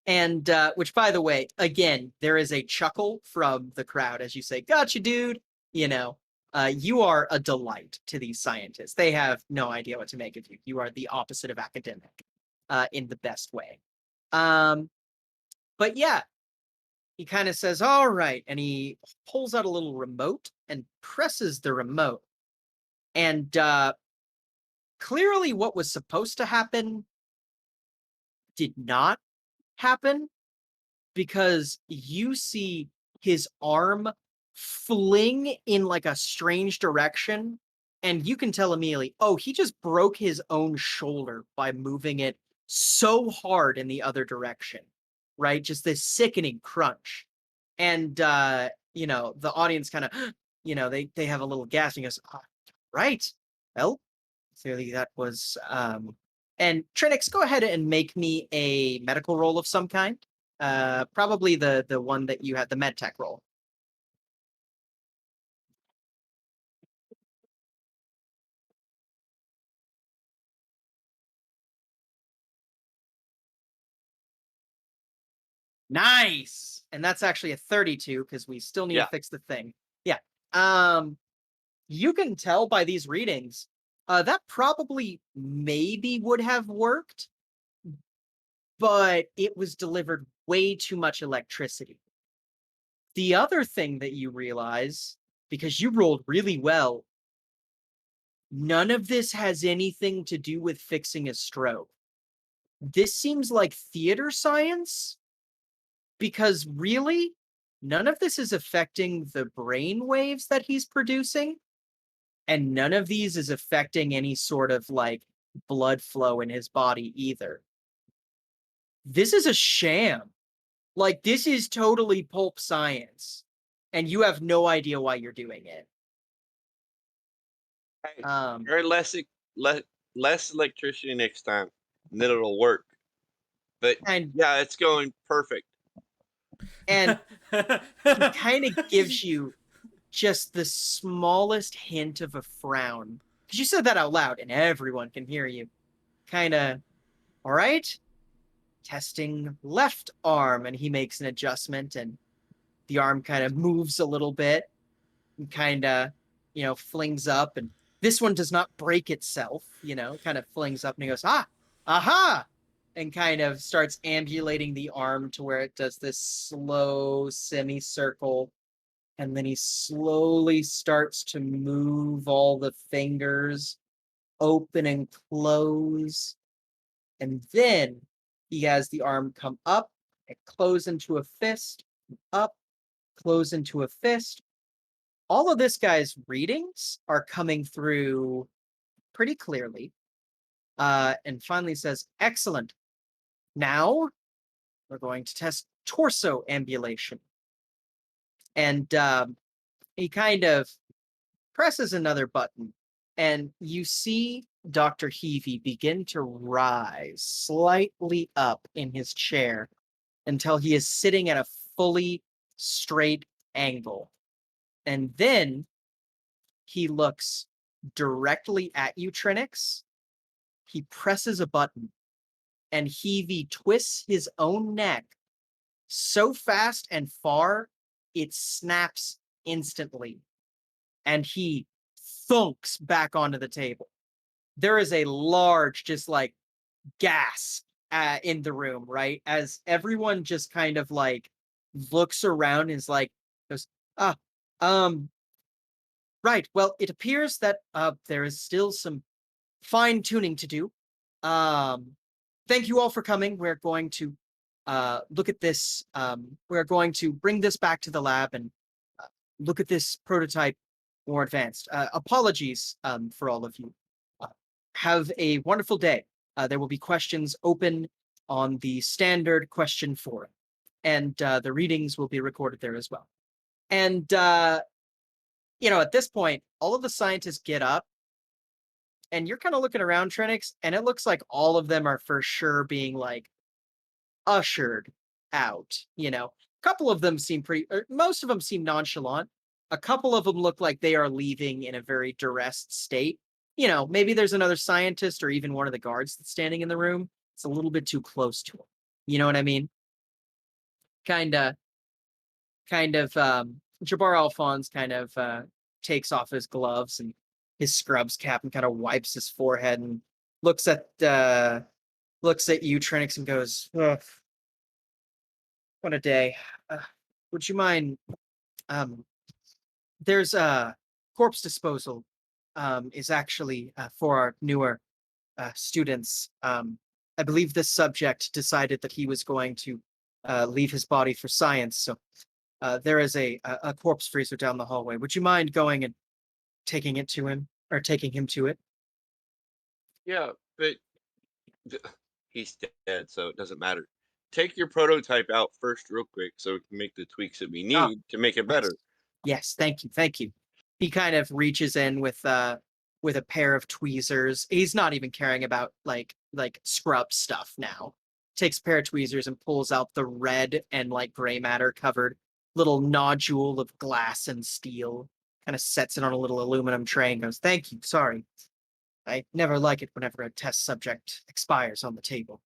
And which, by the way, again, there is a chuckle from the crowd as you say, gotcha, dude. You are a delight to these scientists. They have no idea what to make of you. You are the opposite of academic in the best way. But yeah, he kind of says, all right. And he pulls out a little remote and presses the remote. And clearly what was supposed to happen did not happen, because you see his arm fling in like a strange direction, and you can tell immediately, oh, he just broke his own shoulder by moving it so hard in the other direction, right? Just this sickening crunch. And the audience kind of, they have a little gasp, and he goes, right. Well, clearly that was and Trinix, go ahead and make me a medical roll of some kind. Probably the one that you had, the med tech roll. Nice. And that's actually a 32 because we still need to Yeah. fix the thing. Yeah. You can tell by these readings, that probably maybe would have worked, but it was delivered way too much electricity. The other thing that you realize, because you rolled really well, none of this has anything to do with fixing a stroke. This seems like theater science, because really, none of this is affecting the brain waves that he's producing, and none of these is affecting any sort of like blood flow in his body either. This is a sham. Like, this is totally pulp science, and you have no idea why you're doing it. Hey, Um, very less electricity next time, and then it'll work. But and yeah, it's going perfect. and he kind of gives you just the smallest hint of a frown, because you said that out loud and everyone can hear you. Kind of, all right, testing left arm, and he makes an adjustment, and the arm kind of moves a little bit and kind of, flings up, and this one does not break itself, kind of flings up, and he goes, aha, and kind of starts ambulating the arm to where it does this slow semicircle, and then he slowly starts to move all the fingers open and close, and then he has the arm come up and close into a fist, up, close into a fist. All of this guy's readings are coming through pretty clearly. And finally says, excellent. Now we're going to test torso ambulation. And he kind of presses another button, and you see Dr. Heavey begin to rise slightly up in his chair until he is sitting at a fully straight angle. And then he looks directly at you, Trinix. He presses a button, and Heavey twists his own neck so fast and far, it snaps instantly, and he thunks back onto the table. There is a large, just like, gasp in the room, right? As everyone just kind of like looks around and is like, goes, ah, right. Well, it appears that there is still some fine tuning to do. Thank you all for coming. We're going to look at this. We're going to bring this back to the lab and look at this prototype more advanced. Apologies for all of you. Have a wonderful day. There will be questions open on the standard question forum, and the readings will be recorded there as well. And at this point, all of the scientists get up, and you're kind of looking around, Trinix, and it looks like all of them are for sure being like ushered out. A couple of them seem most of them seem nonchalant. A couple of them look like they are leaving in a very duressed state. Maybe there's another scientist or even one of the guards that's standing in the room. It's a little bit too close to him. You know what I mean? Kind of, Jabbar Alphonse kind of takes off his gloves and his scrubs cap and kind of wipes his forehead and looks at you, Trinix, and goes, ugh, what a day. Would you mind, there's a corpse disposal is actually for our newer students. I believe this subject decided that he was going to leave his body for science, so there is a corpse freezer down the hallway. Would you mind going and taking him to it? Yeah, but he's dead, so it doesn't matter. take your prototype out first real quick so we can make the tweaks that we Ah, need to make it yes. better. Yes, thank you, thank you. He kind of reaches in with a pair of tweezers. He's not even caring about like scrub stuff now. Takes a pair of tweezers and pulls out the red and like gray matter covered little nodule of glass and steel. Kind of sets it on a little aluminum tray and goes, "Thank you. Sorry, I never like it whenever a test subject expires on the table."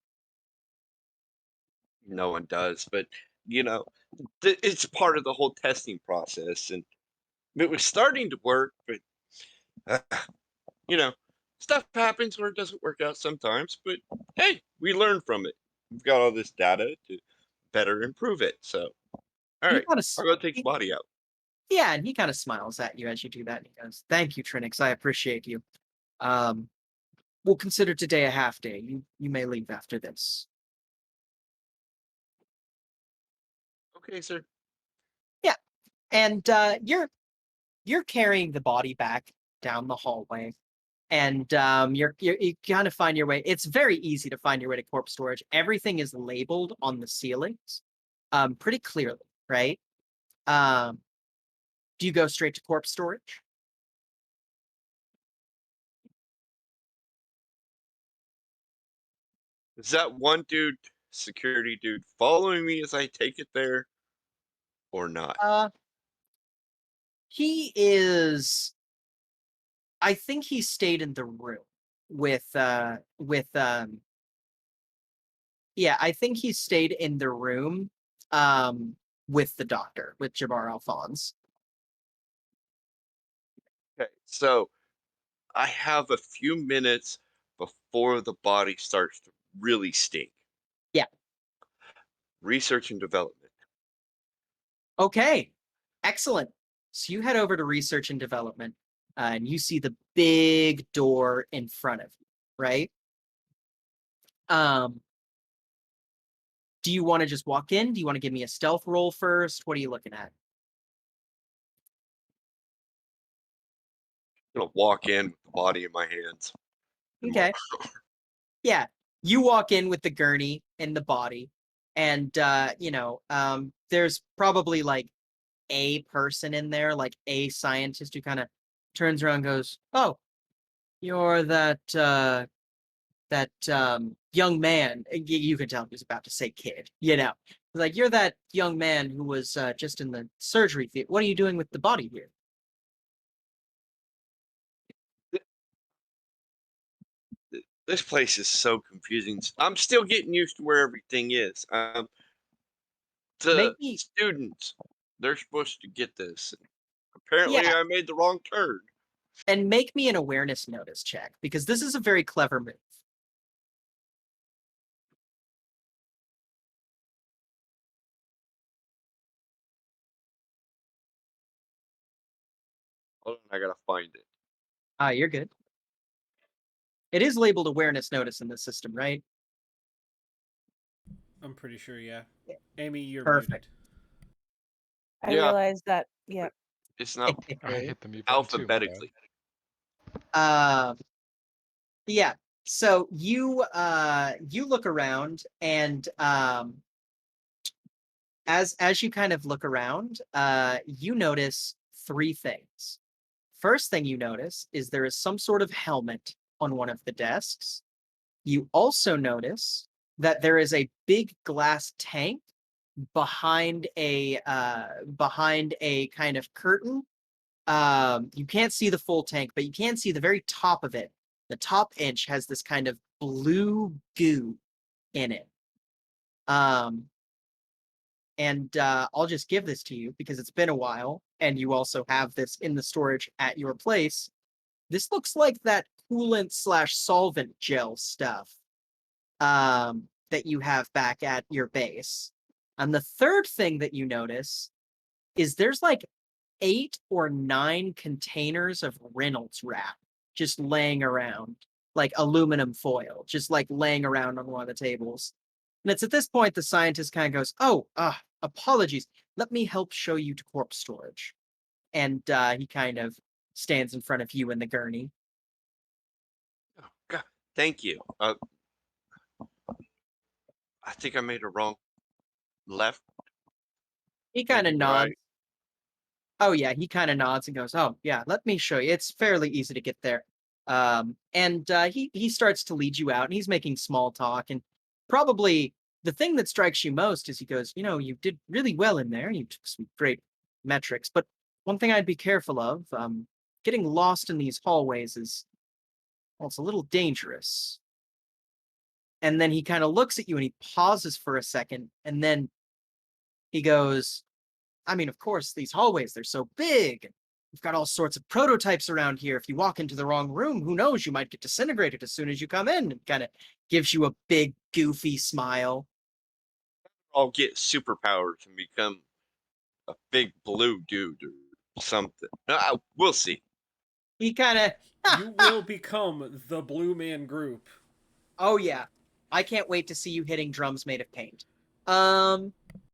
No one does, but you know, it's part of the whole testing process, and it was starting to work, but uh, you know, stuff happens where it doesn't work out sometimes. But hey, we learn from it. We've got all this data to better improve it. So, all He right, kind of I'll go take the body out. Yeah, and he kind of smiles at you as you do that. And he goes, "Thank you, Trinix. I appreciate you. Um, we'll consider today a half day. You may leave after this." Okay, sir. Yeah, and you're carrying the body back down the hallway, and you kind of find your way. It's very easy to find your way to corpse storage. Everything is labeled on the ceilings, pretty clearly, right? Um, do you go straight to corpse storage? Is that one dude, security dude, following me as I take it there, or not? Uh, he is. I think he stayed in the room with yeah, I think he stayed in the room with the doctor, with Jabbar Alphonse. Okay, so I have a few minutes before the body starts to really stink. Yeah. Research and development. Okay. Excellent. So you head over to research and development, and you see the big door in front of you, right? Um, do you want to just walk in? Do you want to give me a stealth roll first? What are you looking at? I'm gonna walk in with the body in my hands. Okay. Yeah. You walk in with the gurney and the body, and there's probably like a person in there, like a scientist who kind of turns around and goes, "Oh, you're that young man." You can tell he was about to say kid, like, "You're that young man who was just in the surgery theater. What are you doing with the body here?" This place is so confusing. I'm still getting used to where everything is. The Make me students, they're supposed to get this. Yeah, Apparently, I made the wrong turn. and make me an awareness notice check, because this is a very clever move. Hold on, I gotta find it. Ah, you're good. It is labeled awareness notice in the system, right? I'm pretty sure, yeah. Amy, you're Perfect. muted. I Yeah, realized that, yeah. it's not I hit the mute button too. My bad. alphabetically. uh yeah, so you look around, and as you kind of look around, you notice three things. First thing you notice is there is some sort of helmet on one of the desks. You also notice that there is a big glass tank behind a kind of curtain. You can't see the full tank, but you can see the very top of it. The top inch has this kind of blue goo in it. And I'll just give this to you because it's been a while, and you also have this in the storage at your place. This looks like that coolant slash solvent gel stuff that you have back at your base. And the third thing that you notice is there's like 8 or 9 containers of Reynolds wrap just laying around, like aluminum foil, just like laying around on one of the tables. And it's at this point the scientist kind of goes, "Oh, apologies. Let me help show you to corpse storage." And he kind of stands in front of you in the gurney. Oh, God, thank you. I think I made a wrong left, He kind maybe of nods. right. Oh yeah, he kind of nods and goes, "Oh yeah, let me show you. It's fairly easy to get there." And he starts to lead you out, and he's making small talk. And probably the thing that strikes you most is he goes, "You know, you did really well in there. You took some great metrics, but one thing I'd be careful of, getting lost in these hallways is, well, it's a little dangerous." And then he kind of looks at you and he pauses for a second, and then he goes, I mean, of course, these hallways, they're so big. We've got all sorts of prototypes around here. If you walk into the wrong room, who knows, you might get disintegrated as soon as you come in. And kind of gives you a big, goofy smile. I'll get superpowers and become a big blue dude or something. We'll see. He kind of, You will become the Blue Man Group. oh yeah, I can't wait to see you hitting drums made of paint.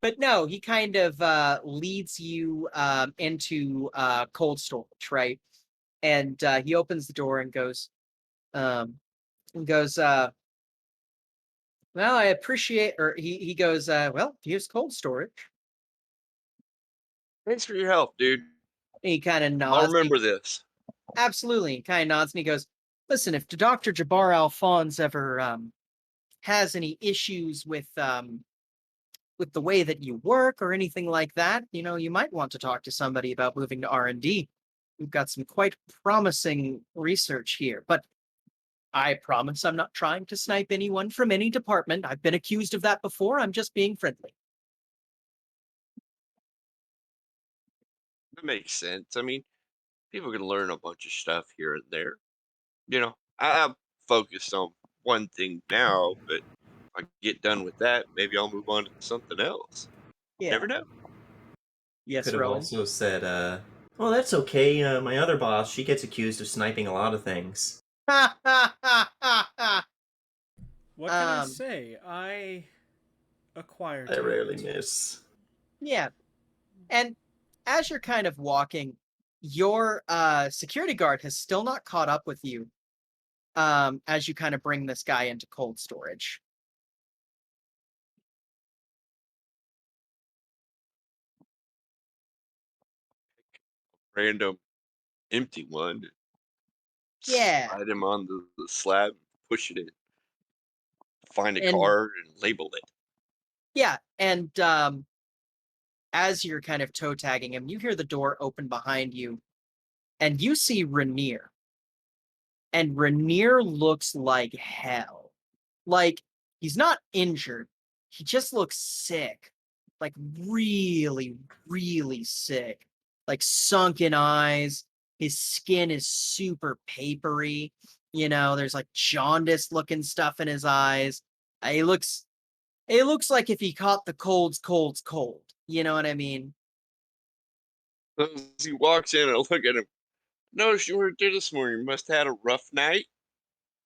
But no, he kind of leads you into cold storage, right? And he opens the door and goes, um, well, I appreciate, or he goes, well, here's cold storage. Thanks for your help, dude. He kind of I'll nods. remember this. Absolutely. He kind of nods and he goes, listen, if Dr. Jabbar Alphonse ever has any issues with the way that you work or anything like that, you know, you might want to talk to somebody about moving to R&D. We've got some quite promising research here, but I promise I'm not trying to snipe anyone from any department. I've been accused of that before. I'm just being friendly. That makes sense. I mean, people can learn a bunch of stuff here and there. I'm focused on one thing now, but if I get done with that, maybe I'll move on to something else. Yeah. Never know. Yes, Could have Rowan. also said, well, that's okay. My other boss, she gets accused of sniping a lot of things. Ha ha ha ha ha. What can I say? I acquire I talent. rarely miss. Yeah. And as you're kind of walking, your security guard has still not caught up with you as you kind of bring this guy into cold storage. Random empty one. Yeah. Slide him on the slab, push it in, find a And card and label it. yeah, and as you're kind of toe tagging him, you hear the door open behind you, and you see Rainier. And Rainier looks like hell. Like, he's not injured. He just looks sick. Like, really, really sick. Like, sunken eyes. His skin is super papery. You know, there's like jaundice looking stuff in his eyes. It looks like if he caught the cold. You know what I mean? As he walks in, I look at him. Notice you weren't there this morning. You must have had a rough night.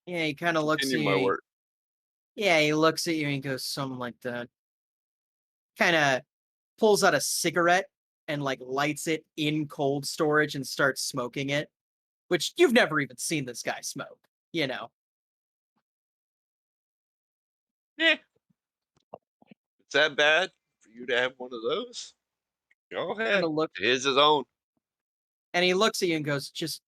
Yeah, he kind of looks at Continue my you. work. Yeah, he looks at you and he goes, something like that. Kind of pulls out a cigarette and like lights it in cold storage and starts smoking it, which you've never even seen this guy smoke, you know. Yeah, it's that bad for you to have one of those? Go Kind ahead. of look His own. and he looks at you and goes, just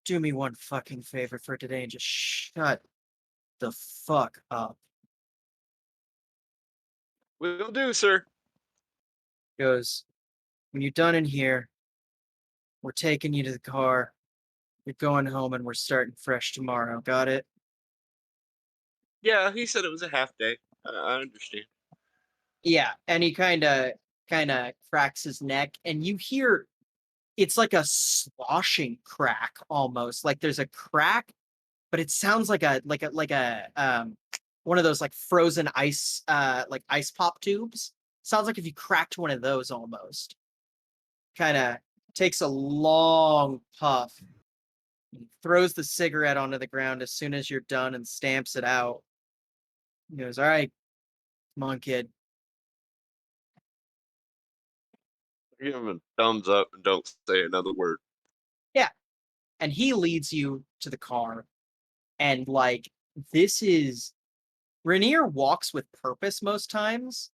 do me one fucking favor for today and just shut the fuck up. Will do, sir. Goes, when you're done in here, we're taking you to the car. You're going home and we're starting fresh tomorrow. Got it? Yeah, he said it was a half day. I understand. Yeah, and he kind of cracks his neck, and you hear it's like a sloshing crack almost. Like there's a crack, but it sounds like a one of those like frozen ice like ice pop tubes. Sounds like if you cracked one of those almost. Kind of takes a long puff. He throws the cigarette onto the ground as soon as you're done and stamps it out. He goes, "All right, come on, kid." Give him a thumbs up and don't say another word. Yeah. And he leads you to the car. And like, this is Rainier walks with purpose most times.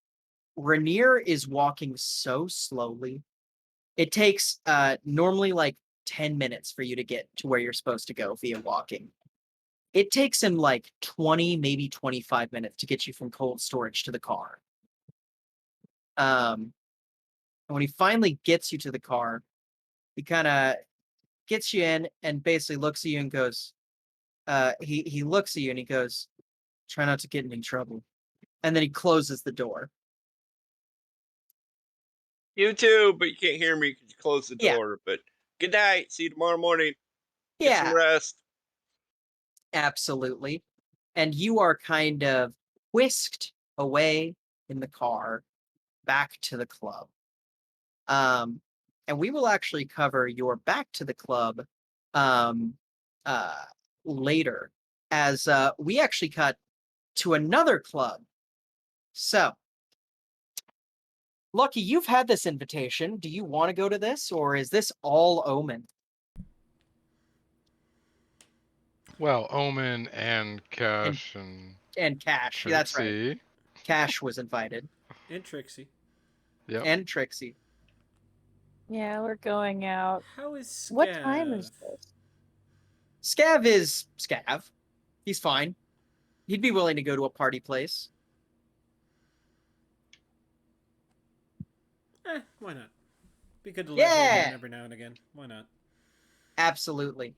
Rainier is walking so slowly. It takes normally like 10 minutes for you to get to where you're supposed to go via walking. It takes him like 20, maybe 25 minutes to get you from cold storage to the car. And when he finally gets you to the car, he kind of gets you in and basically looks at you and goes, he looks at you and he goes, try not to get in any trouble. And then he closes the door. You too, but you can't hear me because you closed the Yeah. door. But good night. See you tomorrow morning. Get Yeah, some rest. absolutely. And you are kind of whisked away in the car back to the club. And we will actually cover your back to the club um, later, as we actually cut to another club. So, Lucky, you've had this invitation. Do you want to go to this, or is this all Omen? Well, Omen and Cash And Cash. That's right. Trixie. Cash was invited. And Trixie. Yep. And Trixie. Yeah, we're going out. How is Scav? What time is this? Scav is Scav. He's fine. He'd be willing to go to a party place. Why not? Be good to let him Yeah. in every now and again. Why not? Absolutely. I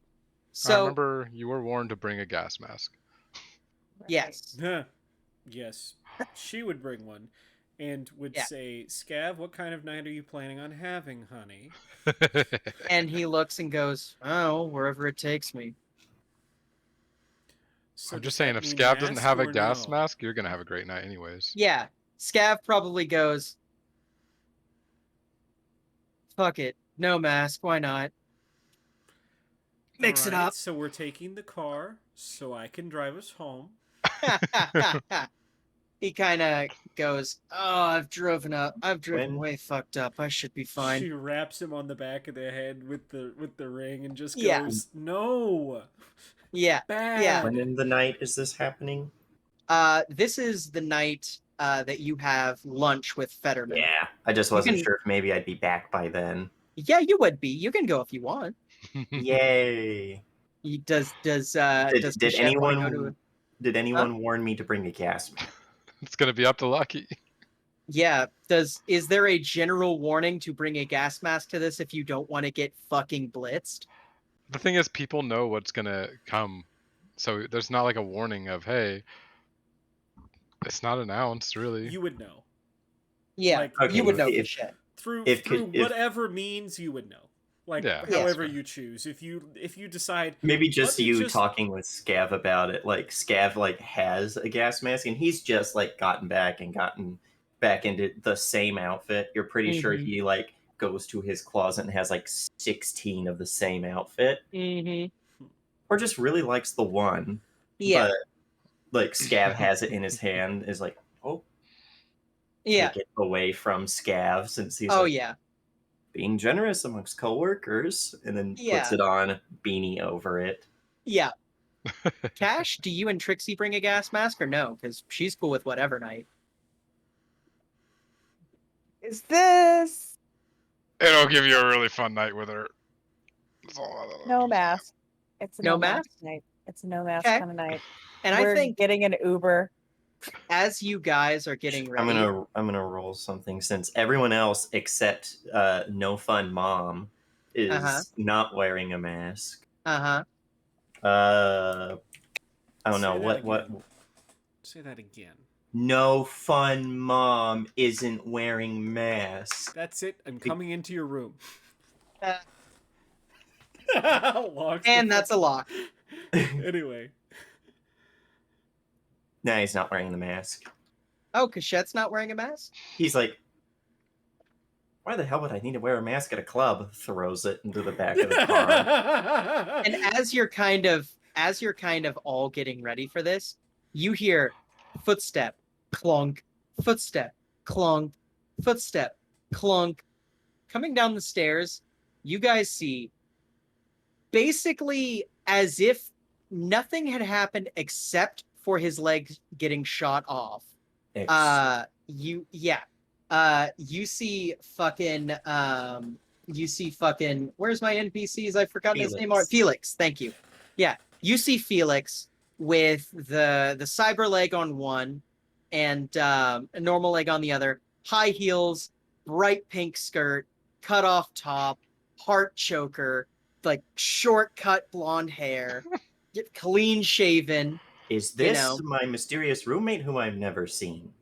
So, remember you were warned to bring a gas mask. yes. Yes. She would bring one and would Yeah. say, Scav, what kind of night are you planning on having, honey? And he looks and goes, oh, wherever it takes me. So I'm does just saying, that if mean Scav doesn't mask have a or gas no? mask, you're gonna have a great night anyways. Yeah. Scav probably goes, fuck it. No mask. Why not? Mix it Alright, up. so we're taking the car so I can drive us home. He kind of goes, oh, I've driven When- way fucked up. I should be fine. She wraps him on the back of the head with the ring and just Yeah. goes, no. Yeah. Bad. Yeah. When in the night is this happening? This is the night that you have lunch with Fetterman. Yeah, I just wasn't can- sure if maybe I'd be back by then. Yeah, you would be. You can go if you want. Yay! Does Did Kashet want to go to? did anyone warn me to bring a gas mask? It's gonna be up to Lucky. Yeah. Is there a general warning to bring a gas mask to this if you don't want to get fucking blitzed? The thing is, people know what's gonna come, so there's not like a warning of, hey, it's not announced really. You would know. Yeah, Like, you would know if- Kashet. Through If- whatever means you would know. Like, Yeah. however Yes. you choose. If you decide, Maybe just let me you just- talking with Scav about it. Like Scav has a gas mask and he's just gotten back into the same outfit. You're pretty sure Mhm. he goes to his closet and has 16 of the same outfit. Mm-hmm. Or just really likes the one. Yeah. But Scav has it in his hand, is like, oh, Yeah. take it away from Scav since he's Oh yeah. being generous amongst coworkers, and then puts Yeah. it on, beanie over it. Yeah. Cash, do you and Trixie bring a gas mask or no? Because she's cool with whatever night. Is this It'll give you a really fun night with her. That's all I- no mask? It's a No no mask mask? night. It's a no mask Okay. kind of night. And We're I think getting an Uber. as you guys are getting ready, I'm gonna roll something since everyone else except No Fun Mom is Uh-huh. not wearing a mask. uh-huh. I don't know Say that what. again. Say that again. No Fun Mom isn't wearing mask. That's it. I'm coming into your room. Uh, Locks the and that's a fucking- lock. Anyway. Nah, he's not wearing the mask. Oh, Kashet's not wearing a mask? He's like, why the hell would I need to wear a mask at a club? Throws it into the back of the car. And as you're kind of all getting ready for this, you hear footstep, clunk, footstep, clunk, footstep, clunk. Coming down the stairs, you guys see basically as if nothing had happened except before his leg getting shot off, you see fucking where's my NPCs? I've forgotten his name. Felix, thank you. Yeah, you see Felix with the cyber leg on one and a normal leg on the other, high heels, bright pink skirt, cut off top, heart choker, like short cut blonde hair, clean shaven. Is this my mysterious roommate whom I've never seen?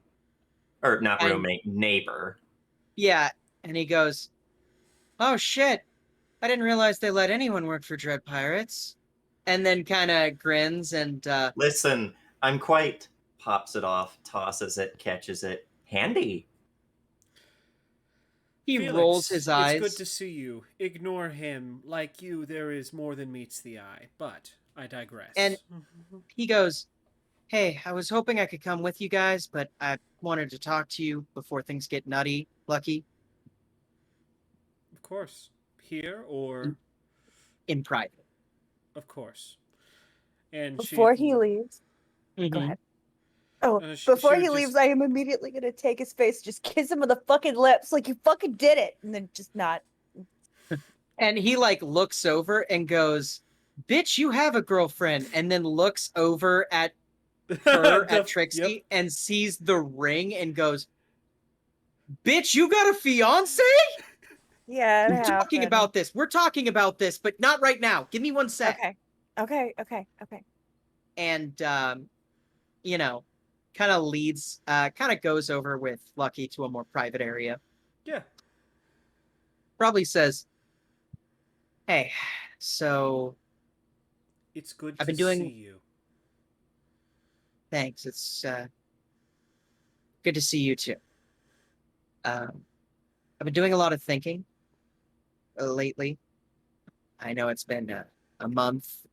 Or not roommate, neighbor. Yeah, and he goes, "Oh shit, I didn't realize they let anyone work for Dread Pirates." And then kind of grins and listen, I'm quite, pops it off, tosses it, catches it. Handy. He Felix, rolls his eyes. It's good to see you. Ignore him. Like you, there is more than meets the eye. But I digress. And he goes, "Hey, I was hoping I could come with you guys, but I wanted to talk to you before things get nutty, Lucky." Of course. Here or in private? Of course. And before he leaves, go ahead. Oh, before he leaves, I am immediately gonna take his face, just kiss him on the fucking lips, like you fucking did it, and then just not. And he like looks over and goes, "Bitch, you have a girlfriend," and then looks over at her, at Trixie, and sees the ring and goes, "Bitch, you got a fiance?" Yeah, We're talking about this. We're talking about this, but not right now. Give me one sec. Okay. And you know, kind of leads, kind of goes over with Lucky to a more private area. Yeah. Probably says, "Hey, so it's good I've been to doing... see you." Thanks. It's good to see you too. I've been doing a lot of thinking lately. I know it's been a month,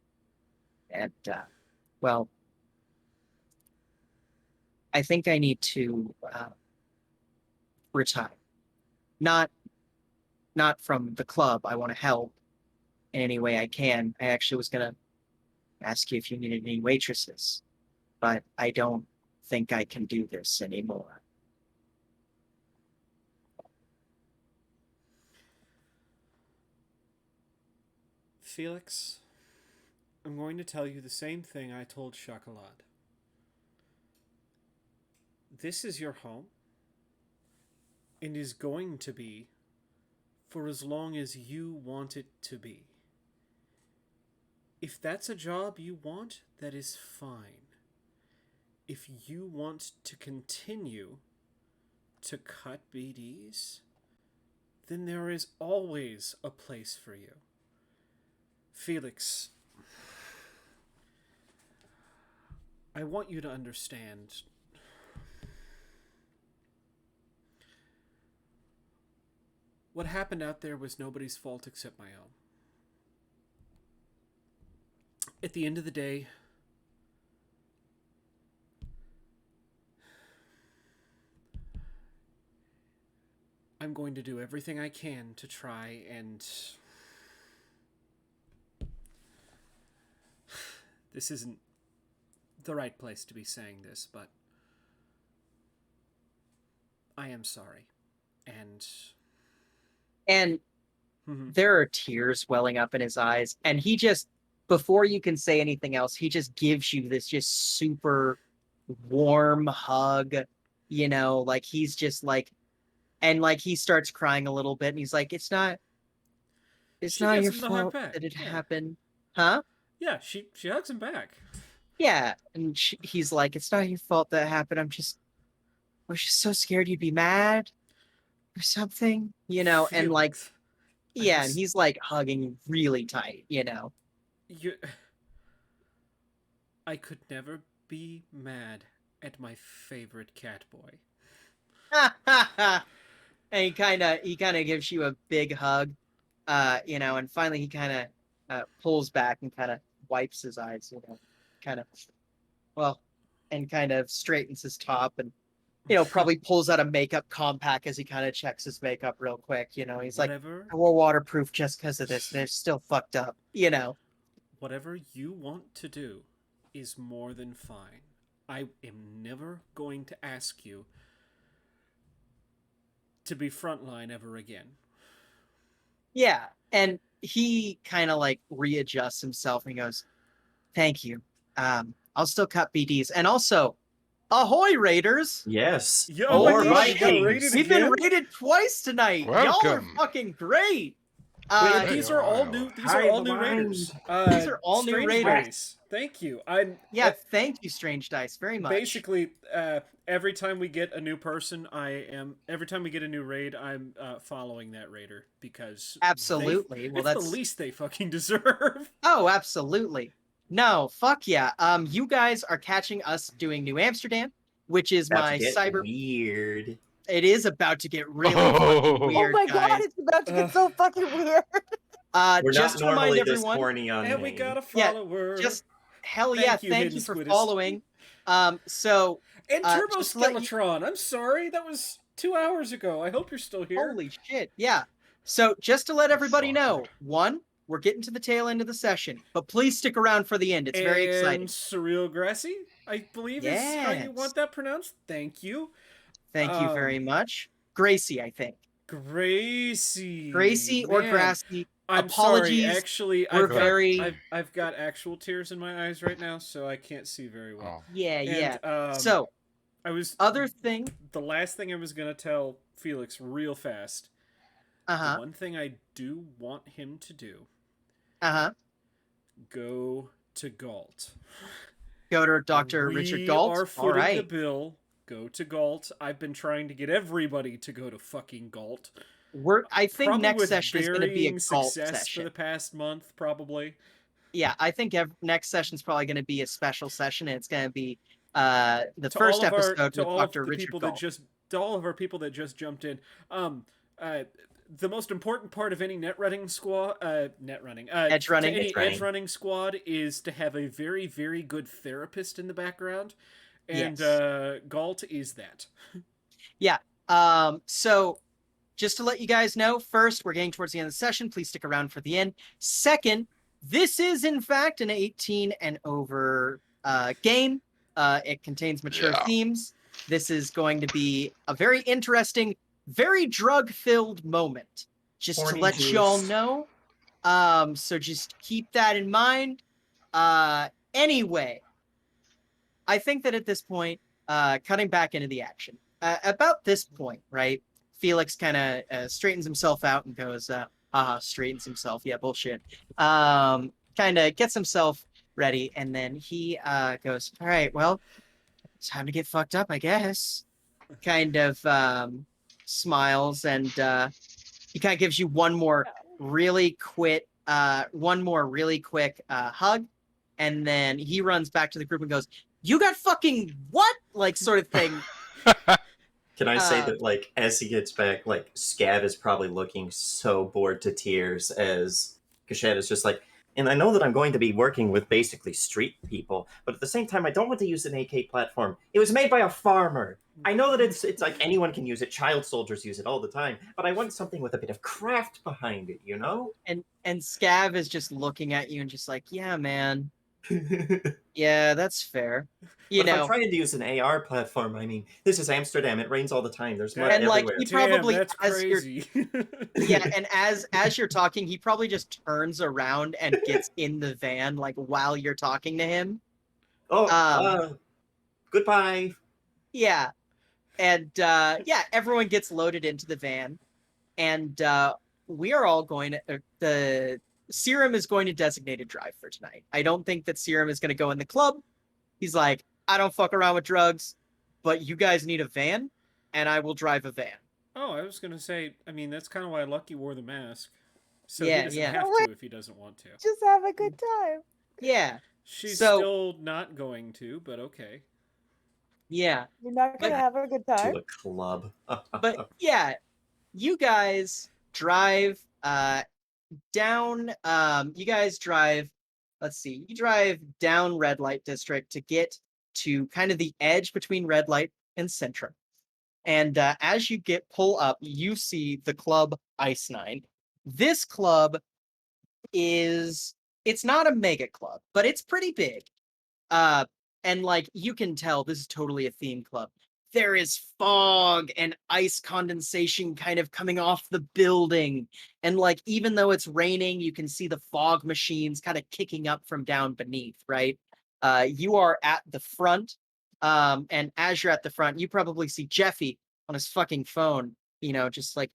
and well, I think I need to retire. Not from the club. I want to help in any way I can. I actually was gonna ask you if you needed any waitresses, but I don't think I can do this anymore. Felix, I'm going to tell you the same thing I told Chocolat. This is your home, and is going to be for as long as you want it to be. If that's a job you want, that is fine. If you want to continue to cut BDs, then there is always a place for you. Felix, I want you to understand. What happened out there was nobody's fault except my own. At the end of the day, I'm going to do everything I can to try and... This isn't the right place to be saying this, but I am sorry. And there are tears welling up in his eyes, and he just, before you can say anything else, he just gives you this just super warm hug, you know, like he's just like, and like he starts crying a little bit, and he's like, it's not your fault that it happened. Huh? Yeah, she hugs him back. Yeah, and he's like, it's not your fault that happened. I was just so scared you'd be mad or something, you know, and like, yeah, and he's like hugging really tight, you know. I could never be mad at my favorite cat boy. And he kind of gives you a big hug, you know, and finally he kind of pulls back and kind of wipes his eyes, you know, kind of, well, and kind of straightens his top, and you know, probably pulls out a makeup compact as he kind of checks his makeup real quick, you know. He's Whatever. Like, I wore waterproof just because of this. They're still fucked up, you know. Whatever you want to do is more than fine. I am never going to ask you to be frontline ever again. Yeah, and he kind of like readjusts himself and he goes, "Thank you. I'll still cut BDs, and also, ahoy, Raiders! Yes. Yeah, oh my More God, we got Vikings. raided We've been again? raided twice tonight. Y'all are Welcome. fucking great. Wait, Hey, these are all wow. new. These Hi, are all the new line. raiders. These are all new Strange raiders. Dice. Thank you. Yeah, thank you, Strange Dice, very much. Basically, every time we get a new person, every time we get a new raid, I'm following that raider because Absolutely. Well, it's the that's least they fucking deserve. oh, absolutely. No, fuck yeah. You guys are catching us doing New Amsterdam, which is About to my get cyber. weird. It is about to get really Oh. fucking Oh weird, my guys. god, it's about to get so fucking weird. We're Just not to remind normally this everyone, horny on And we main. got a yeah, follower. just hell yeah, Thank you, thank Hidden you for Squidist. following. So And Turbo just to let you, Skeletron. I'm sorry, that was 2 hours ago. I hope you're still here. holy shit, yeah. So just to let everybody know, Awkward. one, we're getting to the tail end of the session, but please stick around for the end. It's very exciting. And Surreal Grassy, I believe is how you Yes. want that pronounced. Thank you. Thank you very much. Gracie, I think. Gracie. or Man, Grassy. I'm Apologies. sorry. Actually, We're I've got actual tears in my eyes right now, so I can't see very well. Oh. Yeah, yeah. And, So, I was other thing. the last thing I was gonna tell Felix real fast. Uh The huh. one thing I do want him to do: Uh huh. go to Galt. Go to Dr. Richard We Galt. are All footing the right. bill. Go to Galt. I've been trying to get everybody to go to fucking Galt. I think Probably next with session is going to be a varying Galt success session. for the past month, probably. Yeah, I think next session is probably going to be a special session, and it's going to be the To first all of our episode to with all of Dr. the Richard people Galt. that just to all of our people that just jumped in. The most important part of any edge running Edge running. to any Edge running. edge running squad is to have a very, very good therapist in the background, and Yes. Galt is that. Yeah. So just to let you guys know, first, we're getting towards the end of the session. Please stick around for the end. Second, this is in fact an 18 and over game. It contains mature Yeah. themes. This is going to be a very interesting, very drug-filled moment. Just Horny to let y'all juice. know. So just keep that in mind. Anyway, I think that at this point, cutting back into the action, about this point, right? Felix kind of straightens himself out and goes, straightens himself. Yeah, bullshit. Kind of gets himself ready. And then he goes, all right, well, it's time to get fucked up, I guess. Kind of smiles and he kind of gives you one more really quick hug. And then he runs back to the group and goes, you got fucking what? Like, sort of thing. Can I say that, like, as he gets back, like, Scav is probably looking so bored to tears as Kashet is just like, and I know that I'm going to be working with basically street people, but at the same time, I don't want to use an AK platform. It was made by a farmer. I know that it's like anyone can use it. Child soldiers use it all the time, but I want something with a bit of craft behind it, you know? And Scav is just looking at you and just like, yeah, man. Yeah, that's fair. You But if I'm know, trying to use an AR platform, I mean, this is Amsterdam. It rains all the time. There's mud and like everywhere. he Damn, probably that's as you're crazy. yeah, and as you're talking, he probably just turns around and gets in the van like while you're talking to him. Oh, goodbye. Yeah. And yeah, everyone gets loaded into the van. And we are all going to the Serum is going to designate a drive for tonight. I don't think that Serum is going to go in the club. He's like, I don't fuck around with drugs, but you guys need a van, and I will drive a van. Oh, I was gonna say. I mean, that's kind of why Lucky wore the mask, so Yeah, he doesn't yeah. have Oh, to if he doesn't want to. Just have a good time. Yeah. She's So- still not going to, but okay. Yeah. You're not gonna But- have a good time. To a club. But yeah, you guys drive down you guys drive, let's see, you drive down Red Light District to get to kind of the edge between Red Light and Centrum. And as you pull up, you see the club Ice Nine. This club it's not a mega club, but it's pretty big. and like you can tell this is totally a theme club. There is fog and ice condensation kind of coming off the building, and like even though it's raining, you can see the fog machines kind of kicking up from down beneath, right? You are at the front, and as you're at the front, you probably see Jeffy on his fucking phone, just like,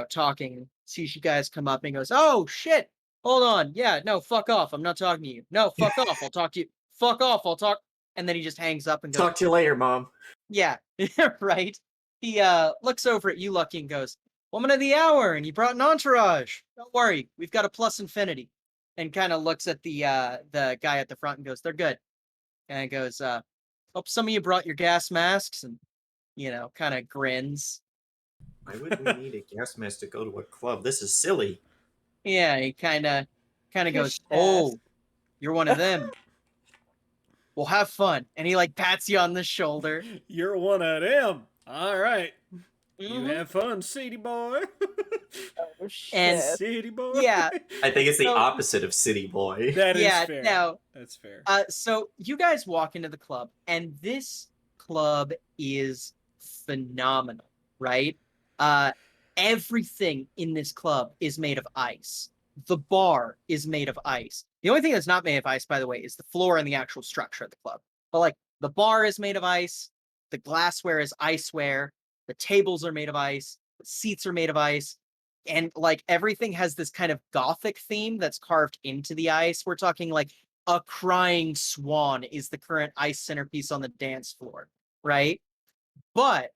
talking, sees you guys come up and goes, "Oh shit, hold on, yeah, no, fuck off, I'm not talking to you. No, fuck off, I'll talk to you. Fuck off, I'll talk." And then he just hangs up and goes, Talk to you later, Mom. "Yeah." Right? He looks over at you, Lucky, and goes, "Woman of the hour, and you brought an entourage. Don't worry, we've got a plus infinity." And kind of looks at the guy at the front and goes, "They're good." And goes, "Hope some of you brought your gas masks," and kind of grins. Why would we need a gas mask to go to a club? This is silly. Yeah, he kind of goes, Kish "Oh, you're one of them. Well, have fun." And he like pats you on the shoulder. You're one of them. All right. You Mhm. have fun, city boy. Oh shit. And City boy. yeah, I think it's the So- opposite of City Boy. That is yeah. fair. Now, That's fair. so you guys walk into the club, and this club is phenomenal, right? Everything in this club is made of ice. The bar is made of ice. The only thing that's not made of ice, by the way, is the floor and the actual structure of the club. But like the bar is made of ice, the glassware is iceware, the tables are made of ice, the seats are made of ice, and like everything has this kind of gothic theme that's carved into the ice. We're talking like a crying swan is the current ice centerpiece on the dance floor, right? But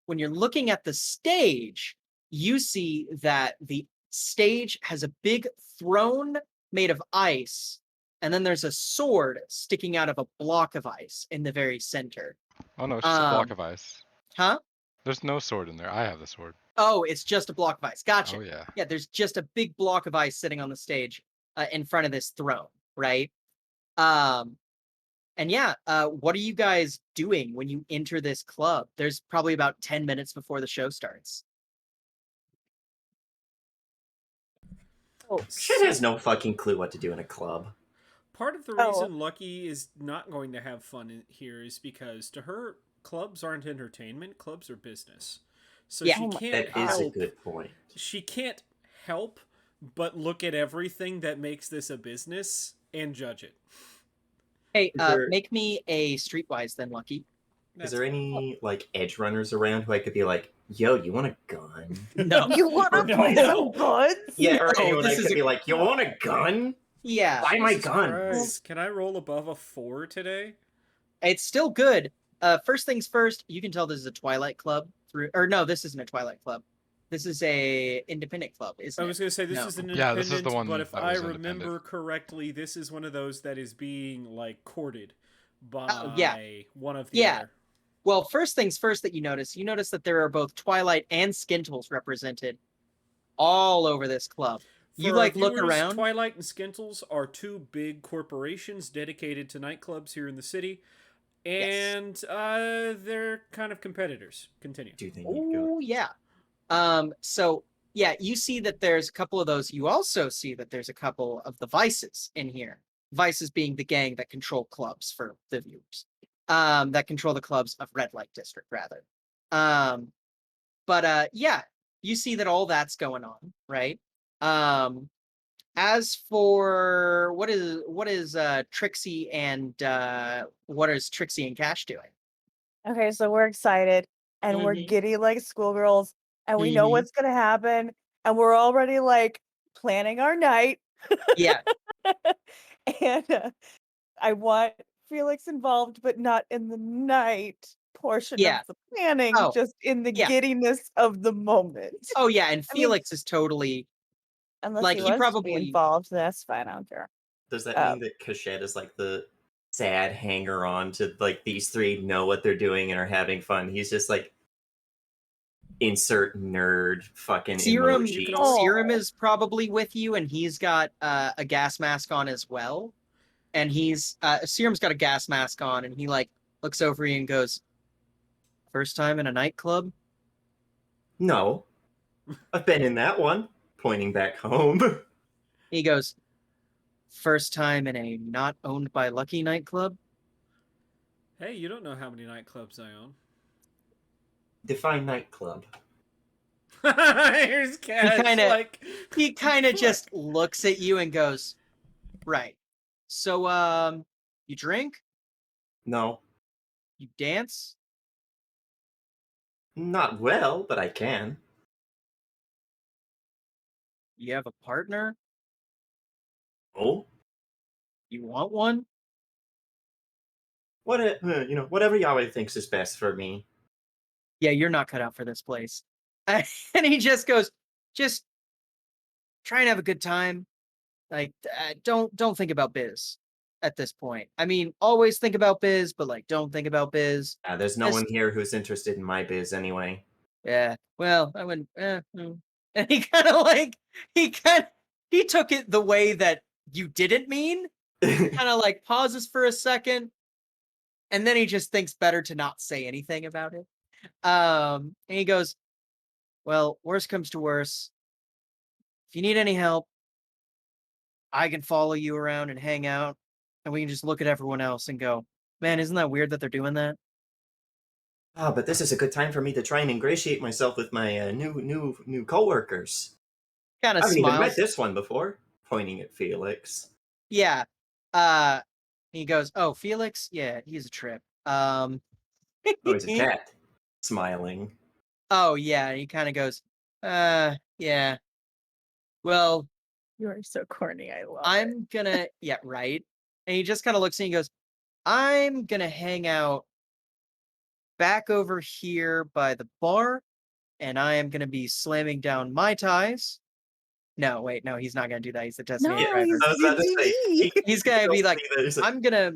when you're looking at the stage, you see that the stage has a big throne made of ice, and then there's a sword sticking out of a block of ice in the very center. Oh no, it's just a block Um, of ice. Huh? There's no sword in there. I have the sword. Oh, it's just a block of ice. Gotcha. Oh yeah. Yeah, there's just a big block of ice sitting on the stage in front of this throne, right? Um, and yeah, what are you guys doing when you enter this club? There's probably about 10 minutes before the show starts. Oh, Shit has no fucking clue what to do in a club. Part of the Oh. reason Lucky is not going to have fun here is because to her, clubs aren't entertainment, clubs are business. So Yeah. she Oh my can't That is a help. good point. She can't help but look at everything that makes this a business and judge it. Hey, Is there- make me a streetwise then, Lucky. Is there any like edge runners around who I could be like, "Yo, you want a gun?" No. You wanna No. play some guns? Yeah, or No, anyone I this is could a- be like, "You want a gun? Yeah, Buy my Jesus guns." Christ. Can I roll above a 4 today? it's still good. First things first, you can tell this is a Twilight Club or no, this isn't a Twilight Club. This is a independent club, isn't I it? was going to say this No. is an Yeah, independent, this is the one but if that I was remember independent. correctly, this is one of those that is being like courted by yeah. one of the Yeah. other. Well, first things first that you notice that there are both Twilight and Skintles represented all over this club. For You our like look viewers, around. Twilight and Skintles are two big corporations dedicated to nightclubs here in the city, and they're kind of competitors. Continue. Do they need Oh guns? yeah. So yeah, you see that there's a couple of those. You also see that there's a couple of the Vices in here. Vices being the gang that control clubs for the viewers. That control the clubs of Red Light District, rather. But yeah, you see that all that's going on, right? As for what is Trixie and what is Trixie and Cash doing? Okay, so we're excited and we're Mhm. giddy like schoolgirls and we know Mhm. what's gonna happen and we're already like planning our night. Yeah, And I want Felix involved, but not in the night portion Yeah. of the planning, Oh, just in the yeah. giddiness of the moment. Oh yeah, and I mean- Felix is totally Unless like, he he wants to probably- be involved, that's fine. I don't care. Does that mean that Cachette is like the sad hanger on to like these three know what they're doing and are having fun? He's just like insert nerd fucking Serum. emoji. Oh. Serum is probably with you, and he's got a gas mask on as well. And he's Serum's got a gas mask on, and he like looks over you and goes, "First time in a nightclub?" No, I've been in that one. Pointing back home. He goes, "First time in a not owned by Lucky nightclub?" Hey, you don't know how many nightclubs I own. Define nightclub. Here's Kaz, He kind of fuck. just looks at you and goes, right. So, you drink? No, You dance? not well, but I can. You have a partner? Oh, You want one? whatever Yahweh thinks is best for me. Yeah, you're not cut out for this place. And he just goes, just try and have a good time. Like, don't think about biz at this point. I mean, always think about biz, but like, don't think about biz. There's no one Just- here who's interested in my biz anyway. Yeah, well, I wouldn't. And he kind of he took it the way that you didn't mean. Kind of like pauses for a second, and then he just thinks better to not say anything about it. And he goes, "Well, worst comes to worst. If you need any help, I can follow you around and hang out, and we can just look at everyone else and go, man, isn't that weird that they're doing that?" But this is a good time for me to try and ingratiate myself with my new coworkers. Kind I of haven't even smiles. met this one before. Pointing at Felix. Yeah. He goes, "Oh, Felix? Yeah, he's a trip." Oh, he's a cat. Smiling. Oh, yeah. And he kind of goes, yeah. Well, You are so corny. I love it. I'm gonna, yeah, right. And he just kind of looks at you and goes, I'm gonna hang out back over here by the bar, and I am gonna be slamming down Mai Tais. No, wait, no, he's not gonna do that. He's the designated No, driver. he's I was about to say, DDD. He's gonna be like, I'm gonna,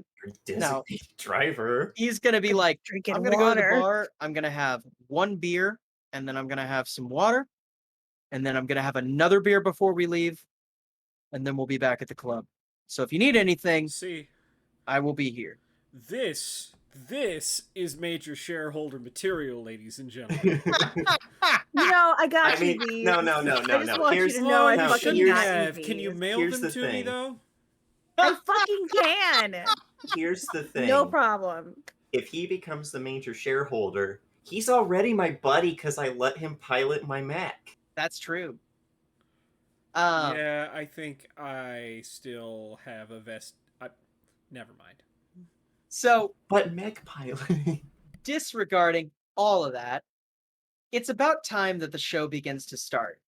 designated driver. he's gonna be like, Drinking I'm gonna go to the water. bar, I'm gonna have one beer, and then I'm gonna have some water, and then I'm gonna have another beer before we leave, and then we'll be back at the club. So if you need anything, See, I will be here. this is major shareholder material, ladies and gentlemen. I got I mean, you these. no. I just want Here's- you to know I no, fucking shouldn't here's- got you have. Can you these. mail Here's them the to me thing. though? I fucking can. Here's the thing. No problem. If he becomes the major shareholder, he's already my buddy because I let him pilot my Mac. That's true. Yeah, I think I still have a vest. Never mind. So But Mac piloting. disregarding all of that, it's about time that the show begins to start.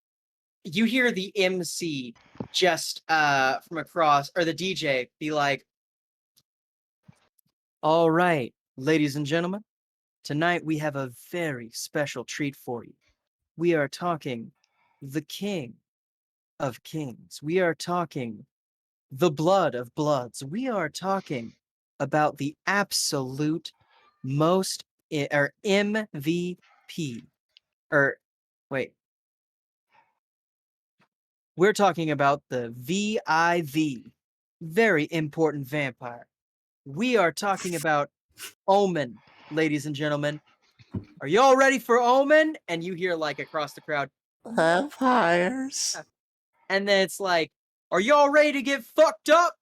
You hear the MC just from across, or the DJ be like, all right, ladies and gentlemen, tonight we have a very special treat for you. We are talking the King of Kings. We are talking the Blood of Bloods. We are talking about the absolute most, or MVP, or wait, we're talking about the VIV, very important vampire. We are talking about Omen, ladies and gentlemen. Are you all ready for Omen? And you hear like across the crowd, Vampires. and then it's like, are you all ready to get fucked up?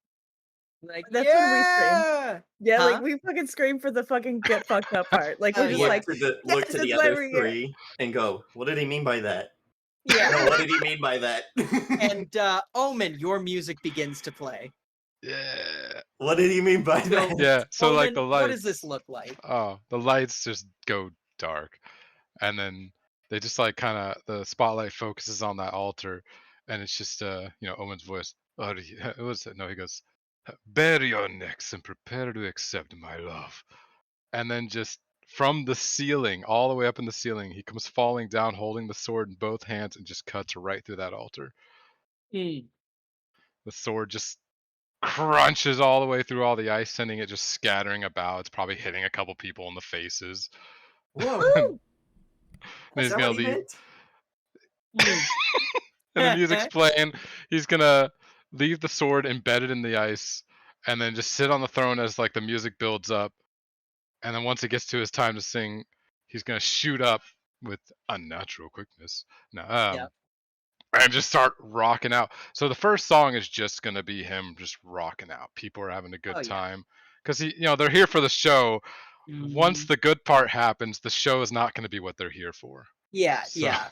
Like, That's when we scream. yeah. Yeah, Huh? like we fucking scream for the fucking get fucked up part. Like Oh, we're just yeah. like, Look to the that's why other we're here. three and go, what did he mean by that? Yeah. No, what did he mean by that? And Omen, your music begins to play. Yeah. What did he mean by So- that? Yeah. So like Omen, the lights. what does this look like? Oh, the lights just go dark, and then they just like kind of the spotlight focuses on that altar, and it's just Owen's voice. It was no. He goes, "Bare your necks and prepare to accept my love," and then just from the ceiling, all the way up in the ceiling, he comes falling down, holding the sword in both hands, and just cuts right through that altar. The sword just crunches all the way through all the ice, sending it just scattering about. It's probably hitting a couple people in the faces. Whoa. And Is he's that gonna what he leave. meant? And the music's playing. He's gonna leave the sword embedded in the ice, and then just sit on the throne as like the music builds up. And then once it gets to his time to sing, he's gonna shoot up with unnatural quickness. Yep. And just start rocking out. So the first song is just gonna be him just rocking out. People are having a good Oh, yeah. time because they're here for the show. Once Mhm. the good part happens, the show is not going to be what they're here for. Yeah, So, yeah.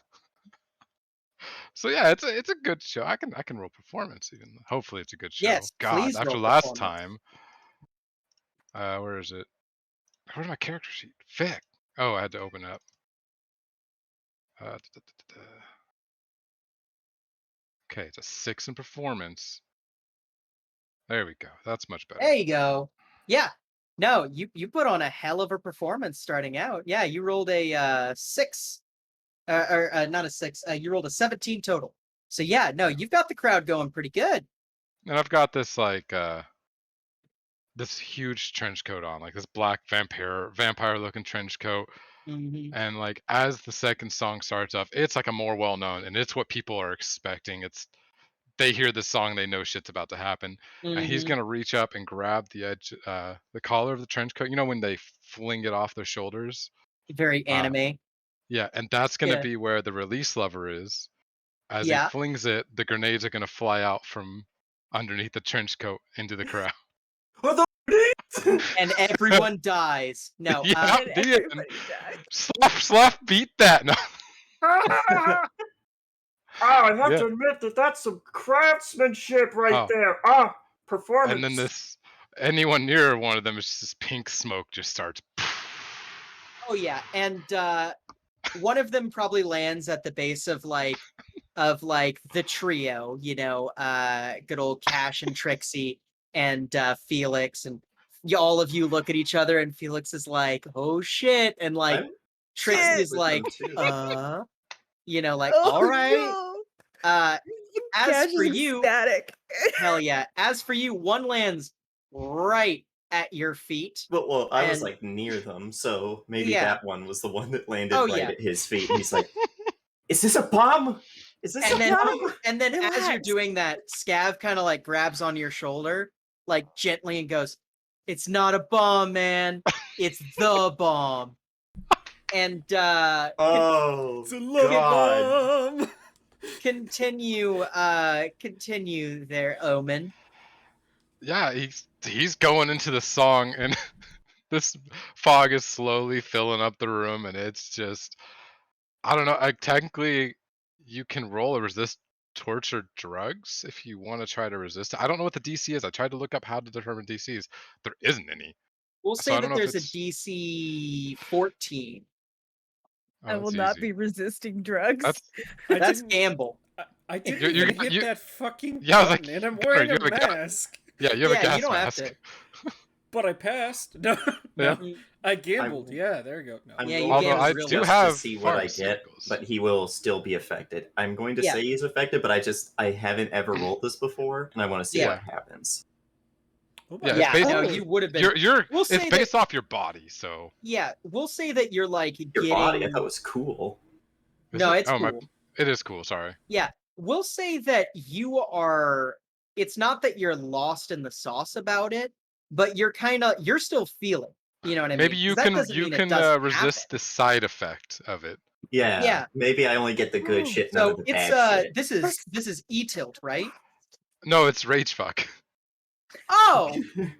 so yeah, it's a good show. I can roll performance even. Hopefully, it's a good show. Yes, God, please after roll last performance. time, where is it? Where's my character sheet? Fic. Oh, I had to open it up. Okay, it's a 6 in performance. There we go. That's much better. There you go. Yeah. No, you put on a hell of a performance starting out. Yeah, you rolled a 6, or not a 6. You rolled a 17 total. So yeah, no, you've got the crowd going pretty good. And I've got this this huge trench coat on, like this black vampire looking trench coat. Mm-hmm. And like as the second song starts off, it's like a more well known, and it's what people are expecting. They hear this song, they know shit's about to happen. And he's Mm-hmm. gonna reach up and grab the edge, the collar of the trench coat. You know when they fling it off their shoulders? Very Uh, anime. yeah, and that's gonna Yeah. be where the release lever is. As he Yeah. flings it, the grenades are gonna fly out from underneath the trench coat into the crowd. What the And everyone dies. No. Yeah, And the end. everybody dies. Slap, beat that. No. I have Yeah. to admit that's some craftsmanship right Oh. there. Performance. And then anyone near one of them is just pink smoke just starts. Oh yeah, and one of them probably lands at the base of the trio, good old Cash and Trixie and Felix, and all of you look at each other, and Felix is like, "Oh shit," and like I'm Trixie Shit. is with like, them, too. like, Oh, all right. no. As Cash for is you, ecstatic. hell yeah. As for you, one lands right at your feet. Well, I was and- like near them, so maybe Yeah. that one was the one that landed Oh, right yeah. at his feet. And he's like, "Is this a bomb? Is this And a then- bomb?" And then as you're Relax. doing that, Scav kind of like grabs on your shoulder, like gently, and goes, "It's not a bomb, man. It's the bomb." And Oh, It's a love God. bomb. continue there, Omen. Yeah, he's going into the song, and this fog is slowly filling up the room, and it's just, I don't know. Technically, you can roll a resist torch or drugs if you want to try to resist it. I don't know what the DC is. I tried to look up how to determine DCs. There isn't any. We'll So say I don't that know if there's a it's. DC 14. Oh, I will that's not easy. be resisting drugs. That's That's gamble. I didn't You- even you- hit that fucking Yeah, I was like, button, and I'm Gunnar, wearing you a have a gun. mask. yeah. You have a Yeah, gas you don't mask. have to. But I passed. No, Yeah. no. I gambled. Yeah, there you go. No. I'm Yeah, you rolling Although I gambled do real just have to see what I get, pharmaceuticals. but he will still be affected. I'm going to Yeah. say he's affected, but I haven't ever rolled this before, and I want to see what happens. Oh my Yeah, God. it's basically No, you would have been. We'll it's say based that. off your body, so Yeah, we'll say that you're like Your getting. body, I thought it was cool. is No, it? it's cool. It is cool. Sorry. Yeah, we'll say that you are. It's not that you're lost in the sauce about it, but you're still feeling. You know what I Maybe mean? you 'Cause that doesn't can mean it doesn't resist happen. the side effect of it. Yeah. Maybe I only get the good Oh, shit, none So of the it's bad shit. this is E-tilt, right? No, it's rage fuck. Oh, I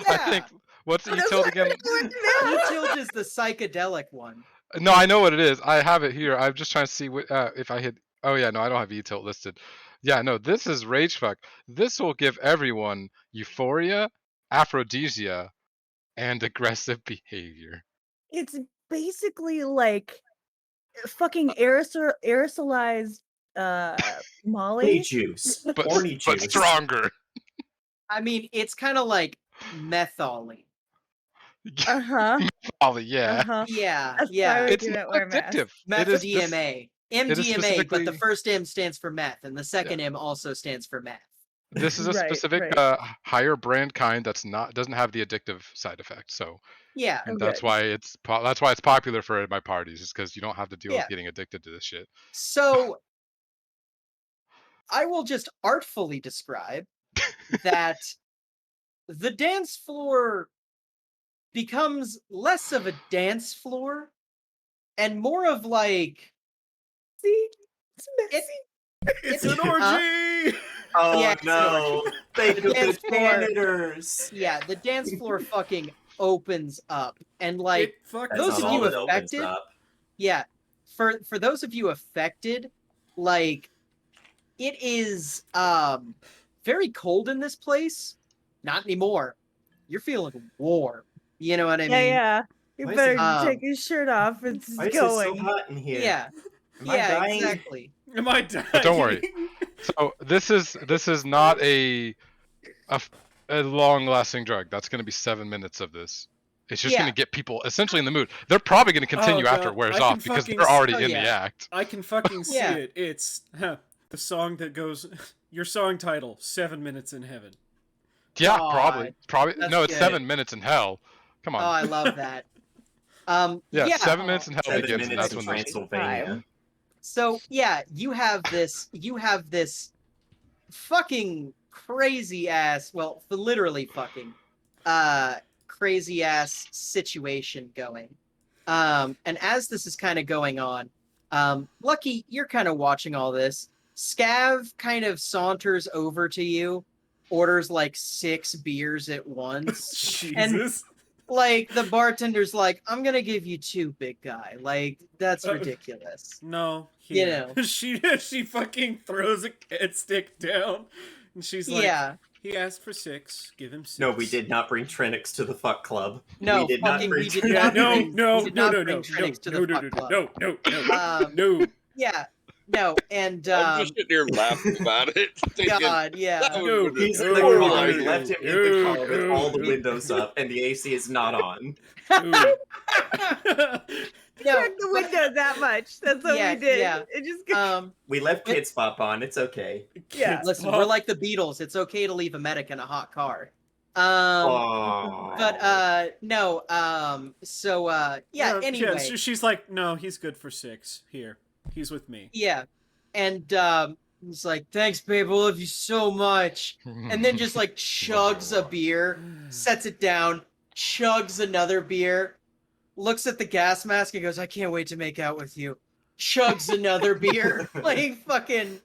yeah. think what's What does E-tilt that again? have to do with me? E-tilt is the psychedelic one. No, I know what it is. I have it here. I'm just trying to see what if I hit. Oh yeah, no, I don't have E-tilt listed. Yeah, no, this is rage fuck. This will give everyone euphoria, aphrodisia, and aggressive behavior. It's basically like fucking aerosolized Horny Molly. juice. But Horny but juice. stronger. I mean, it's kind of like metholy. Uh-huh. Ollie, yeah. Uh-huh. Yeah, That's yeah. why we It's do not not wear masks. addictive. Meth It is DMA. MDMA, but the specifically- first M stands for meth, and the second M also stands for meth. This is a Right, specific right. higher brand kind doesn't have the addictive side effect. So Yeah, and Oh, that's good. why it's popular for my parties, is because you don't have to deal Yeah. with getting addicted to this shit. so I will just artfully describe that the dance floor becomes less of a dance floor and more of like See? It's messy. It's It- an orgy! Oh Yeah, it's an no! orgy. They The the dance floor- janitors. Yeah, the dance floor fucking opens up, and like It fucking That's those not of you all it opens affected, up. yeah, for those of you affected, like it is very cold in this place. Not anymore. You're feeling warm. You know what I Yeah, mean? yeah. You Why is better it- take his shirt off. It's Why is it so going. hot in here? Yeah. Am I dying? Exactly. Am I dying? But don't worry. So this is not a long-lasting drug. That's going to be 7 minutes of this. It's just Yeah. going to get people essentially in the mood. They're probably going to continue after God, it wears I can off because fucking they're already Oh, in yeah. the act. I can fucking see Yeah. it. It's the song that goes. Your song title: 7 Minutes in Heaven. Yeah, God, probably. that's No, it's good. 7 minutes in hell. Come Oh, on. I love that. Yeah, 7 minutes in hell 7 begins, and minutes that's in when there's Transylvania. So yeah, you have this fucking crazy ass, well, literally fucking crazy ass situation going. And as this is kind of going on, Lucky, you're kind of watching all this. Scav kind of saunters over to you, orders like 6 beers at once. Jesus. Like the bartender's like, I'm gonna give you 2, big guy. Like, that's Uh, ridiculous. No, You here. know. she fucking throws a kid stick down, and she's like, Yeah. he asked for 6, give him 6. No, we did not bring Trinix to the fuck club. No, we did not fucking bring we did Trinix. Yeah, not no, bring- no, we did no, not no, bring no, Trinix to no, the no, fuck no, club. no, no, Um, no. Yeah. No, and I'm just sitting here laughing about it. Thinking, God, yeah. that No, would He's in have the been car. We hilarious. left him in the car with all the windows up, and the AC is not on. No. No, Crack the window that much. That's what Yeah, we did. yeah. It just We left It- Kids Pop on. It's okay. Yeah. Kids listen, pop. we're like the Beatles. It's okay to leave a medic in a hot car. Aww. But no, so yeah, No, anyway. she's like, no, he's good for 6. Here, he's with me. Yeah. And he's like, thanks, babe, I love you so much. And then just like chugs a beer, sets it down, chugs another beer, looks at the gas mask and goes, I can't wait to make out with you. Chugs another beer. Like fucking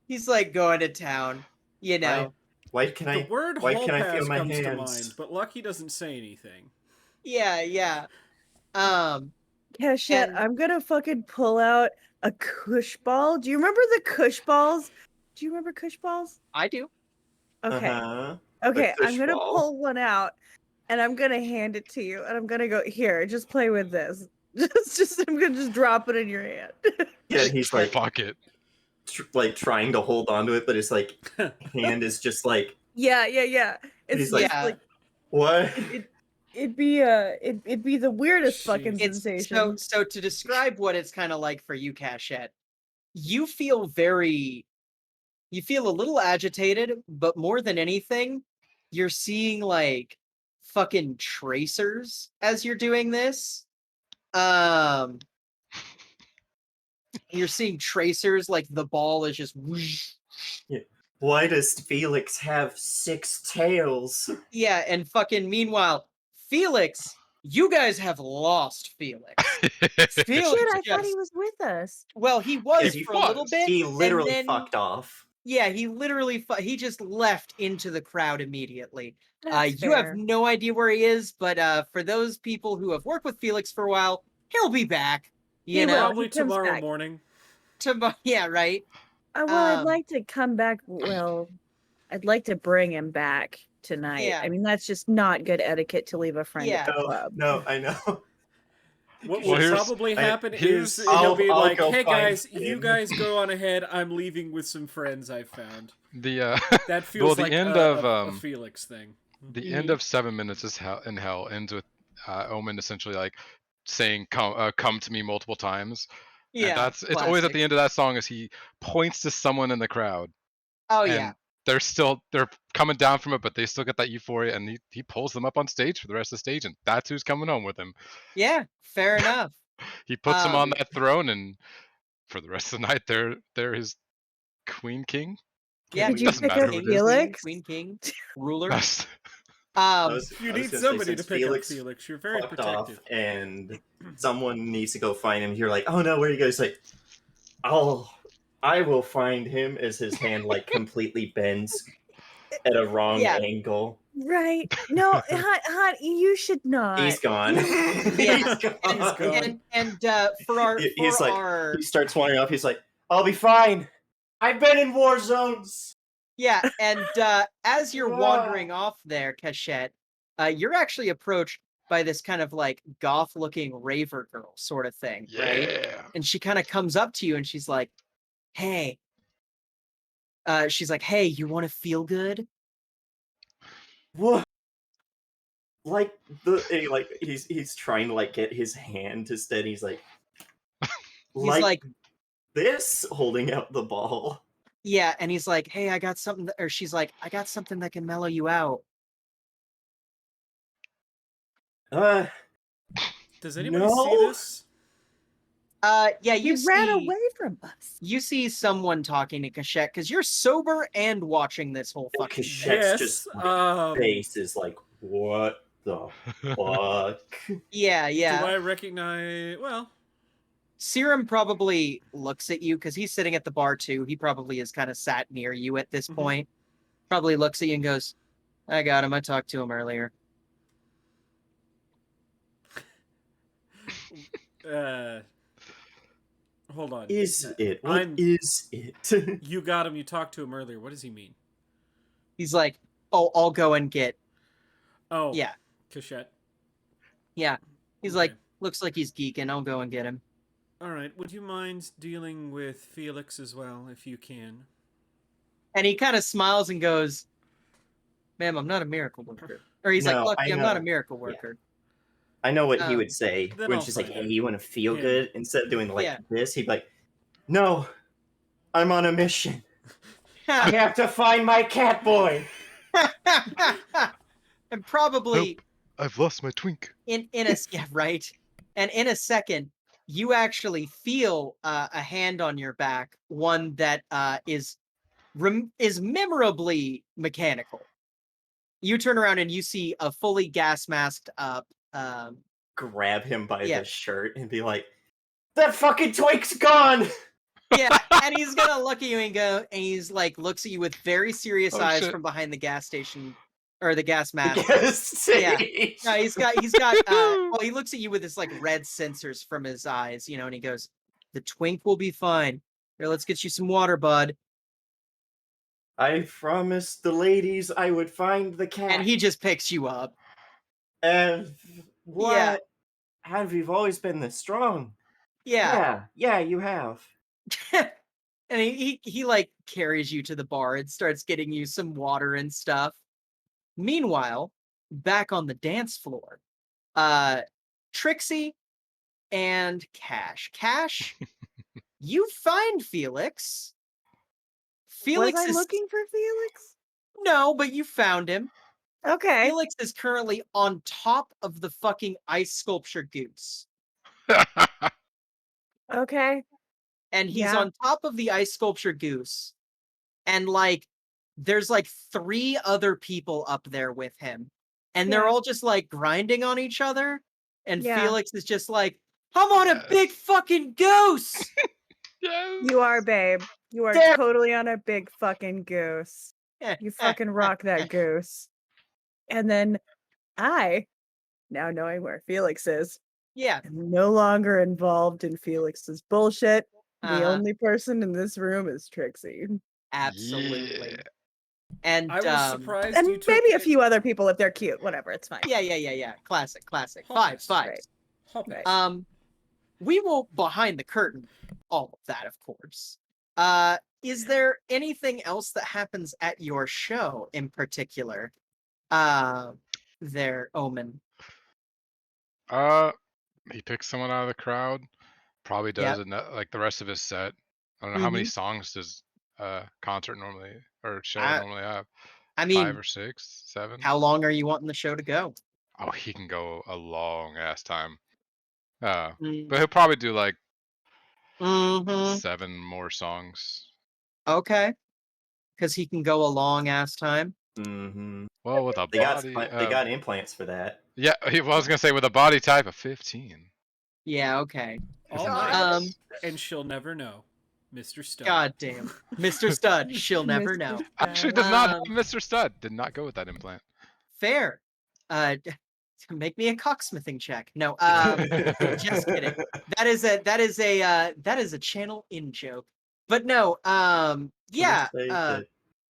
he's like going to town, you know. Why can The I? word Why hall can I feel pass my comes to hands? mind, but Lucky doesn't say anything. Yeah, yeah. Cashette, And- I'm gonna fucking pull out a Kush ball. Do you remember the Kush balls? Do you remember Kush balls? I do. Okay. Uh-huh. Okay, Kush I'm gonna ball. pull one out and I'm gonna hand it to you and I'm gonna go, here, just play with this. I'm gonna just drop it in your hand. Yeah, he's like, Fuck it. like trying to hold on to it, but his like hand is just like, yeah. It's He's just like, like what? it'd be the weirdest fucking Jeez. sensation. So to describe what it's kind of like for you, Cachette, you feel a little agitated, but more than anything, you're seeing like fucking tracers as you're doing this. You're seeing tracers, like the ball is just whoosh. Why does Felix have 6 tails? Yeah, and fucking meanwhile, Felix, you guys have lost Felix. Felix Shit, I thought he just- was with us. Well, he was he for a little was. bit. He and literally then- fucked off. Yeah, he literally he just left into the crowd immediately. That's You have fair. no idea where he is, but for those people who have worked with Felix for a while, he'll be back. You He will. know, Probably he comes tomorrow back. morning. yeah, right. Well, I'd Um, like to come back. Well, I'd like to bring him back tonight. Yeah. I mean, that's just not good etiquette to leave a friend Yeah. at the club. No, I know. What Well, will here's- probably I- happen here's- is he'll be I'll like, go "Hey find guys, you him." guys go on ahead. I'm leaving with some friends I found." The That feels the like end a, of, a Felix thing. the end of 7 minutes is hell in hell ends with Omen essentially like saying come to me multiple times. And Yeah, it's always at classic. the end of that song as he points to someone in the crowd. Oh and yeah, they're coming down from it, but they still get that euphoria, and he pulls them up on stage for the rest of the stage, and that's who's coming home with him. yeah. Fair enough. He puts them on Um, that throne, and for the rest of the night, they're his queen king. Yeah, Did you doesn't pick matter up who it is. Felix? Queen king, ruler. That's- You need somebody to pick Felix up Felix. You're very fucked protective. off, and someone needs to go find him. You're like, oh no, where are you guys? Like, I'll I will find him as his hand like completely bends at a wrong Yeah. angle. Right. No, hon, you should not. He's gone. Yeah. He's gone. He's gone. And for our He's like, our he starts wandering off. He's like, I'll be fine. I've been in war zones. yeah, and as you're wandering off there, Cachette, you're actually approached by this kind of like goth-looking raver girl sort of thing, right? Yeah. And she kind of comes up to you and she's like, "Hey," "Hey, you want to feel good?" What? Like he's trying to like get his hand to steady. He's like, He's like, this, holding out the ball. yeah, and he's like, "Hey, I got something," or she's like, "I got something that can mellow you out." Does anybody see No. this? Yeah, He you ran see, away from us. you see someone talking to Cachette because you're sober and watching this whole fucking thing. Cachette's just face is like, what the fuck? Yeah, yeah. Do I recognize? Well, Serum probably looks at you because he's sitting at the bar too. He probably is kind of sat near you at this point. Probably looks at you and goes, "I got him. I talked to him earlier." Hold on. Is it? What is it? You got him. You talked to him earlier. What does he mean? He's like, "Oh, I'll go and get." Oh, Yeah, Cachette. yeah. He's Okay. like, "Looks like he's geeking. I'll go and get him." All right. Would you mind dealing with Felix as well, if you can? And he kind of smiles and goes, "Ma'am, I'm not a miracle worker." Or he's like, No, "Look, I I'm not a know. miracle Yeah. worker." I know what he would say then when I'll she's like, find "Hey, it. you want to feel Yeah. good?" Instead of doing like Yeah. this, he'd be like, "No, I'm on a mission. I have to find my cat boy." And probably I've lost my twink. in a yeah, right. And in a second, you actually feel a hand on your back, one that is memorably mechanical. You turn around and you see a fully gas masked up. Grab him by Yeah. the shirt and be like, "That fucking twink's gone." Yeah, and he's gonna look at you and go, and he's like, looks at you with very serious Oh, eyes shit. from behind the gas station or the gas mask. Yes. Yeah. No, he's got well, he looks at you with this like red sensors from his eyes, you know, and he goes, "The twink will be fine. Here, let's get you some water, bud." I promised the ladies I would find the cat. And he just picks you up. And what? Yeah. Have you always been this strong? Yeah. Yeah, you have. And he like carries you to the bar and starts getting you some water and stuff. Meanwhile, back on the dance floor, Trixie and Cash. Cash, you find Felix. Felix Was I is looking for Felix? no, but you found him. Okay. Felix is currently on top of the fucking ice sculpture goose. Okay. And he's Yeah. on top of the ice sculpture goose. And like there's like 3 other people up there with him. And they're Yeah. all just like grinding on each other. And Yeah. Felix is just like, "I'm on a big fucking goose." Yes. You are, babe. You are Damn. totally on a big fucking goose. You fucking rock that goose. And then I, now knowing where Felix is, Yeah. am no longer involved in Felix's bullshit. The Uh-huh. only person in this room is Trixie. Absolutely. Yeah. And I was surprised And you took maybe a it- few other people if they're cute. Whatever, it's fine. yeah. Classic. Hopeless. Five. Right. Hopeless. We will behind the curtain all of that, of course. Is there anything else that happens at your show in particular? There, Omen. He picks someone out of the crowd. Probably does like the rest of his set. I don't know how many songs does concert normally or show normally have. I mean, 5 or 6, 7. how long are you wanting the show to go? Oh, he can go a long ass time. But Mm, he'll probably do like mhm. 7 more songs. Okay. Because he can go a long ass time. Mm-hmm. Well, with a They body, got implants for that. yeah. I was gonna say with a body type of 15. Yeah. Okay. All Isn't night. nice. And she'll never know. Mr. Stud. God damn. Mr. Stud, she'll never Mr. know. Actually, does not have Um, Mr. Stud. Did not go with that implant. Fair. Make me a cocksmithing check. No, just kidding. That is a channel in joke. But no, yeah. Can I say that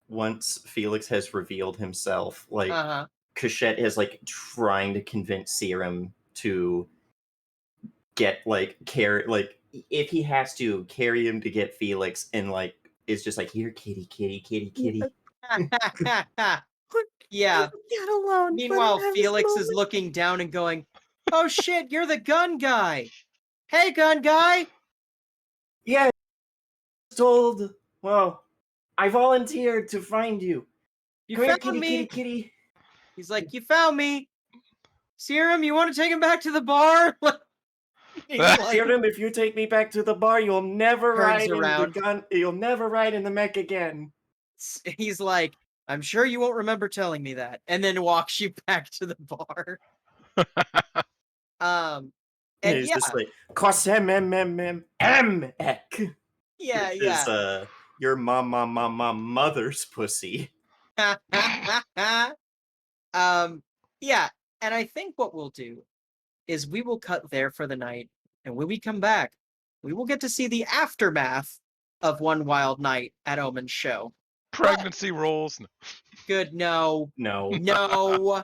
once Felix has revealed himself, like Uh-huh. Cachette is like trying to convince Serum to get if he has to carry him to get Felix, and like it's just like, here, kitty, kitty, kitty, kitty. Yeah. Get alone. Meanwhile, Let him have his Felix is moment. looking down and going, "Oh shit, you're the gun guy. Hey, gun guy." Yeah, told. Well, I volunteered to find you. You Come here, found kitty, me. kitty, kitty. He's like, "You found me. Serum, you want to take him back to the bar?" He's like, Serum, if you take me back to the bar, you'll never Turns ride in the around. gun. You'll never ride in the mech again. he's like, "I'm sure you won't remember telling me that," and then walks you back to the bar. And He's yeah, just like, Kosem ek. yeah, Which yeah. is your mother's pussy. Yeah, and I think what we'll do is we will cut there for the night, and when we come back, we will get to see the aftermath of One Wild Night at Omen's show. Pregnancy rolls. Good, no, No. no,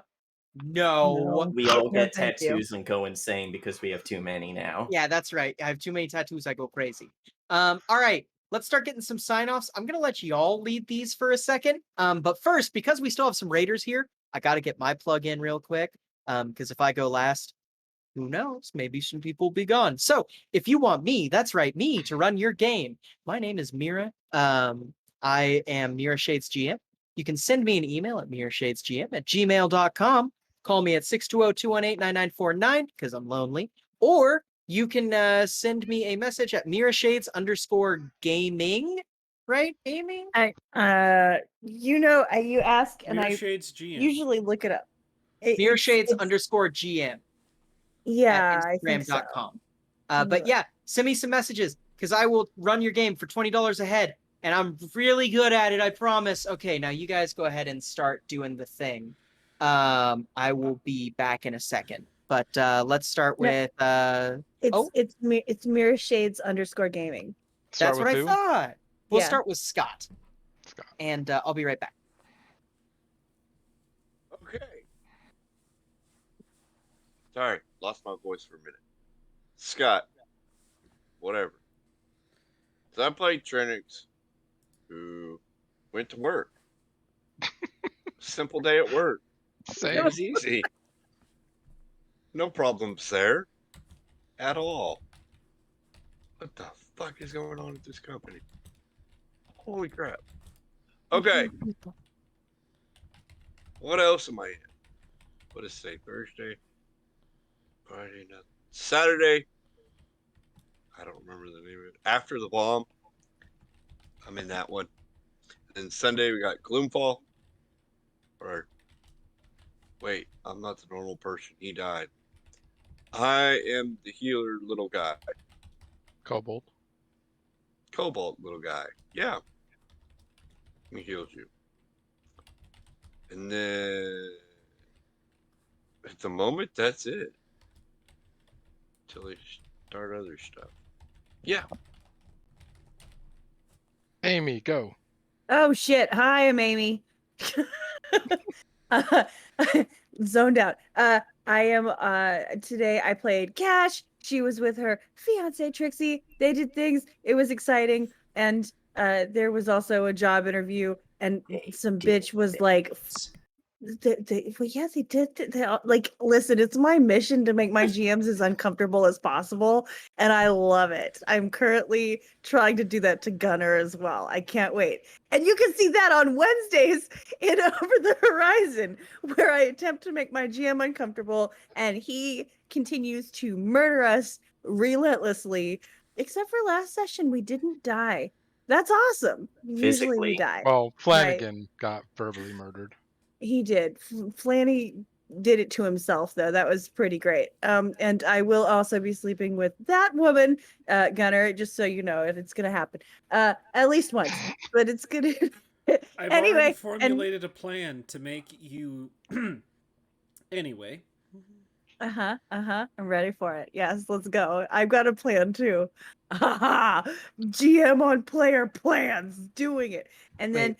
no. We all No, get thank you. tattoos and go insane because we have too many now. Yeah, that's right. I have too many tattoos, I go crazy. All right, let's start getting some sign-offs. I'm gonna let y'all lead these for a second. But first, because we still have some raiders here, I gotta get my plug in real quick. Because if I go last, who knows? Maybe some people will be gone. So if you want me, that's right, me, to run your game, my name is Mira. I am Mira Shades GM. You can send me an email at mirashadesgm@gmail.com. Call me at 620-218-9949 because I'm lonely. Or you can send me a message at mirashades_gaming. Right? Gaming? You ask and Mirror I Shades GM. usually look it up. Mirashades_GM. Yeah, at I think so. Instagram.com. But yeah, send me some messages because I will run your game for $20 a head, and I'm really good at it, I promise. Okay, now you guys go ahead and start doing the thing. I will be back in a second, but let's start with It's Mirror Shades _gaming. Start that's with what I who? thought. We'll Yeah. start with Scott, Scott. and I'll be right back. Okay. Sorry, lost my voice for a minute. Scott, whatever. So I played Trinix, who went to work. Simple day at work. It Same. was easy. No problems there. At all. What the fuck is going on at this company? Holy crap. Okay. What else am I in? What is today? Thursday? Friday? Nothing. Saturday? I don't remember the name of it. After the Bomb. I'm in that one. And then Sunday we got Gloomfall. Or wait, I'm not the normal person. He died. I am the healer little guy. Kobold. Cobalt little guy. Yeah. He heals you. And then at the moment that's it. Till they start other stuff. Yeah. Amy, go. Oh shit! Hi, I'm Amy. Zoned out. I am. Today I played Cash. She was with her fiance Trixie. They did things. It was exciting, and there was also a job interview, and some bitch was like. They did. Listen, it's my mission to make my GMs as uncomfortable as possible, and I love it. I'm currently trying to do that to Gunner as well. I can't wait. And you can see that on Wednesdays in Over the Horizon, where I attempt to make my GM uncomfortable, and he continues to murder us relentlessly. Except for last session, we didn't die. That's awesome. Usually we Physically. die. Well, Flanagan got verbally murdered. He did. Flanny did it to himself, though. That was pretty great. And I will also be sleeping with that woman, Gunner, just so you know, it's gonna happen. At least once, but it's gonna. I've Anyway, already and formulated a plan to make you. Anyway, I'm ready for it. Yes, let's go. I've got a plan too. Haha, GM on player plans, doing it. And then,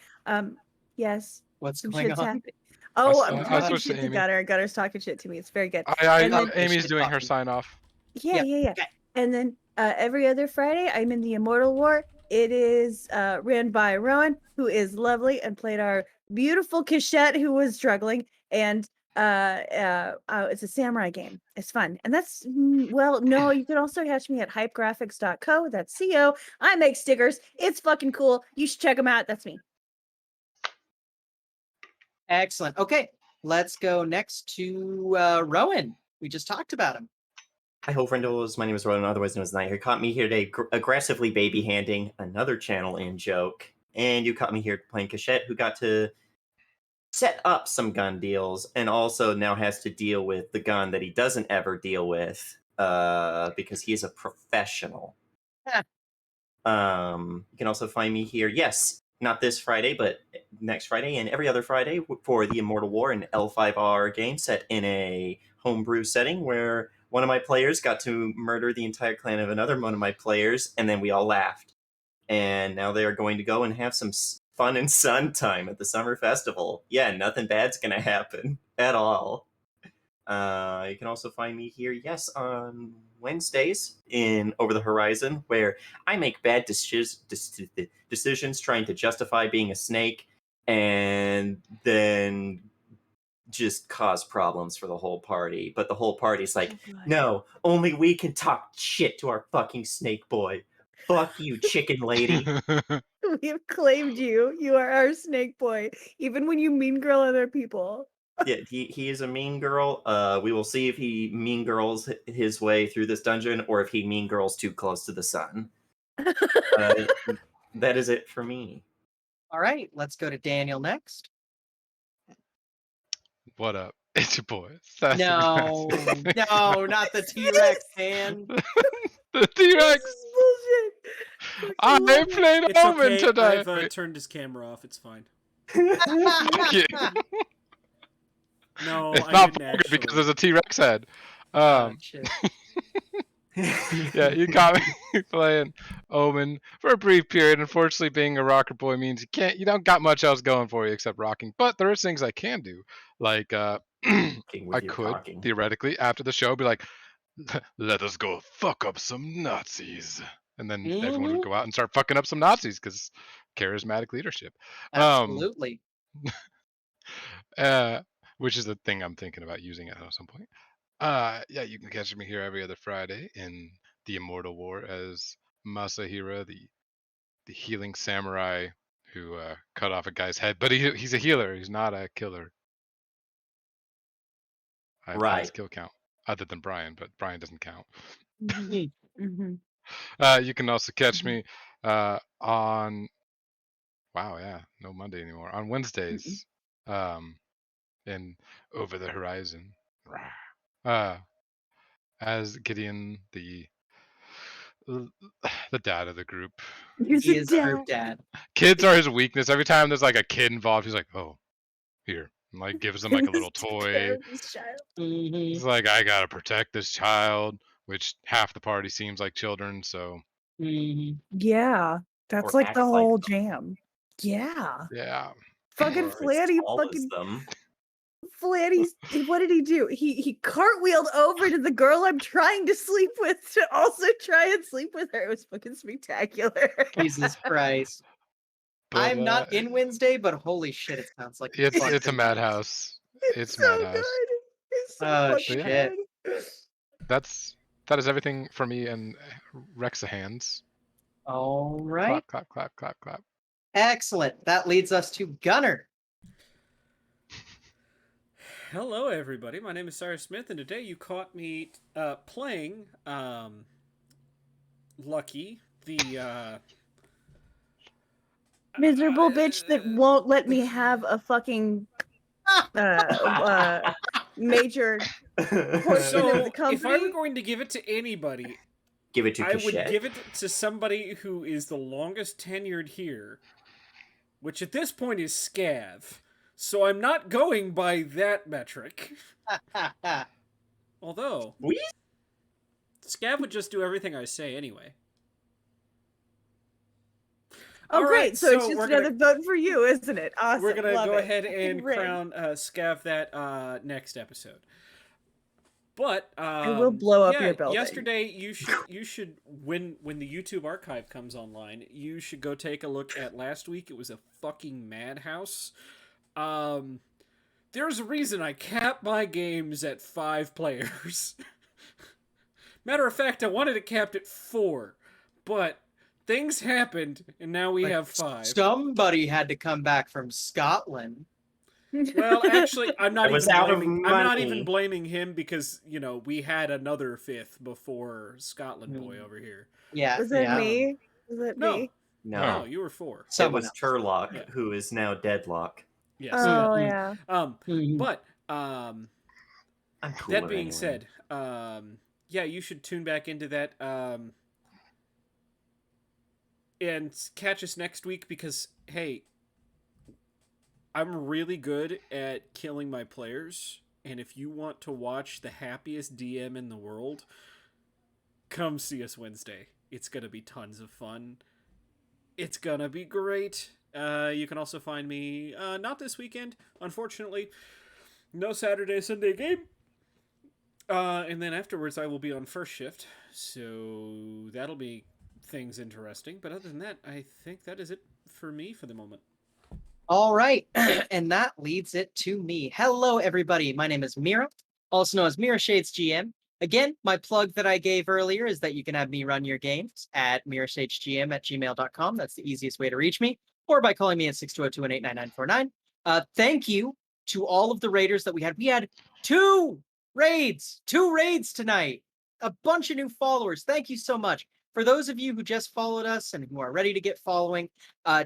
yes, What's some going shit's on? happening. Oh, I'm going I on? talking switched to shit to Amy. Gunner. Gunner's talking shit to me. It's very good. I And then, Okay, Amy's shit doing her talking. sign off. yeah. Okay. And then every other Friday, I'm in the Immortal War. It is ran by Rowan, who is lovely and played our beautiful Cachette, who was struggling. And it's a samurai game. It's fun. And that's, well, no, you can also catch me at hypegraphics.co. That's CO. I make stickers. It's fucking cool. You should check them out. That's me. Excellent. Okay, let's go next to Rowan. We just talked about him. Hi, ho, friendos. My name is Ronan, otherwise known as Night. You caught me here today aggressively baby handing another channel in joke. And you caught me here playing Cachette, who got to set up some gun deals and also now has to deal with the gun that he doesn't ever deal with because he is a professional. You can also find me here, yes, not this Friday, but next Friday and every other Friday for the Immortal War, an L5R game set in a homebrew setting where one of my players got to murder the entire clan of another one of my players, and then we all laughed. And now they are going to go and have some fun and sun time at the summer festival. Yeah, nothing bad's gonna happen at all. You can also find me here, yes, on Wednesdays in Over the Horizon, where I make bad decisions trying to justify being a snake and then just cause problems for the whole party. But the whole party's like, no, only we can talk shit to our fucking snake boy. Fuck you, chicken lady. We have claimed you. You are our snake boy, even when you mean girl other people. Yeah, he is a mean girl. We will see if he mean girls his way through this dungeon or if he mean girls too close to the sun. That is it for me. All right, let's go to Daniel next. What up? It's your boy. Sassy No, Massey. no, not the T-Rex hand. The T-Rex. This is bullshit. I Fucking love it. played it's Omen okay. today. I've turned his camera off. It's fine. Fuck you. No, It's I not didn't vulgar actually. because there's a T-Rex head. Oh, shit. Yeah, you got me playing Omen for a brief period. Unfortunately, being a rocker boy means you don't got much else going for you except rocking. But there is things I can do, like I could theoretically after the show be like, let us go fuck up some Nazis, and then everyone would go out and start fucking up some Nazis because charismatic leadership. Absolutely. Which is the thing I'm thinking about using at some point. Yeah, you can catch me here every other Friday in the Immortal War as Masahira, the healing samurai who cut off a guy's head. But he's a healer. He's not a killer. I have the highest kill count, other than Brian, but Brian doesn't count. Mm-hmm. You can also catch me on. Wow, yeah, no Monday anymore. On Wednesdays, in Over the Horizon. As Gideon, the dad of the group. He is group dad. Kids are his weakness. Every time there's like a kid involved, he's like, "Oh, here," and like gives them like a little toy. It's like, I gotta protect this child, which half the party seems like children. So yeah, that's or like the whole like jam. Yeah. Fucking Flatty, fucking them. Flatty. What did he do? He cartwheeled over to the girl I'm trying to sleep with to also try and sleep with her. It was fucking spectacular. Jesus Christ. But, I'm not in Wednesday, but holy shit, it sounds like it's a madhouse. It's so madhouse. good. It's so Oh fucking shit. good. That is everything for me and Rexa hands. All right. Clap, clap, clap, clap, clap. Excellent. That leads us to Gunner. Hello, everybody. My name is Cyrus Smith, and today you caught me playing Lucky, the miserable bitch that won't let me have a fucking major portion of the So, company. if I were going to give it to anybody, Give it to I would Cachet. give it to somebody who is the longest tenured here, which at this point is Scav. So I'm not going by that metric. Although, We? Scav would just do everything I say anyway. Oh, All great! right, So it's so just we're another vote for you, isn't it? Awesome. We're gonna Love go it. ahead Fucking and ring. crown Scav that next episode. But I will blow up yeah, your building. yesterday you should when the YouTube archive comes online, you should go take a look at last week. It was a fucking madhouse. There's a reason I cap my games at 5 players. Matter of fact, I wanted it capped at 4, but things happened, and now we have 5. Somebody had to come back from Scotland. Well, actually, I'm not money. even blaming him because, you know, we had another 5th before Scotland boy over here. Yeah. Was it me? Was it No. me? No, No, you were 4. it Someone was else. Turlock, Yeah. who is now Deadlock. Yes. Oh Mhm. yeah. Mhm. But I'm cooler that being anyway. said, yeah, you should tune back into that and catch us next week because hey, I'm really good at killing my players, and if you want to watch the happiest DM in the world, come see us Wednesday. It's gonna be tons of fun. It's gonna be great. You can also find me not this weekend, unfortunately. No Saturday, Sunday game. And then afterwards, I will be on first shift, so that'll be things interesting. But other than that, I think that is it for me for the moment. All right, and that leads it to me. Hello, everybody. My name is Mira, also known as Mira Shades GM. Again, my plug that I gave earlier is that you can have me run your games at mirashadesgm@gmail.com. That's the easiest way to reach me, or by calling me at 620-218-9949. Thank you to all of the raiders that we had. We had 2 raids tonight. A bunch of new followers. Thank you so much. For those of you who just followed us and who are ready to get following,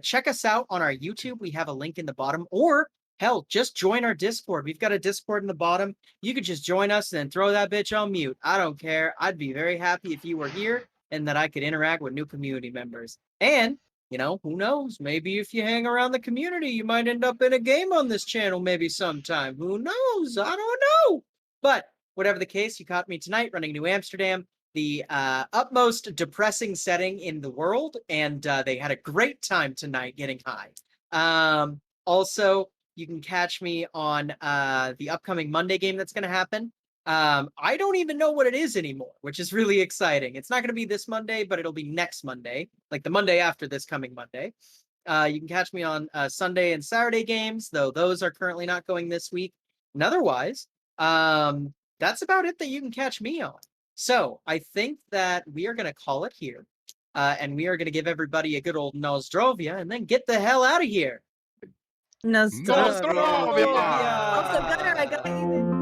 check us out on our YouTube. We have a link in the bottom, or hell, just join our Discord. We've got a Discord in the bottom. You could just join us and then throw that bitch on mute. I don't care. I'd be very happy if you were here and that I could interact with new community members. And, you know, who knows? Maybe if you hang around the community, you might end up in a game on this channel maybe sometime. Who knows? I don't know. But whatever the case, you caught me tonight running New Amsterdam, the utmost depressing setting in the world, and they had a great time tonight getting high. Also, you can catch me on the upcoming Monday game that's going to happen. I don't even know what it is anymore, which is really exciting. It's not going to be this Monday, but it'll be next Monday, like the Monday after this coming Monday. You can catch me on Sunday and Saturday games, though those are currently not going this week. And otherwise, that's about it that you can catch me on. So I think that we are going to call it here, and we are going to give everybody a good old Nozdrovia and then get the hell out of here. Nostrovia. Nostrovia! Also, Gunner, I got you.